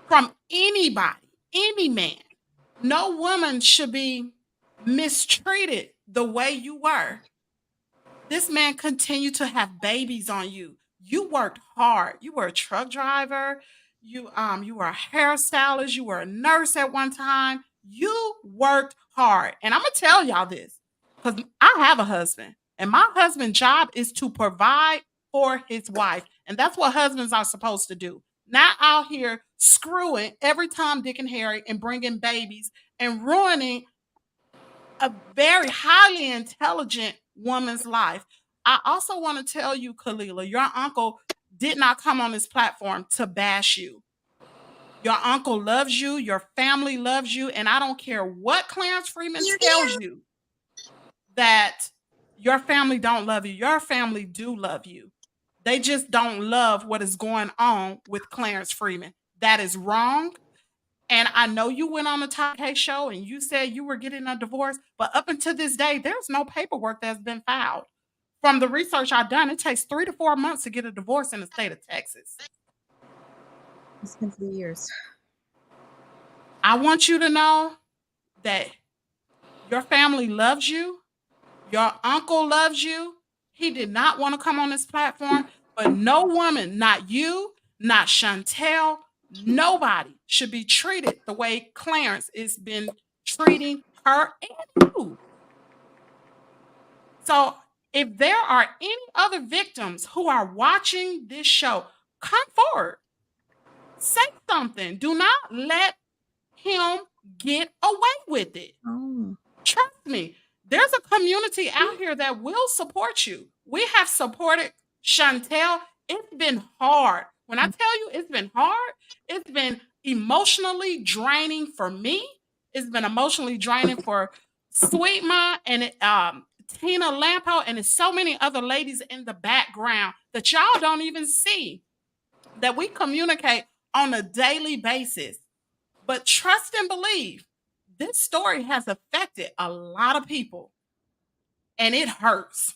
from anybody, any man. No woman should be mistreated the way you were. This man continued to have babies on you. You worked hard. You were a truck driver. You were a hairstylist. You were a nurse at one time. You worked hard. And I'm gonna tell y'all this because I have a husband, and my husband's job is to provide for his wife. And that's what husbands are supposed to do. Not out here screwing every time Dick and Harry and bringing babies and ruining a very highly intelligent woman's life. I also want to tell you, Khalilah, your uncle did not come on this platform to bash you. Your uncle loves you, your family loves you, and I don't care what Clarence Freeman tells you that your family don't love you. Your family do love you. They just don't love what is going on with Clarence Freeman. That is wrong. And I know you went on the Top K show and you said you were getting a divorce, but up until this day, there's no paperwork that's been filed. From the research I've done, it takes 3 to 4 months to get a divorce in the state of Texas. it's been 3 years. I want you to know that your family loves you, your uncle loves you. He did not want to come on this platform, but no woman, not you, not Shantel, nobody should be treated the way Clarence has been treating her and you. So if there are any other victims who are watching this show, come forward. Say something. Do not let him get away with it. Oh. Trust me, there's a community out here that will support you. We have supported Shantel. It's been hard. When I tell you it's been hard, it's been emotionally draining for me. It's been emotionally draining for Sweet Ma and Tina Lampo, and there's so many other ladies in the background that y'all don't even see, that we communicate on a daily basis. But trust and believe, this story has affected a lot of people and it hurts.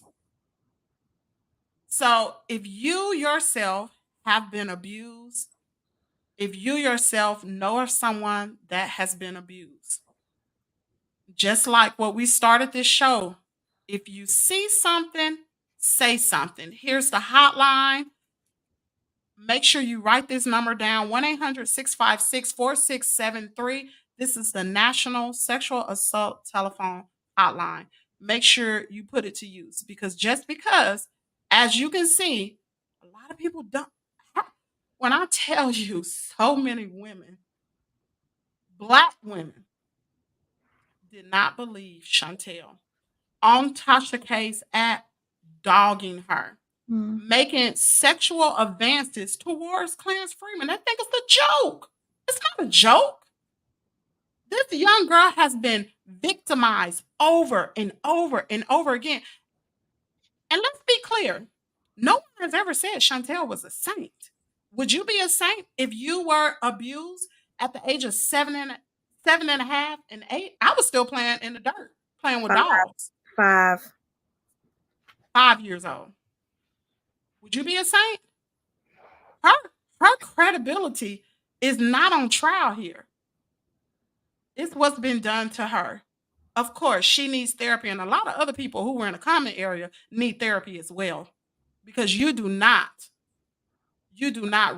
So if you yourself have been abused, if you yourself know of someone that has been abused, just like what we started this show, if you see something, say something. Here's the hotline. Make sure you write this number down, 1-800-656-4673. This is the National Sexual Assault Telephone Hotline. Make sure you put it to use, because just because, as you can see, a lot of people don't. When I tell you, so many women, Black women, did not believe Shantel on Tasha K's app, dogging her, making sexual advances towards Clarence Freeman. I think it's a joke. It's not a joke. This young girl has been victimized over and over and over again. And let's be clear, no one has ever said Shantel was a saint. Would you be a saint if you were abused at the age of seven and a half and 8? I was still playing in the dirt, playing with dogs. 5. 5 years old. Would you be a saint? Her credibility is not on trial here. It's what's been done to her. Of course, she needs therapy, and a lot of other people who were in the comment area need therapy as well, because you do not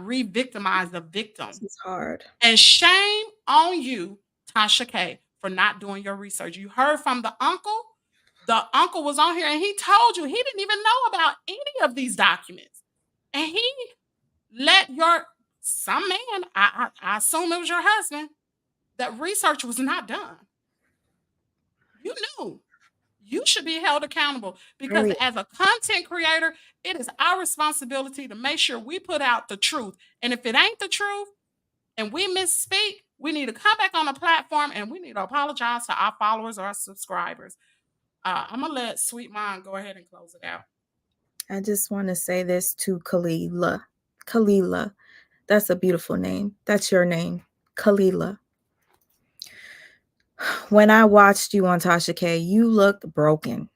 re-victimize the victim. This is hard. And shame on you, Tasha K, for not doing your research. You heard from the uncle. The uncle was on here and he told you he didn't even know about any of these documents. And he let some man, I assume it was your husband, that research was not done. You knew. You should be held accountable, because as a content creator, it is our responsibility to make sure we put out the truth. And if it ain't the truth and we misspeak, we need to come back on the platform and we need to apologize to our followers or our subscribers. I'm going to let Sweet Mind go ahead and close it out. I just want to say this to Khila. Khila. That's a beautiful name. That's your name, Khila. When I watched you on Tasha K, you looked broken.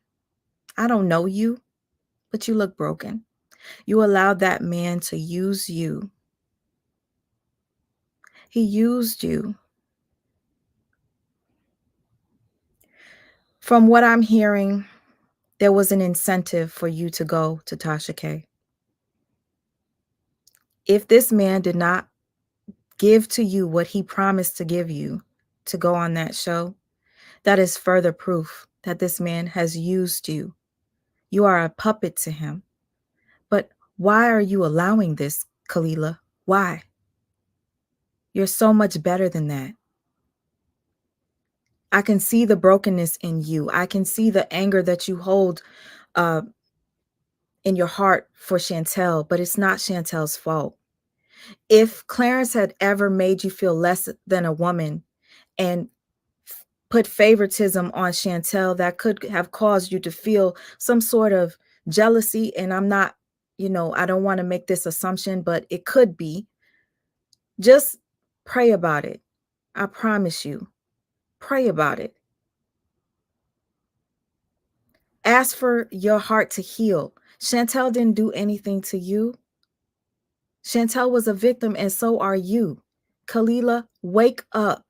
I don't know you, but you look broken. You allowed that man to use you. He used you. From what I'm hearing, there was an incentive for you to go to Tasha K. If this man did not give to you what he promised to give you to go on that show, that is further proof that this man has used you. You are a puppet to him. But why are you allowing this, Khila? Why? You're so much better than that. I can see the brokenness in you. I can see the anger that you hold in your heart for Shantel, but it's not Shantel's fault. If Clarence had ever made you feel less than a woman and put favoritism on Shantel, that could have caused you to feel some sort of jealousy. And I'm not, I don't want to make this assumption, but it could be. Just pray about it. I promise you. Pray about it. Ask for your heart to heal. Shantel didn't do anything to you. Shantel was a victim, and so are you. Khila, wake up.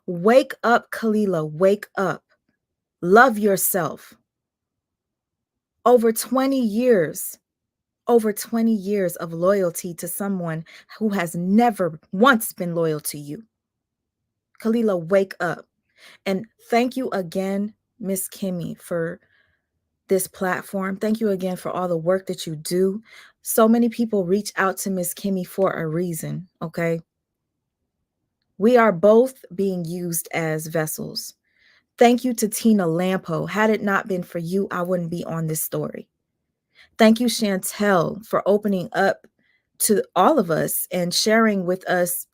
Wake up, Khila. Wake up. Love yourself. Over 20 years of loyalty to someone who has never once been loyal to you. Khila, wake up. And thank you again, Miss Kimmy, for this platform. Thank you again for all the work that you do. So many people reach out to Miss Kimmy for a reason, okay? We are both being used as vessels. Thank you to Tina Lampo. Had it not been for you, I wouldn't be on this story. Thank you, Shantel, for opening up to all of us and sharing with us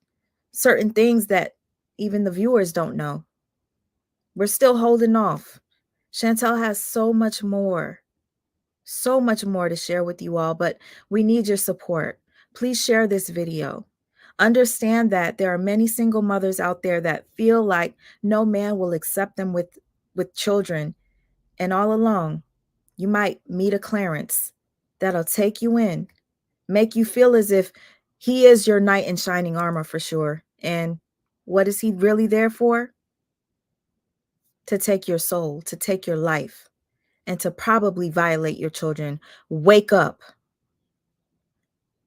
certain things that even the viewers don't know. We're still holding off. Shantel has so much more to share with you all, but we need your support. Please share this video. Understand that there are many single mothers out there that feel like no man will accept them with children. And all along, you might meet a Clarence that'll take you in, make you feel as if he is your knight in shining armor for sure. And what is he really there for? To take your soul, to take your life, and to probably violate your children. Wake up.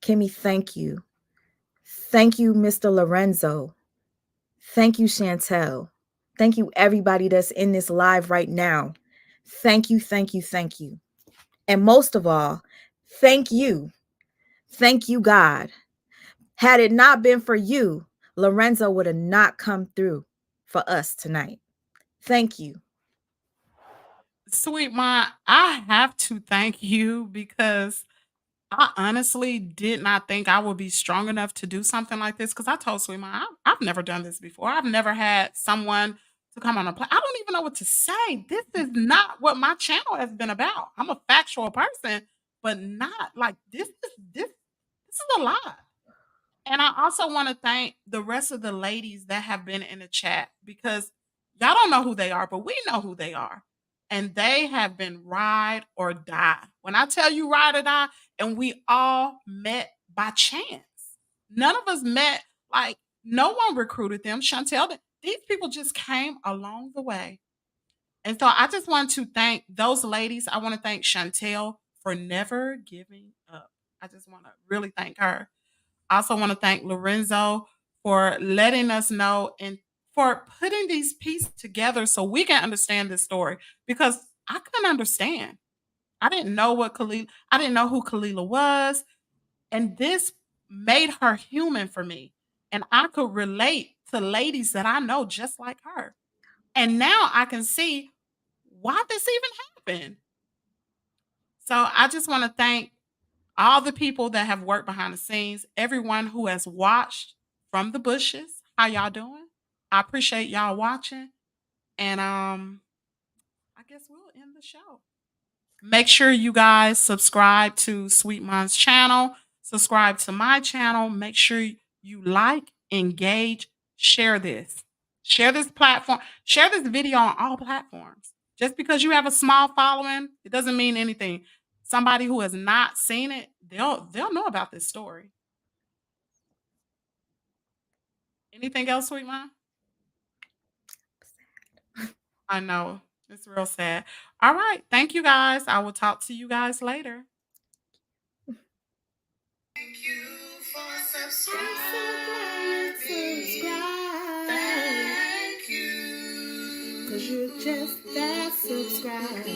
Kimmy, thank you. Thank you, Mr. Lorenzo. Thank you, Shantel. Thank you, everybody that's in this live right now. Thank you, thank you, thank you. And most of all, thank you. Thank you, God. Had it not been for you, Lorenzo would have not come through for us tonight. Thank you. Sweet Mom, I have to thank you because I honestly did not think I would be strong enough to do something like this. Because I told Sweet Mom, I've never done this before. I've never had someone to come on a play. I don't even know what to say. This is not what my channel has been about. I'm a factual person, but not like this is a lot. And I also want to thank the rest of the ladies that have been in the chat because y'all don't know who they are, but we know who they are. And they have been ride or die. When I tell you ride or die, and we all met by chance. None of us met, like, no one recruited them. Chantel, these people just came along the way. And so I just want to thank those ladies. I want to thank Chantel for never giving up. I just want to really thank her. I also want to thank Lorenzo for letting us know and for putting these pieces together so we can understand this story because I couldn't understand. I didn't know I didn't know who Khila was. And this made her human for me. And I could relate to ladies that I know just like her. And now I can see why this even happened. So I just want to thank all the people that have worked behind the scenes, everyone who has watched from the bushes. How y'all doing? I appreciate y'all watching. And I guess we'll end the show. Make sure you guys subscribe to Sweet Mom's channel, subscribe to my channel. Make sure you like, engage, share this. Share this platform, share this video on all platforms. Just because you have a small following, it doesn't mean anything. Somebody who has not seen it, they'll know about this story. Anything else, Sweet Mom? I know. It's real sad. All right. Thank you guys. I will talk to you guys later. Thank you for subscribing. Thank you. 'Cause you're just that subscribe.